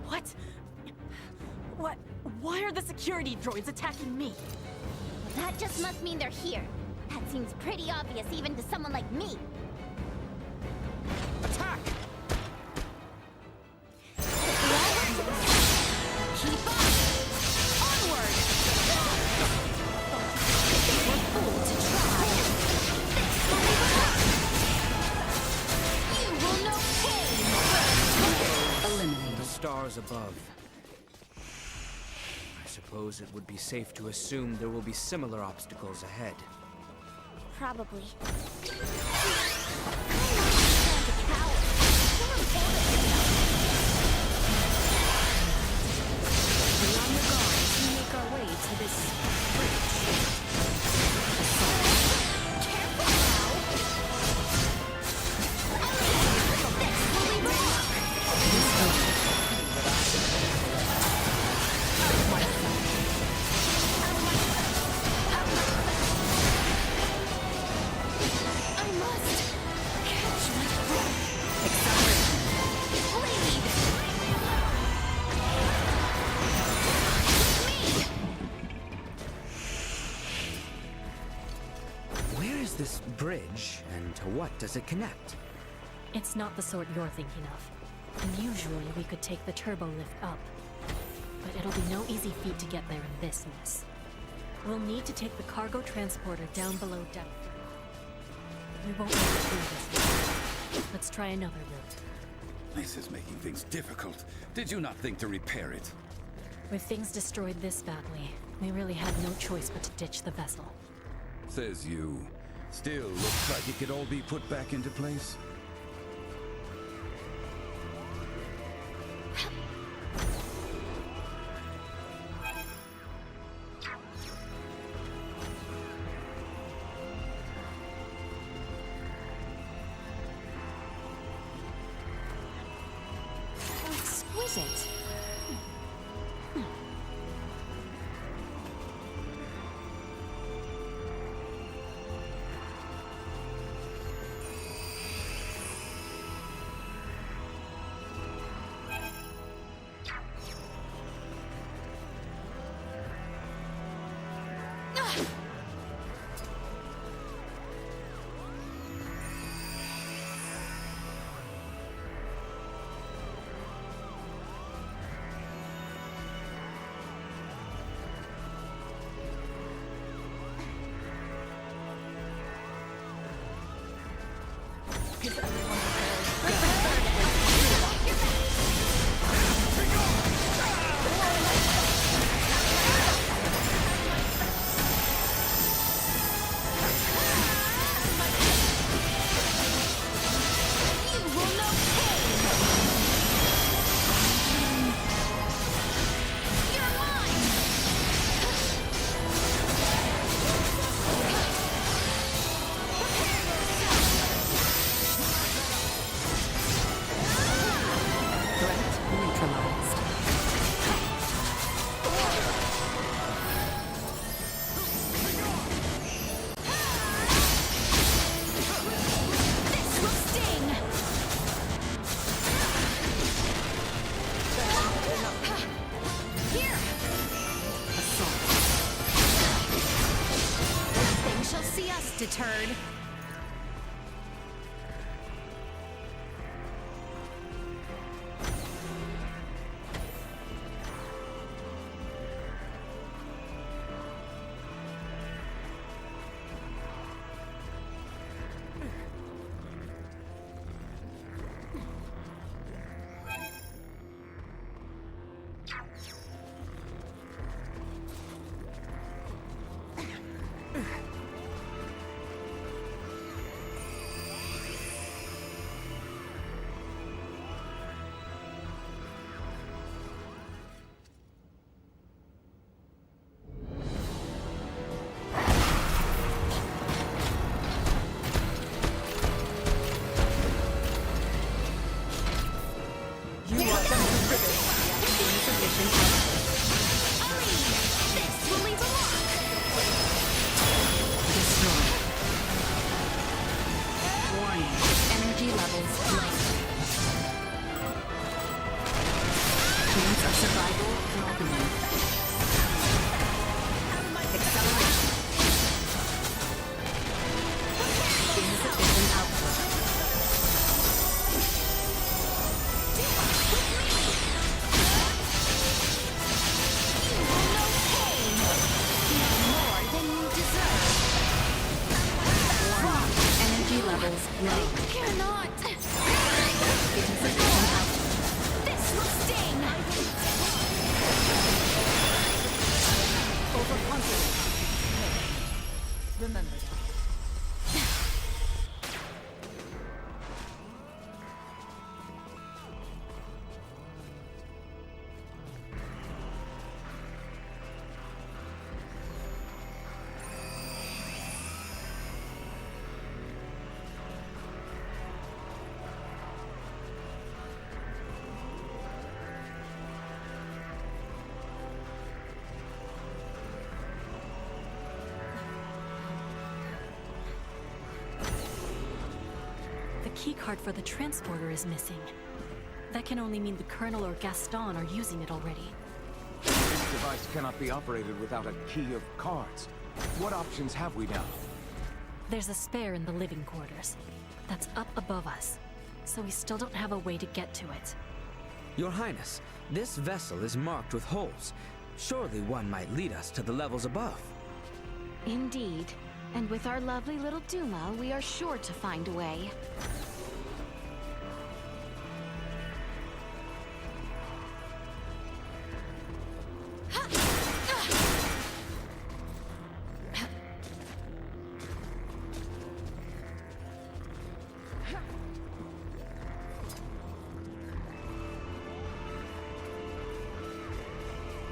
What? What? Why are the security droids attacking me? Well, that just must mean they're here. That seems pretty obvious even to someone like me. Attack! Keep on! Onward! We're fooled to try. You will know pain! Eliminate the stars above. I suppose it would be safe to assume there will be similar obstacles ahead. Probably. Be on your guard as we make our way to this bridge. Careful now! This will be wrong! I must catch my breath. Acceleration. Lead! Where is this bridge, and to what does it connect? It's not the sort you're thinking of. And usually we could take the turbo lift up. But it'll be no easy feat to get there in this mess. We'll need to take the cargo transporter down below depth. We won't make it through this way. Let's try another route. This is making things difficult. Did you not think to repair it? With things destroyed this badly, we really had no choice but to ditch the vessel. Says you. Still looks like it could all be put back into place. How exquisite. turd. The keycard for the transporter is missing. That can only mean the Colonel or Gaston are using it already. This device cannot be operated without a key of cards. What options have we now? There's a spare in the living quarters. That's up above us. So we still don't have a way to get to it. Your Highness, this vessel is marked with holes. Surely one might lead us to the levels above. Indeed. And with our lovely little Duma, we are sure to find a way.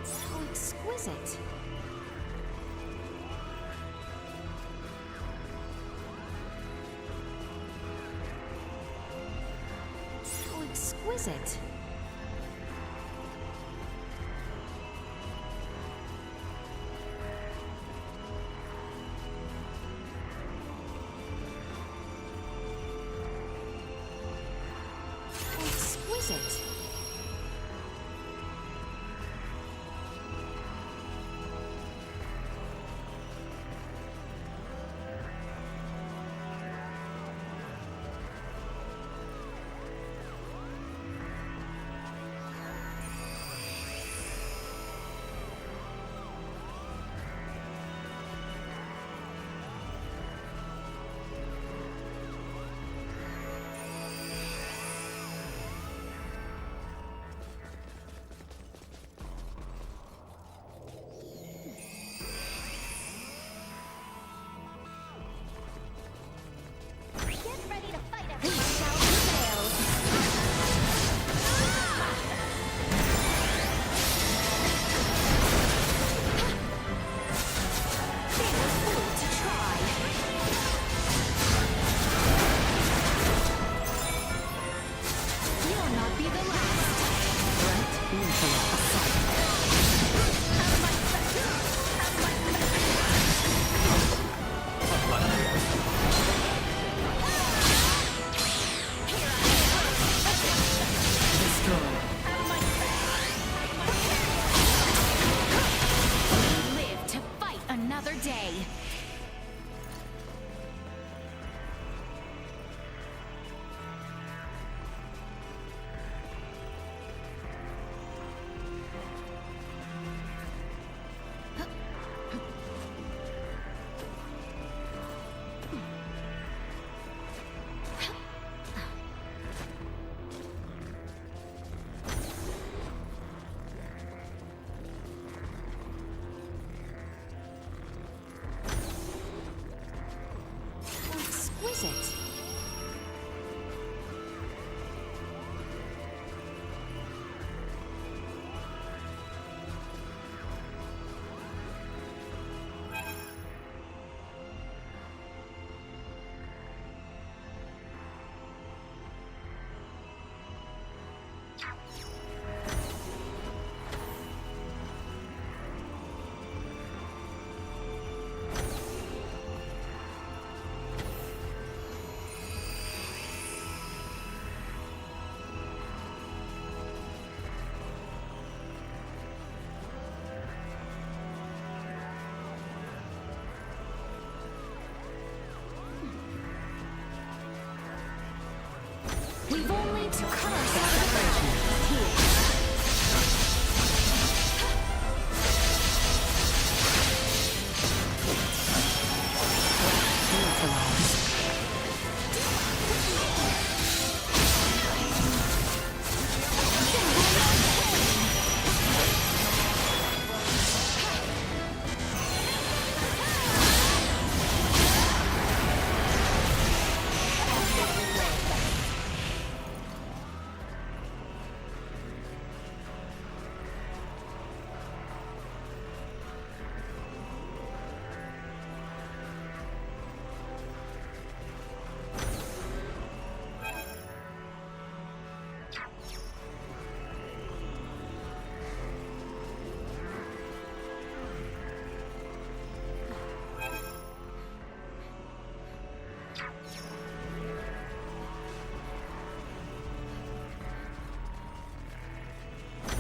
So exquisite. Exquisite. Exquisite.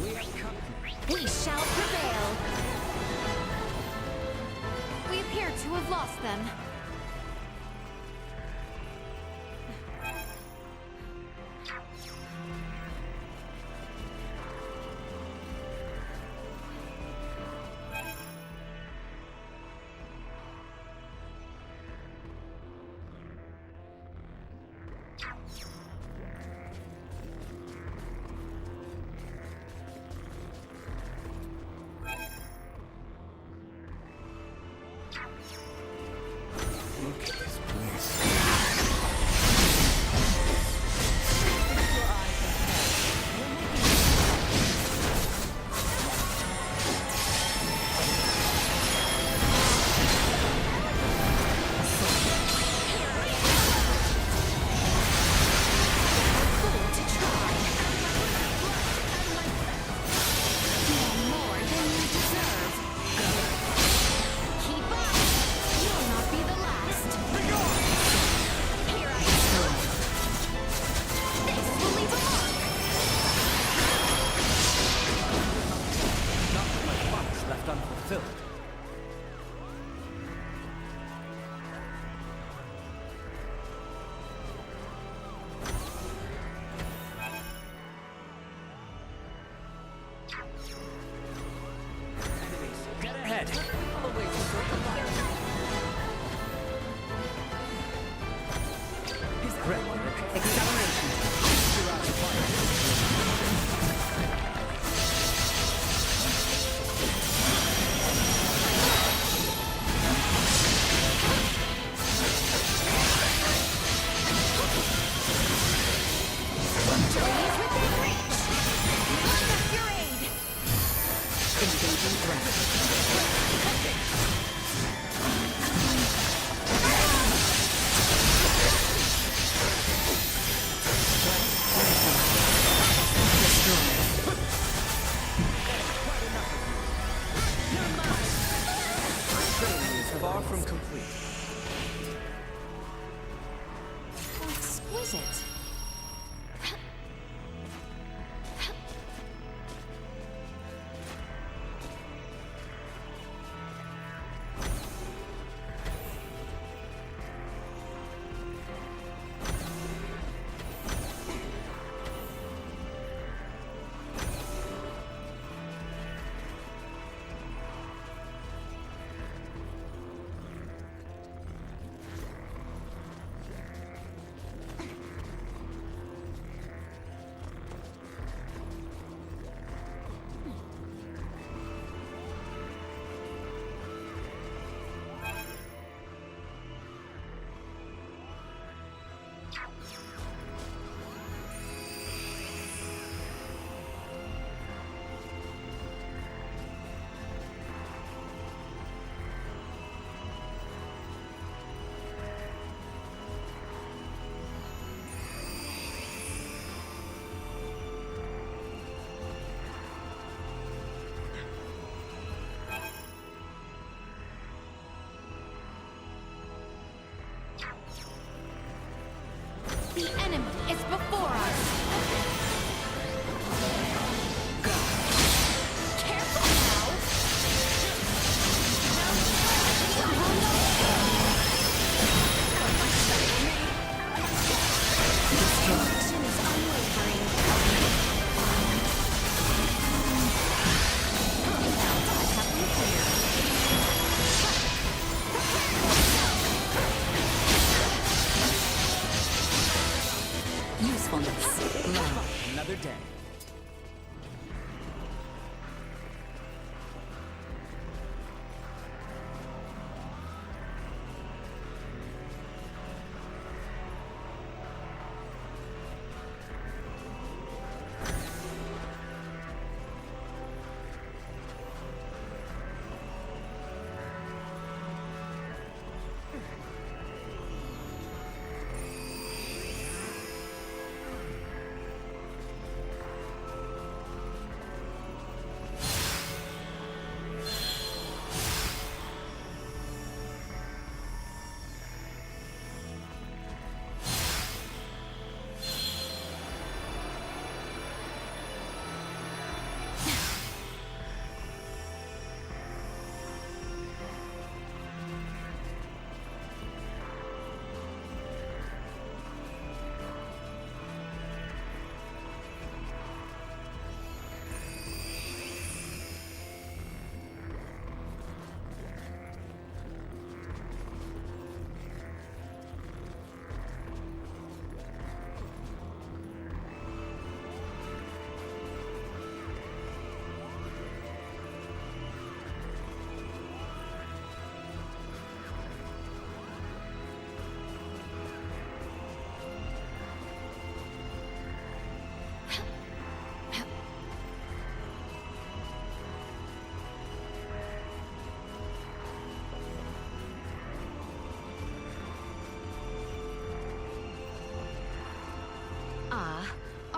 We shall prevail. We appear to have lost them. Far from complete. How exquisite. The enemy is before us! Careful now! Destruction is unwavering. I have been clear. Usefulness. Love. Another day.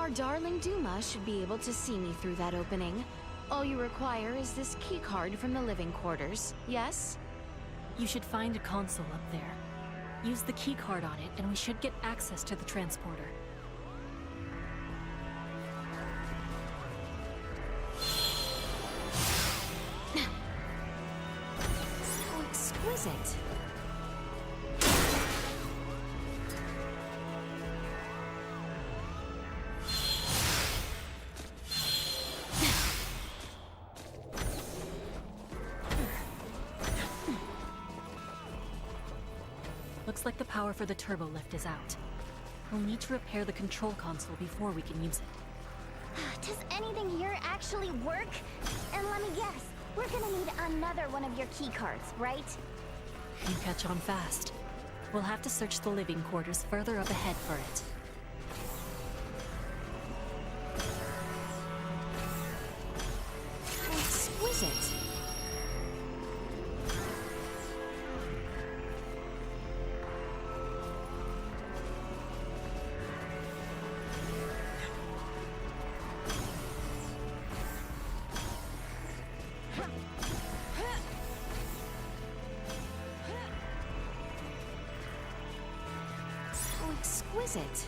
Our darling Duma should be able to see me through that opening. All you require is this keycard from the living quarters, yes? You should find a console up there. Use the keycard on it, and we should get access to the transporter. So exquisite. Looks like the power for the turbo lift is out. We'll need to repair the control console before we can use it. Does anything here actually work? And let me guess, we're gonna need another one of your keycards, right? You catch on fast. We'll have to search the living quarters further up ahead for it. How exquisite. Exquisite.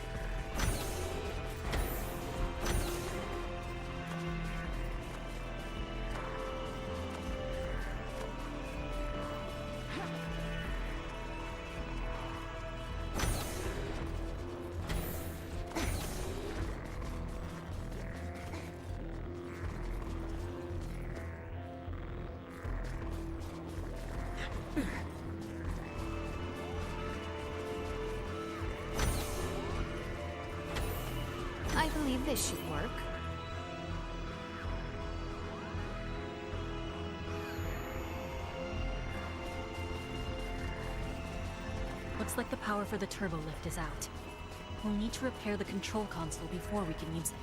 I believe this should work. Looks like the power for the turbo lift is out. We'll need to repair the control console before we can use it.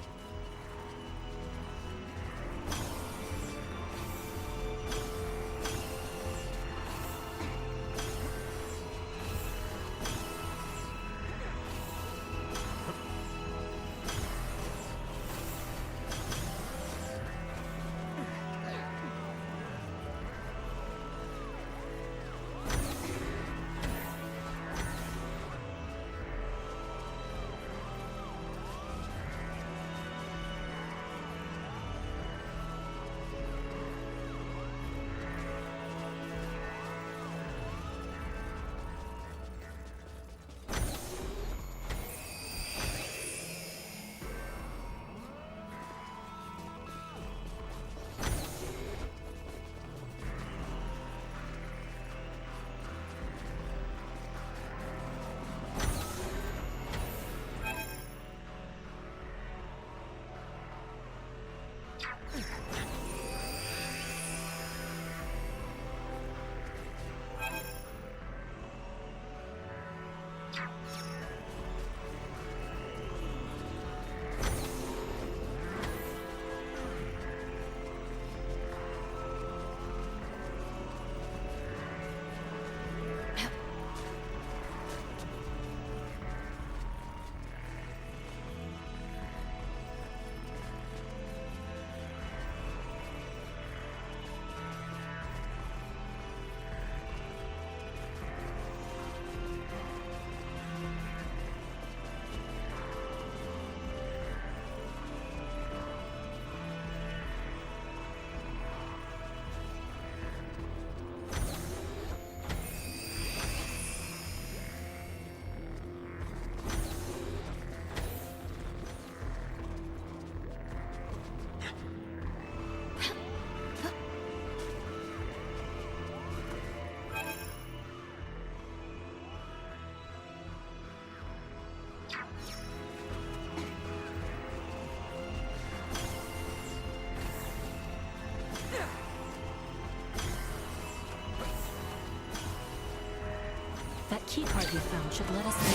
That keycard we found should let us in.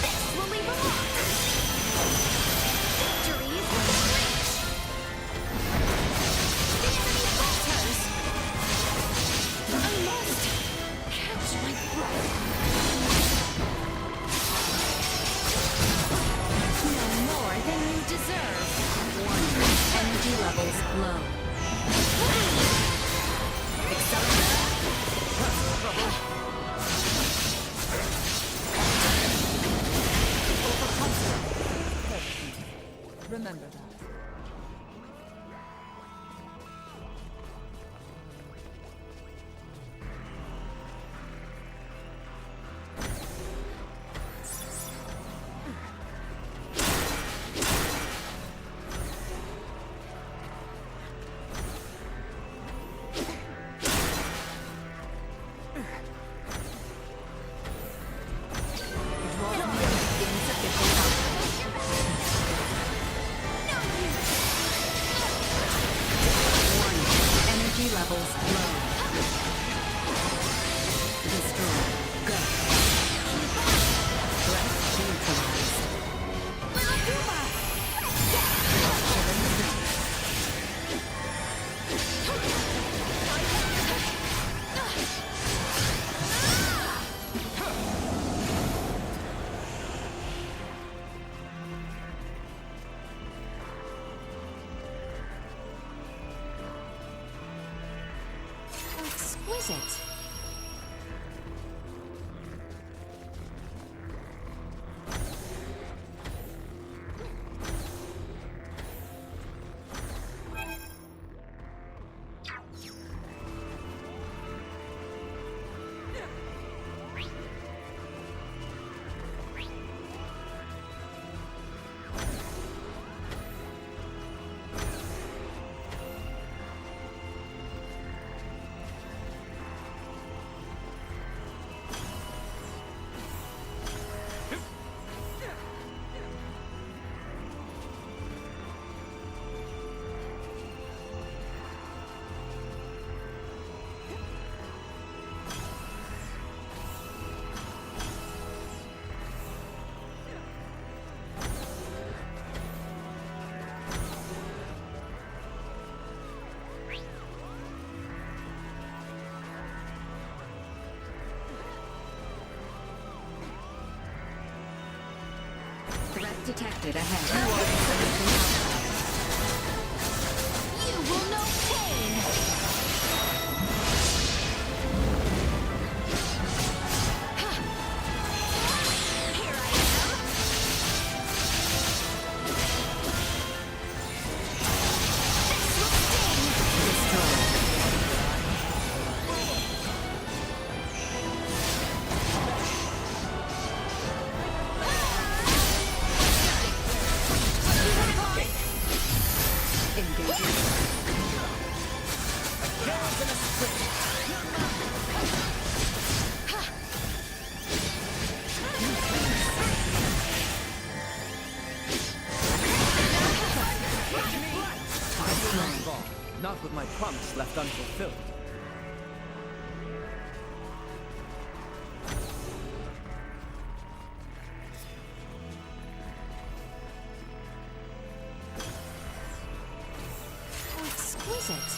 This will leave a mark. Victory is within reach. The enemy falters. exquisite. Threat detected ahead. You will know pain! Here I am! This will sting! Destroy. Not with my promise left unfulfilled. How exquisite.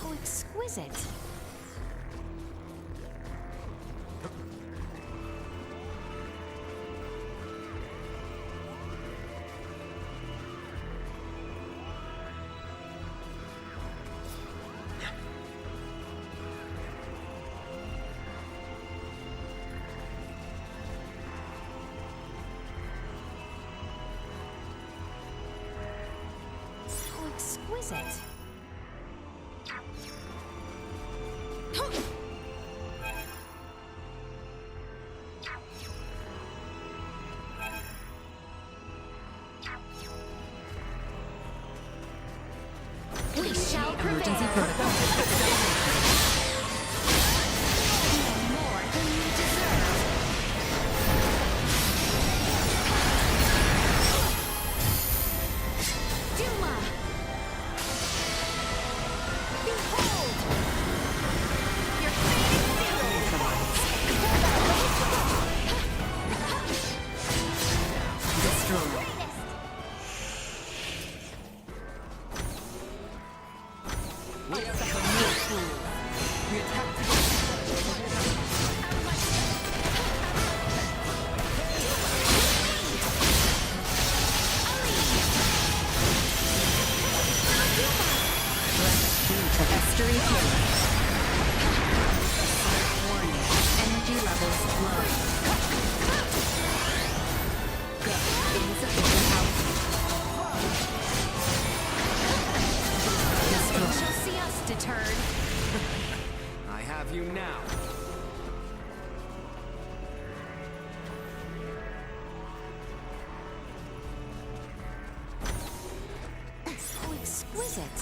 So exquisite. So exquisite. We shall prevail! Emergency protocol. More than you deserve! Duma! Behold! Your fate is sealed! Destroy. History here. Warning. Energy levels low. Go. Insufficient output. You shall see us deterred. I have you now. So exquisite.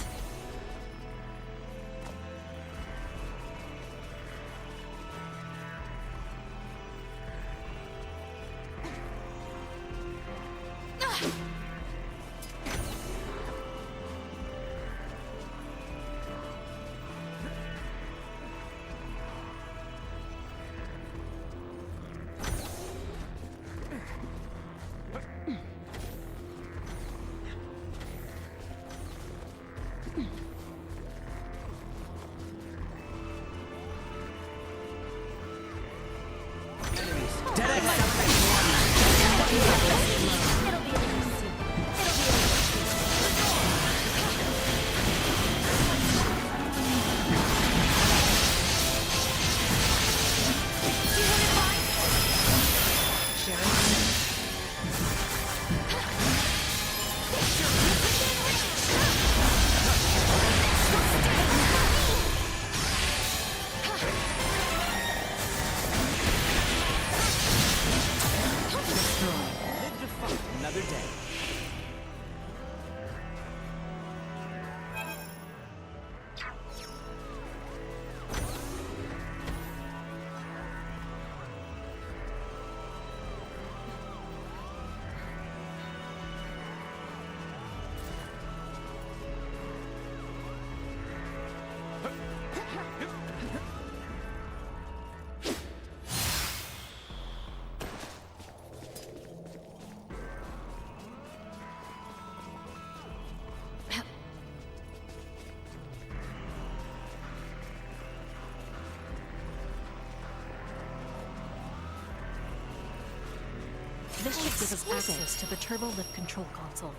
This should give us access to the turbo lift control console.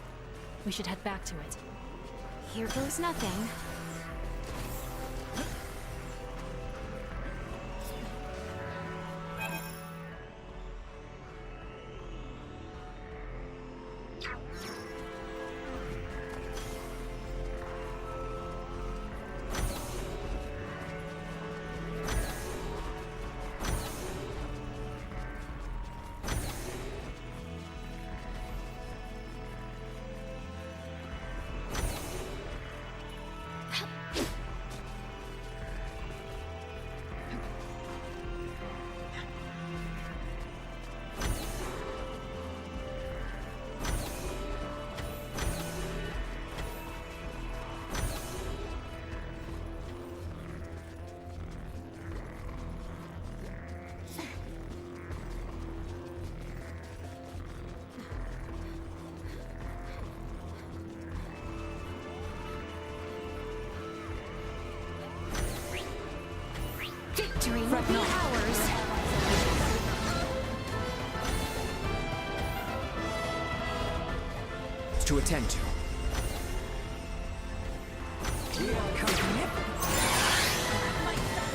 We should head back to it. Here goes nothing. Victory will be ours. To attend to.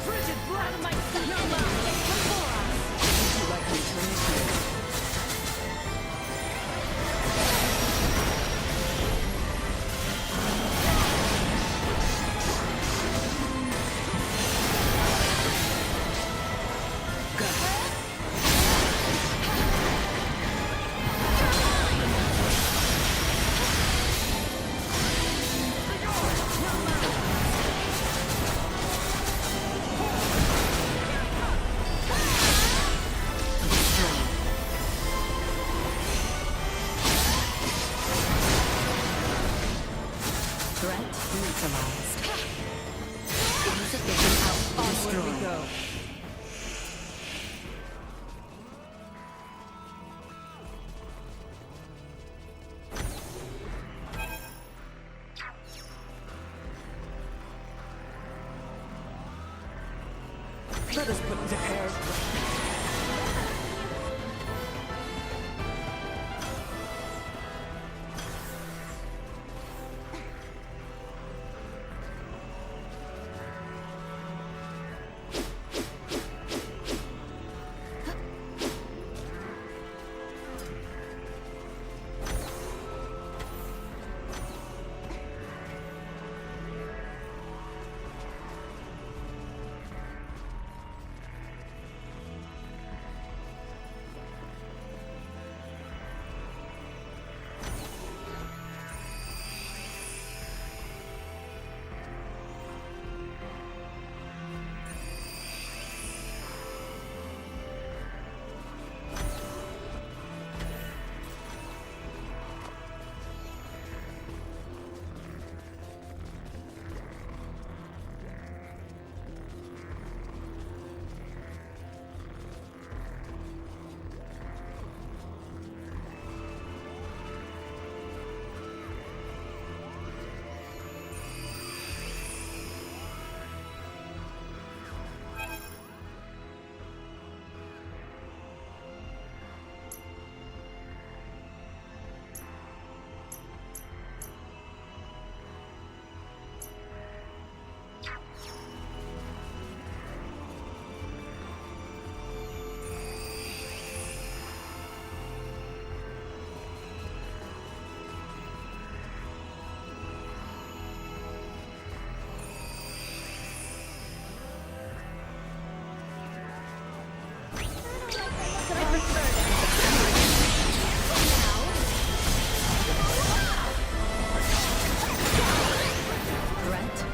Frigid blood, my Noma! Before us! Would you like me to initiate? Let us put to air.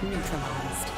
Neutralized.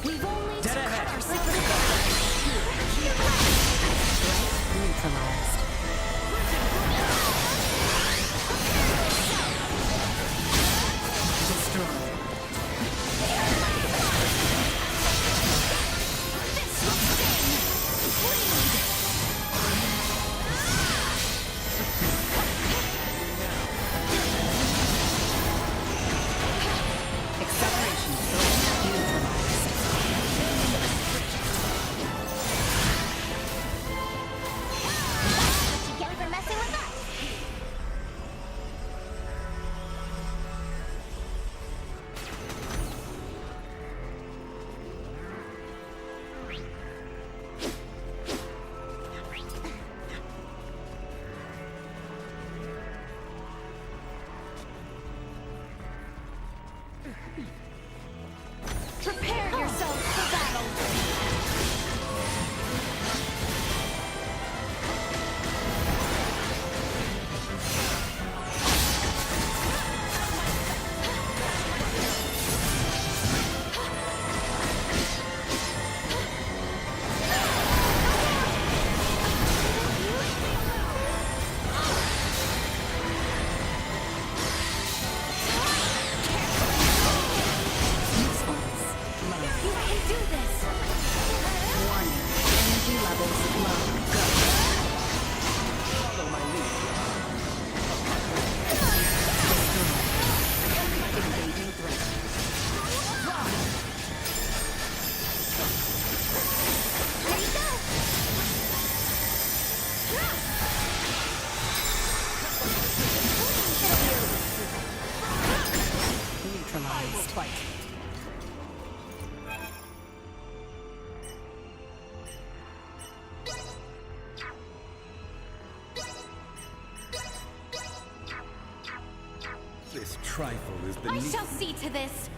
We've only Dead to ahead. cut ourselves. Neutralized. Destroyed. This will sting! Bleed! Acceleration. Neutralized. What you get for messing with us? Prepare yourself for battle! You can do this! Warning. Energy levels low. Go. Follow my lead. Engaging threat. Here you go! Neutralized. This trifle is I beneath shall see to this!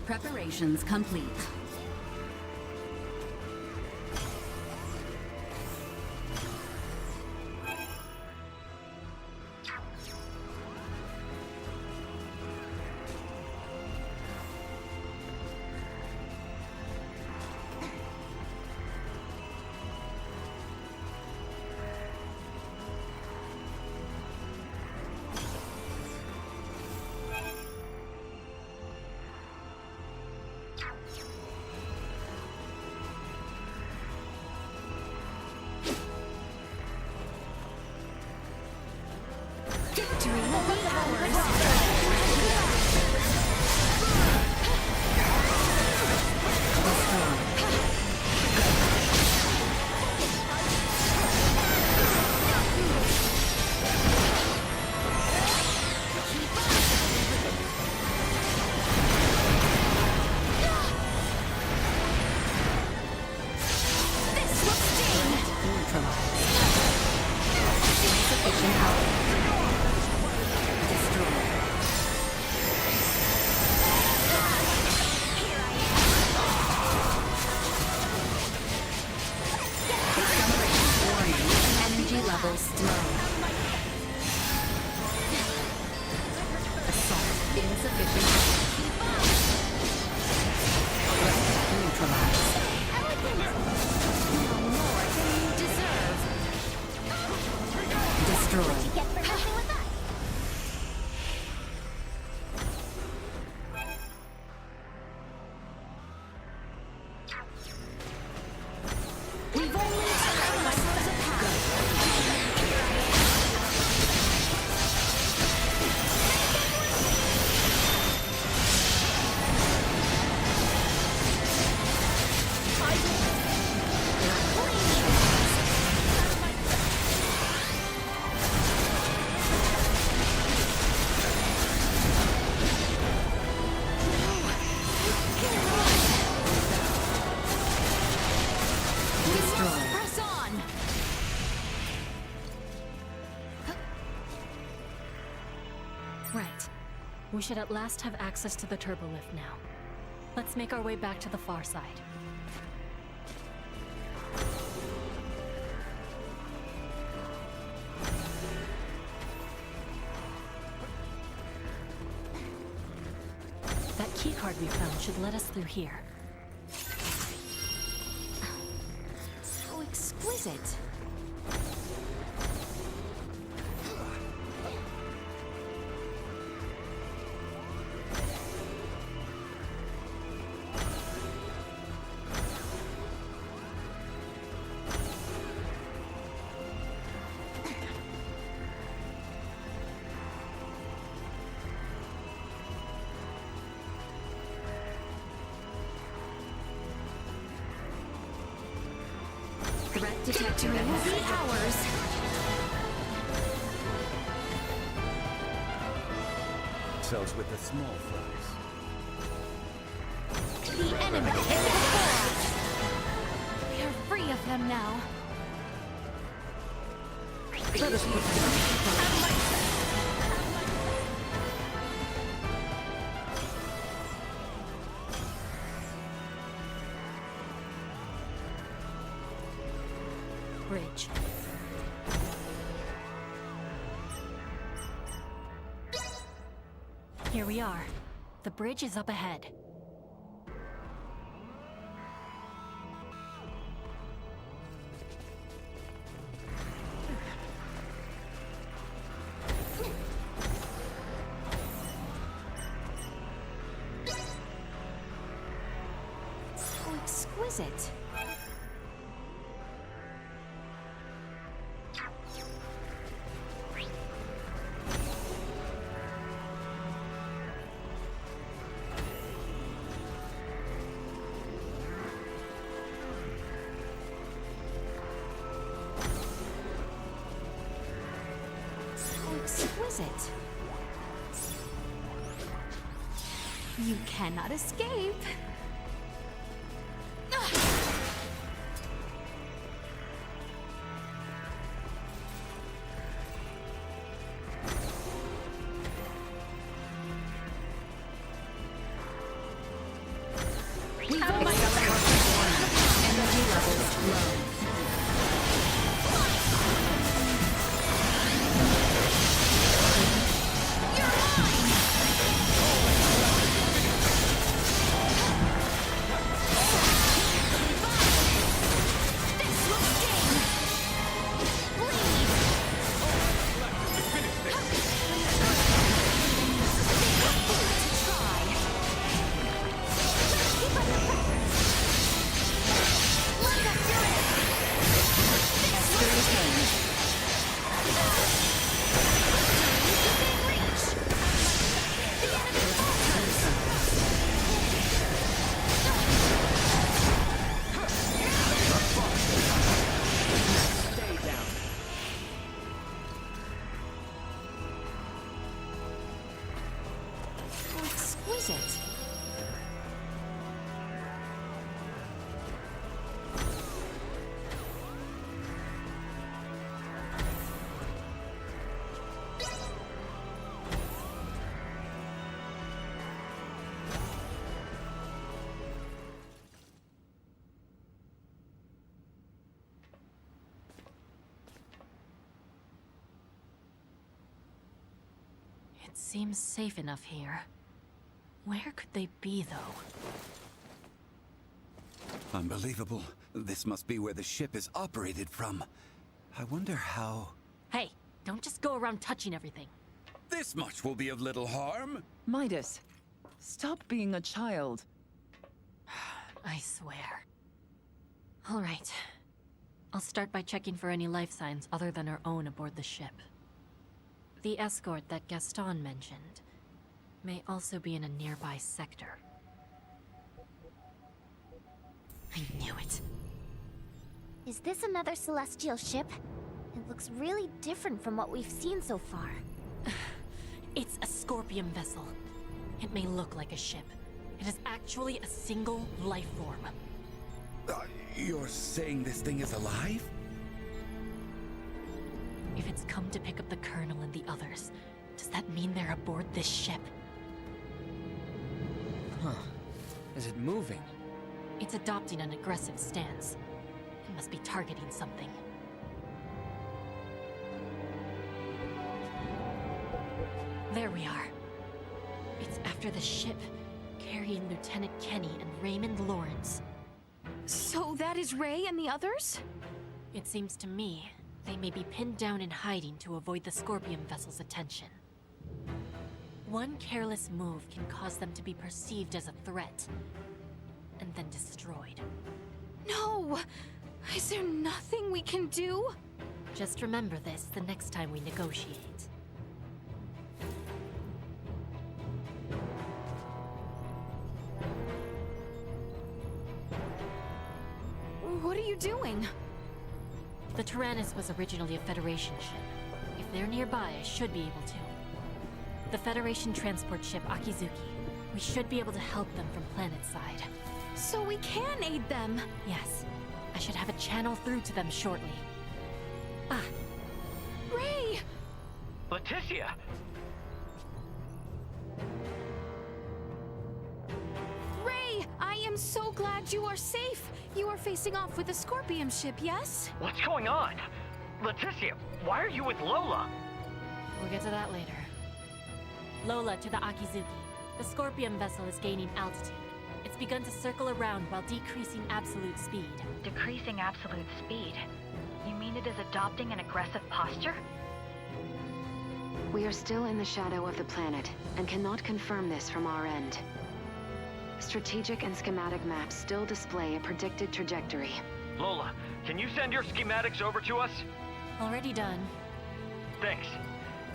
Preparations complete. Keep We should at last have access to the turbolift now. Let's make our way back to the far side. That keycard we found should let us through here. So exquisite. Threat detector will be ours. Cells with the small fries. The enemy is before us. We are free of them now. Let us put them bridge. Here we are. The bridge is up ahead. So exquisite. Exquisite. You cannot escape. Energy levels low. Exquisite. It seems safe enough here. Where could they be, though? Unbelievable. This must be where the ship is operated from. I wonder how... Hey, don't just go around touching everything. This much will be of little harm. Midas, stop being a child. I swear. All right. I'll start by checking for any life signs other than our own aboard the ship. The escort that Gaston mentioned may also be in a nearby sector. I knew it. Is this another celestial ship? It looks really different from what we've seen so far. It's a Scorpion vessel. It may look like a ship. It is actually a single life form. You're saying this thing is alive? If it's come to pick up the Colonel and the others, does that mean they're aboard this ship? Huh. Is it moving? It's adopting an aggressive stance. It must be targeting something. There we are. It's after the ship, carrying Lieutenant Kenny and Raymond Lawrence. So that is Ray and the others? It seems to me they may be pinned down in hiding to avoid the Scorpion vessel's attention. One careless move can cause them to be perceived as a threat, and then destroyed. No! Is there nothing we can do? Just remember this the next time we negotiate. What are you doing? The Tyrannus was originally a Federation ship. If they're nearby, I should be able to. The Federation transport ship Akizuki. We should be able to help them from planet side. So we can aid them? Yes. I should have a channel through to them shortly. Ah. Ray! Leticia! Ray! I am so glad you are safe! You are facing off with the Scorpion ship, yes? What's going on? Leticia, why are you with Lola? We'll get to that later. Lola to the Akizuki. The Scorpion vessel is gaining altitude. It's begun to circle around while decreasing absolute speed. Decreasing absolute speed? You mean it is adopting an aggressive posture? We are still in the shadow of the planet, and cannot confirm this from our end. Strategic and schematic maps still display a predicted trajectory. Lola, can you send your schematics over to us? Already done. Thanks.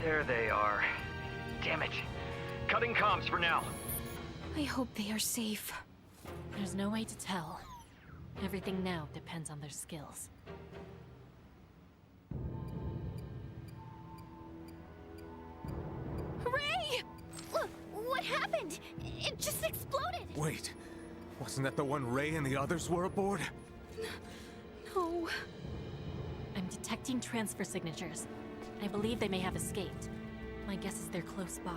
There they are. Damn it. Cutting comms for now. I hope they are safe. There's no way to tell. Everything now depends on their skills. Ray! What happened? It just exploded! Wait, wasn't that the one Ray and the others were aboard? No. I'm detecting transfer signatures. I believe they may have escaped. My guess is they're close by.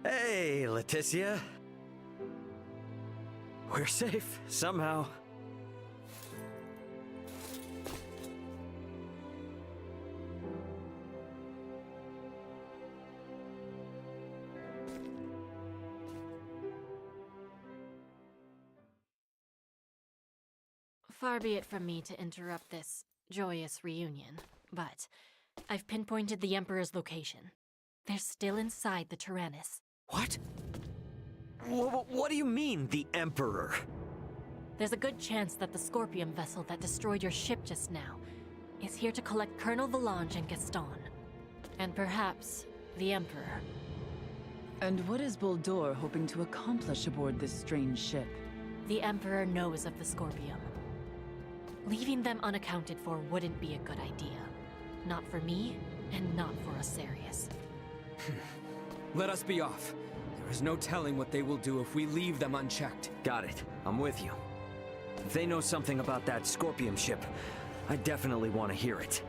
Hey, Leticia. We're safe, somehow. Far be it from me to interrupt this joyous reunion, but I've pinpointed the Emperor's location. They're still inside the Tyrannus. What? What do you mean, the Emperor? There's a good chance that the Scorpion vessel that destroyed your ship just now is here to collect Colonel Valange and Gaston. And perhaps the Emperor. And what is Boldor hoping to accomplish aboard this strange ship? The Emperor knows of the Scorpion. Leaving them unaccounted for wouldn't be a good idea. Not for me, and not for Asarius. Let us be off. There is no telling what they will do if we leave them unchecked. Got it. I'm with you. If they know something about that Scorpion ship, I definitely want to hear it.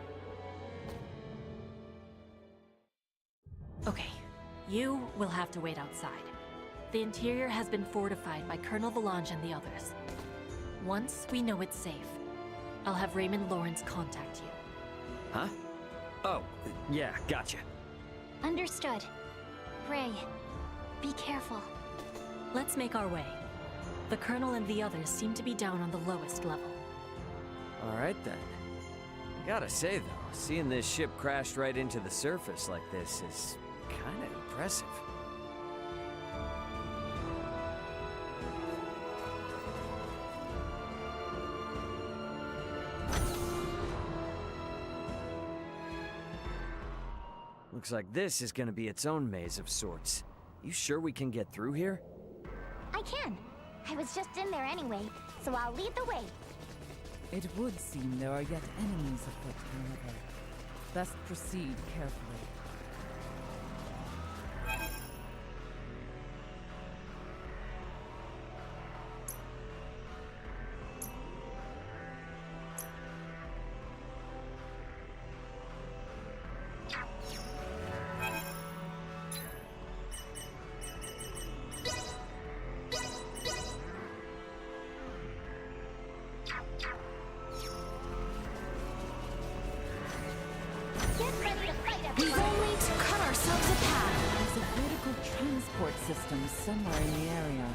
Okay, you will have to wait outside. The interior has been fortified by Colonel Valange and the others. Once we know it's safe, I'll have Raymond Lawrence contact you. Huh? Oh, yeah, gotcha. Understood. Ray, be careful. Let's make our way. The Colonel and the others seem to be down on the lowest level. Alright then. I gotta say though, seeing this ship crash right into the surface like this is kinda impressive. Looks like this is gonna be its own maze of sorts. You sure we can get through here? I can. I was just in there anyway, so I'll lead the way. It would seem there are yet enemies afoot, however. Best proceed carefully. systems somewhere in the area.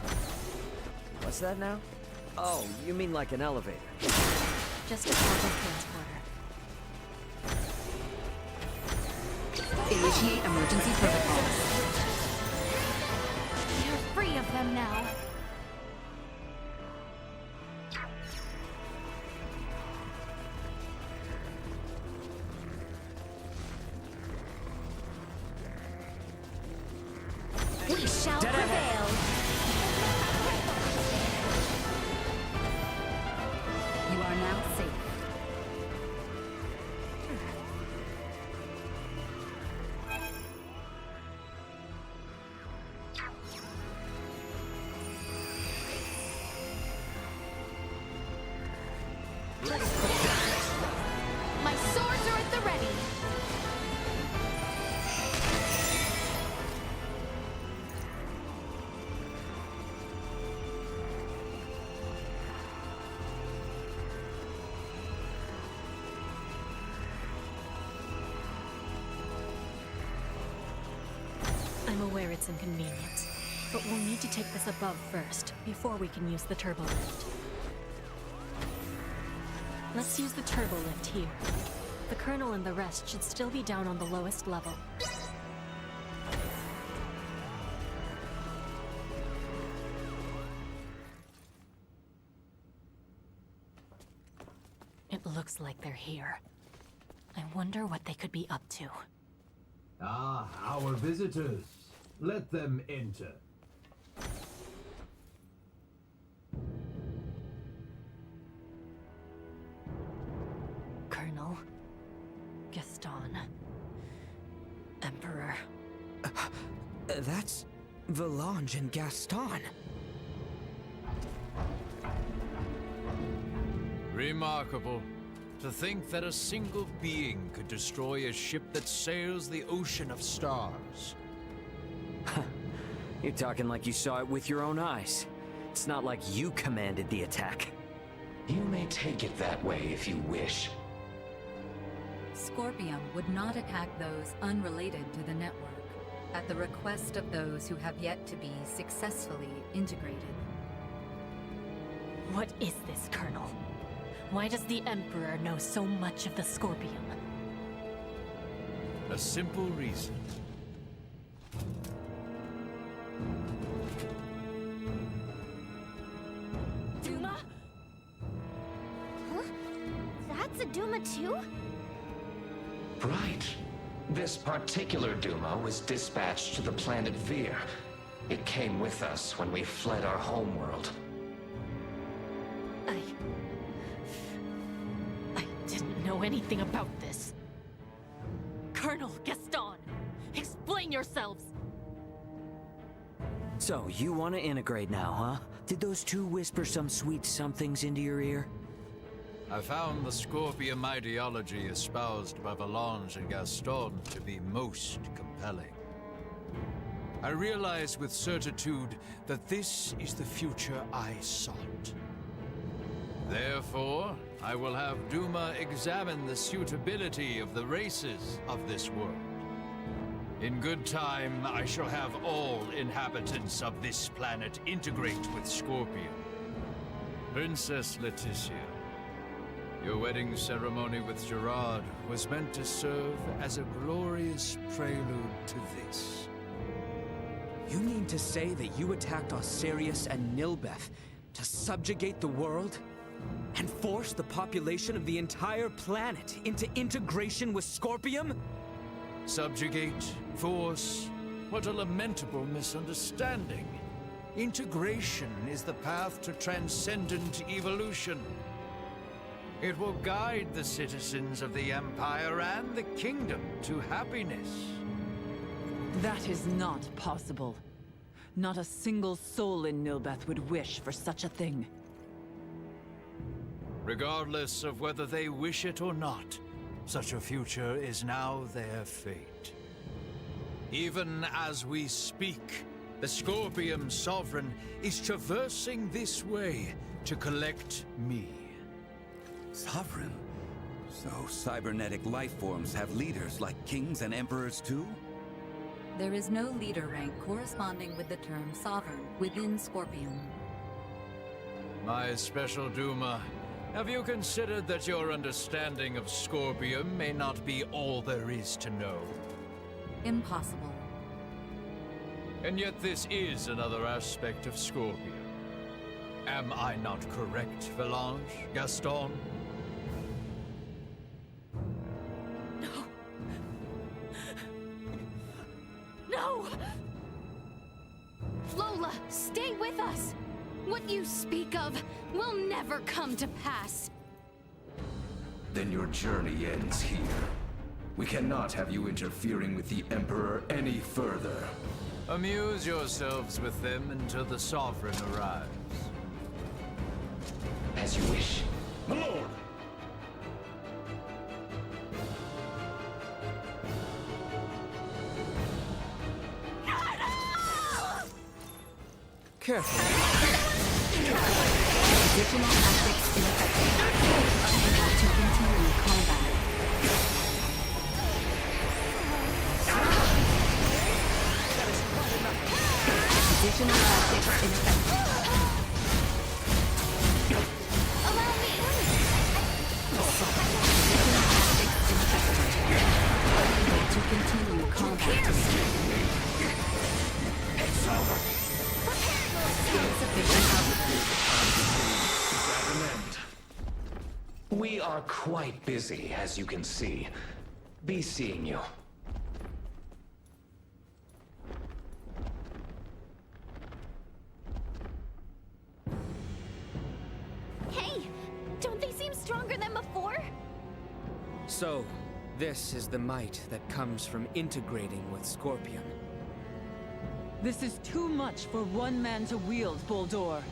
What's that now? Oh, you mean like an elevator? Just a cargo transporter. Initiate emergency protocol. You're free of them now. We shall prevail. You are now safe. My swords are at the ready. I'm aware it's inconvenient, but we'll need to take this above first, before we can use the turbo lift. Let's use the turbo lift here. The Colonel and the rest should still be down on the lowest level. It looks like they're here. I wonder what they could be up to. Ah, our visitors. Let them enter. Colonel. Gaston. Emperor. That's Valange and Gaston. Remarkable. To think that a single being could destroy a ship that sails the ocean of stars. You're talking like you saw it with your own eyes. It's not like you commanded the attack. You may take it that way if you wish. Scorpium would not attack those unrelated to the network, at the request of those who have yet to be successfully integrated. What is this, Colonel? Why does the Emperor know so much of the Scorpium? A simple reason. Duma? Huh? That's a Duma too? Right. This particular Duma was dispatched to the planet Vir. It came with us when we fled our homeworld. I didn't know anything about this. Colonel Gaston, explain yourselves! So, you want to integrate now, huh? Did those two whisper some sweet somethings into your ear? I found the Scorpium ideology espoused by Valange and Gaston to be most compelling. I realize with certitude that this is the future I sought. Therefore, I will have Duma examine the suitability of the races of this world. In good time, I shall have all inhabitants of this planet integrate with Scorpion. Princess Laetitia, your wedding ceremony with Gerard was meant to serve as a glorious prelude to this. You mean to say that you attacked Osirius and Nilbeth to subjugate the world? And force the population of the entire planet into integration with Scorpium? Subjugate, force, what a lamentable misunderstanding. Integration is the path to transcendent evolution. It will guide the citizens of the Empire and the Kingdom to happiness. That is not possible. Not a single soul in Nilbeth would wish for such a thing. Regardless of whether they wish it or not, such a future is now their fate. Even as we speak, the Scorpium Sovereign is traversing this way to collect me. Sovereign? So cybernetic life forms have leaders like kings and emperors too? There is no leader rank corresponding with the term sovereign within Scorpion. My special Duma, have you considered that your understanding of Scorpion may not be all there is to know? Impossible. And yet this is another aspect of Scorpion. Am I not correct, Valange, Gaston? No! Lola, stay with us! What you speak of will never come to pass. Then your journey ends here. We cannot have you interfering with the Emperor any further. Amuse yourselves with them until the Sovereign arrives. As you wish. My lord! Careful. Additional tactics ineffective. Unable to continue combat. Additional tactics ineffective. Allow me! Additional tactics ineffective. Unable to continue combat. It's over. Insufficient output. At an end. We are quite busy, as you can see. Be seeing you. Hey! Don't they seem stronger than before? So, this is the might that comes from integrating with Scorpion. This is too much for one man to wield, Boldor.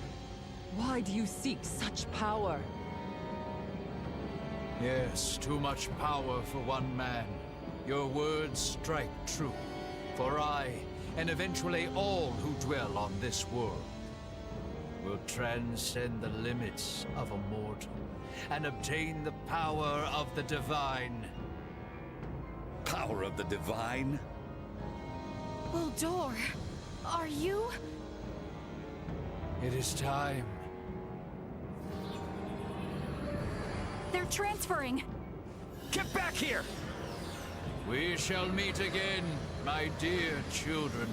Why do you seek such power? Yes, too much power for one man. Your words strike true. For I, and eventually all who dwell on this world, will transcend the limits of a mortal and obtain the power of the divine. Power of the divine? Boldor, are you? It is time. They're transferring! Get back here! We shall meet again, my dear children.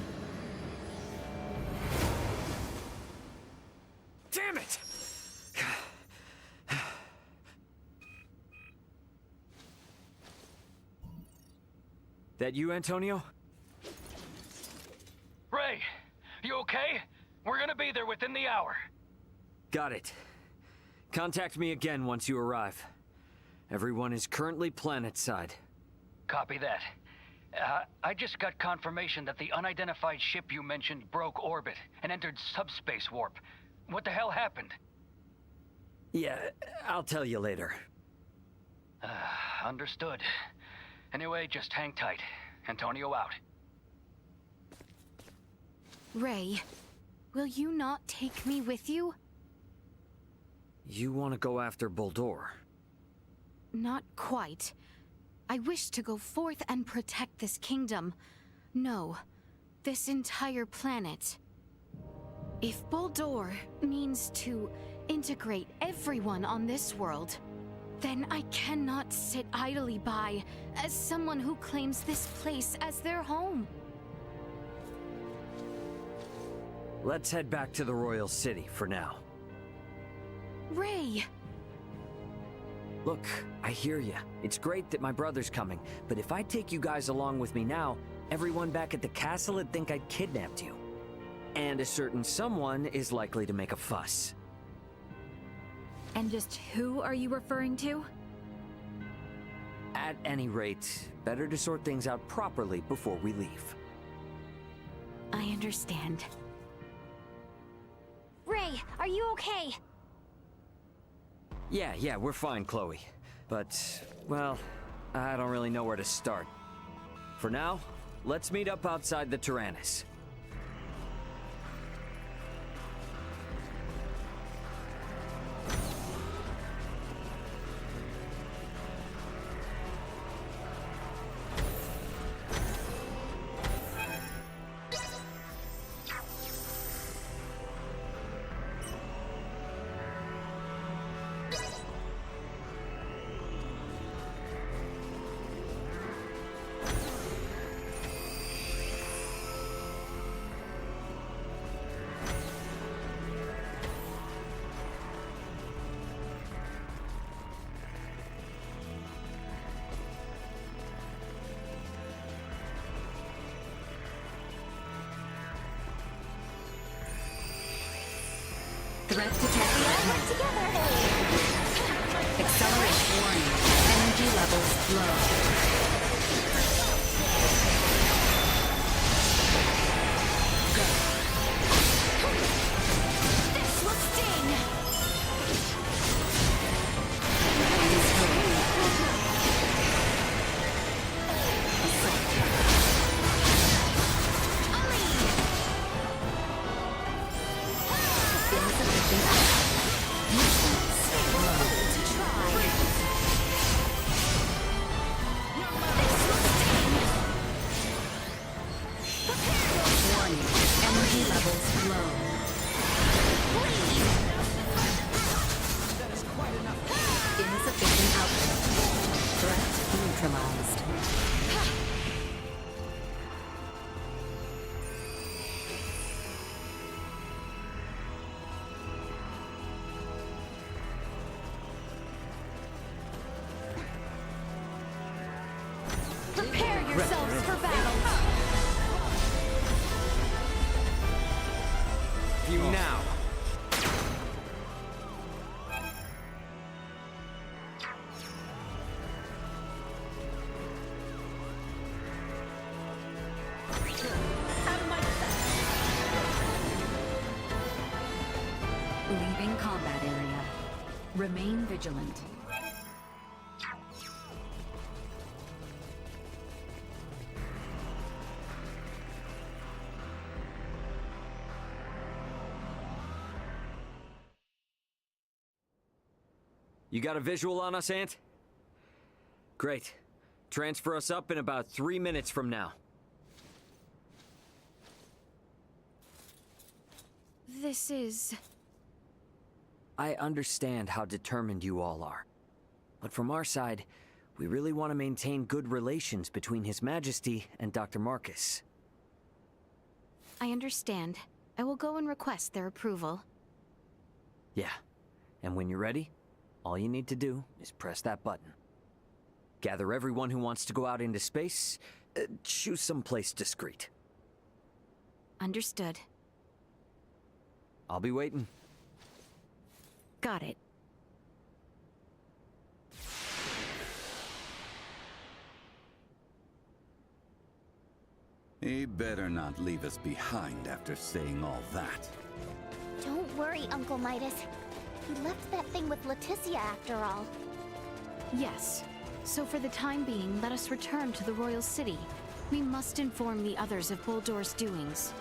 Damn it! That you, Antonio? Ray, you okay? We're gonna be there within the hour. Got it. Contact me again once you arrive. Everyone is currently planetside. Copy that. I just got confirmation that the unidentified ship you mentioned broke orbit and entered subspace warp. What the hell happened? Yeah, I'll tell you later. Understood. Anyway, just hang tight. Antonio out. Ray, will you not take me with you? You want to go after Boldor? Not quite. I wish to go forth and protect this kingdom. No, this entire planet. If Boldor means to integrate everyone on this world, then I cannot sit idly by as someone who claims this place as their home. Let's head back to the Royal City for now. Ray! Look, I hear ya. It's great that my brother's coming, but if I take you guys along with me now, everyone back at the castle would think I'd kidnapped you. And a certain someone is likely to make a fuss. And just who are you referring to? At any rate, better to sort things out properly before we leave. I understand. Ray, are you okay? Yeah, we're fine, Chloe. But, well, I don't really know where to start. For now, let's meet up outside the Tyrannus. Threat detected. We all work together. Accelerate. Warning. Energy levels low. This will sting. Prepare yourselves for battle. You now. Leaving combat area. Remain vigilant. You got a visual on us, Ant? Great. Transfer us up in about 3 minutes from now. This is... I understand how determined you all are. But from our side, we really want to maintain good relations between His Majesty and Dr. Marcus. I understand. I will go and request their approval. Yeah. And when you're ready, all you need to do is press that button. Gather everyone who wants to go out into space. Choose some place discreet. Understood. I'll be waiting. Got it. He better not leave us behind after saying all that. Don't worry, Uncle Midas. He left that thing with Leticia after all. Yes. So for the time being, let us return to the Royal City. We must inform the others of Boldor's doings.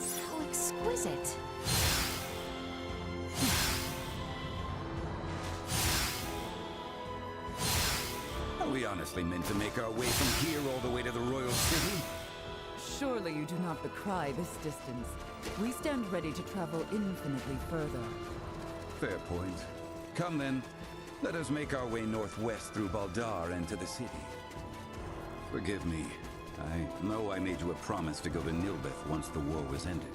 So exquisite. Are we honestly meant to make our way from here all the way to the royal city? Surely you do not decry this distance. We stand ready to travel infinitely further. Fair point. Come then. Let us make our way northwest through Baldar and to the city. Forgive me. I know I made you a promise to go to Nilbeth once the war was ended.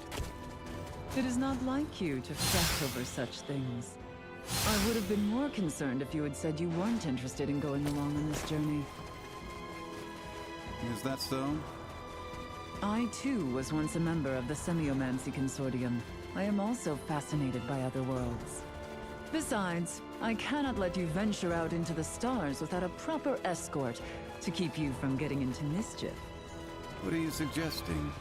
It is not like you to fret over such things. I would have been more concerned if you had said you weren't interested in going along on this journey. Is that so? I, too, was once a member of the Semiomancy Consortium. I am also fascinated by other worlds. Besides, I cannot let you venture out into the stars without a proper escort to keep you from getting into mischief. What are you suggesting?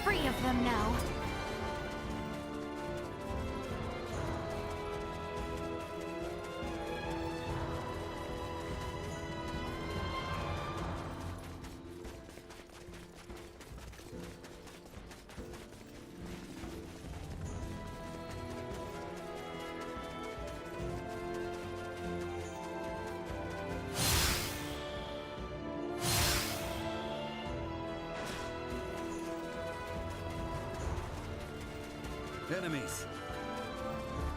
Free of them now. Enemies!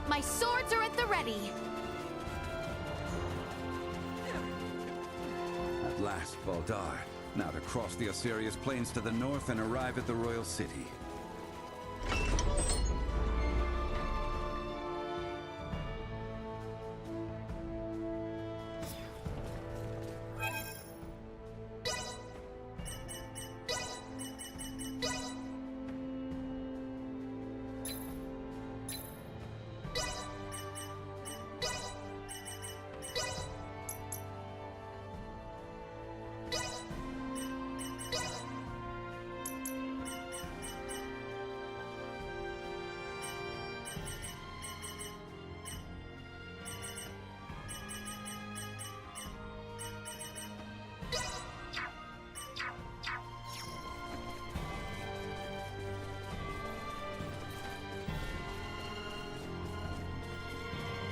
My swords are at the ready. At last, Baldar. Now to cross the Osirius Plains to the north and arrive at the royal city.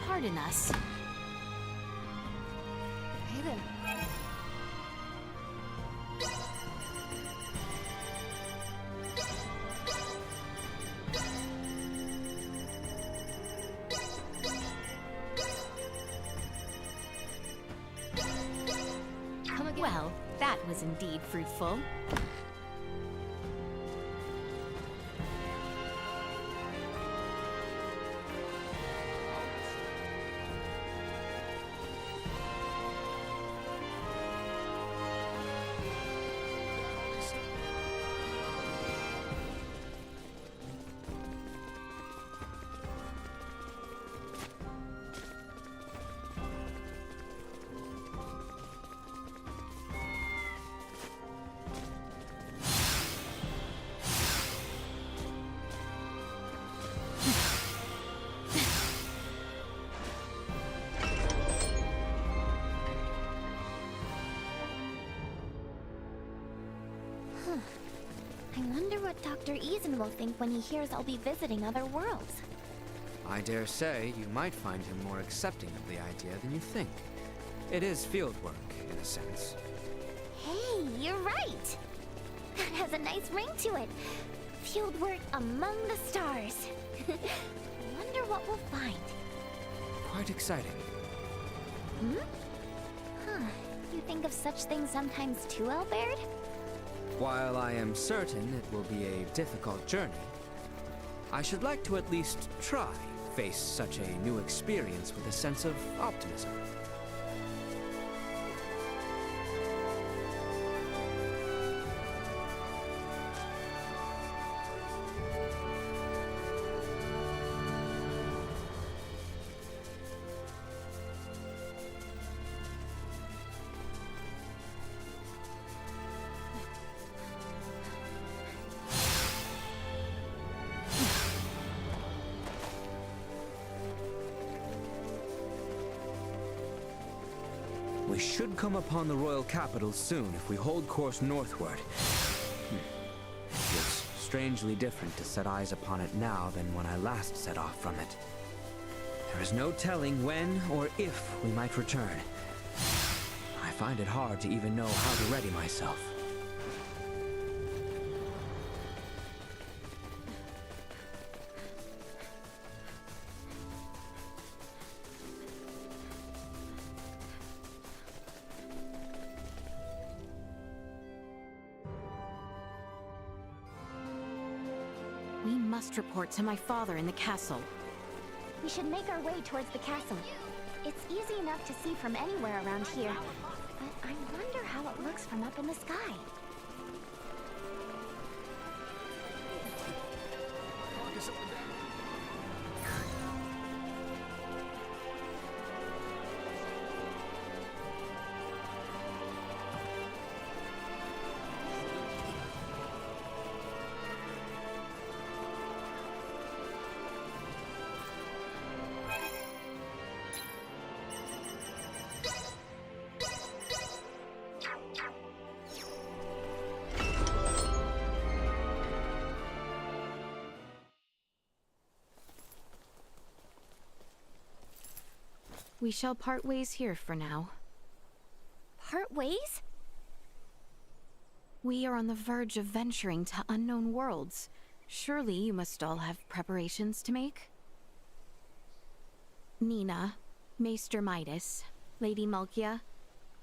Pardon us. Hayden. Come again. Well, that was indeed fruitful. what Dr. Eason will think when he hears I'll be visiting other worlds. I dare say you might find him more accepting of the idea than you think. It is field work, in a sense. Hey, you're right! That has a nice ring to it. Fieldwork among the stars. Wonder what we'll find. Quite exciting. Hmm? Huh. You think of such things sometimes too, Albert? While I am certain it will be a difficult journey, I should like to at least try face such a new experience with a sense of optimism. We should come upon the royal capital soon if we hold course northward. It feels strangely different to set eyes upon it now than when I last set off from it. There is no telling when or if we might return. I find it hard to even know how to ready myself. We must report to my father in the castle. We should make our way towards the castle. It's easy enough to see from anywhere around here, but I wonder how it looks from up in the sky. We shall part ways here for now. Part ways? We are on the verge of venturing to unknown worlds. Surely you must all have preparations to make? Nina, Maester Midas, Lady Malkia,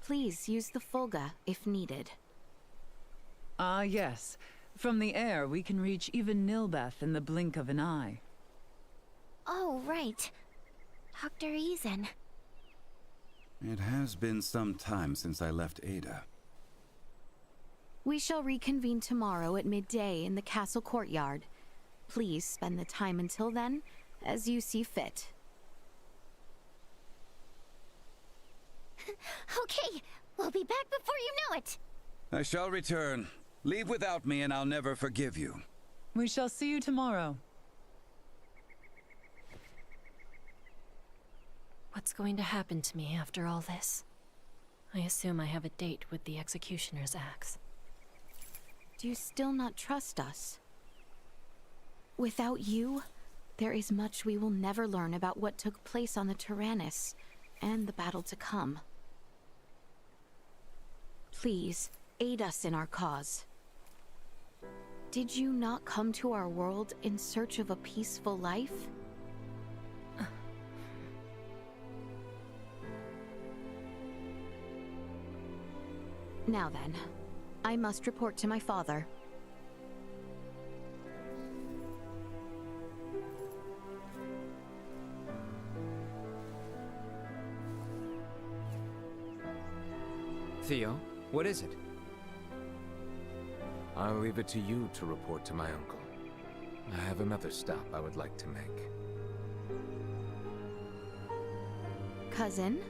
please use the Fulga if needed. Ah, yes. From the air, we can reach even Nilbeth in the blink of an eye. Oh, right. Dr. Eason. It has been some time since I left Ada. We shall reconvene tomorrow at midday in the castle courtyard. Please spend the time until then as you see fit. Okay, we'll be back before you know it. I shall return. Leave without me and I'll never forgive you. We shall see you tomorrow. What's going to happen to me after all this? I assume I have a date with the Executioner's axe. Do you still not trust us? Without you, there is much we will never learn about what took place on the Tyrannus and the battle to come. Please, aid us in our cause. Did you not come to our world in search of a peaceful life? Now then, I must report to my father. Theo, what is it? I'll leave it to you to report to my uncle. I have another stop I would like to make. Cousin?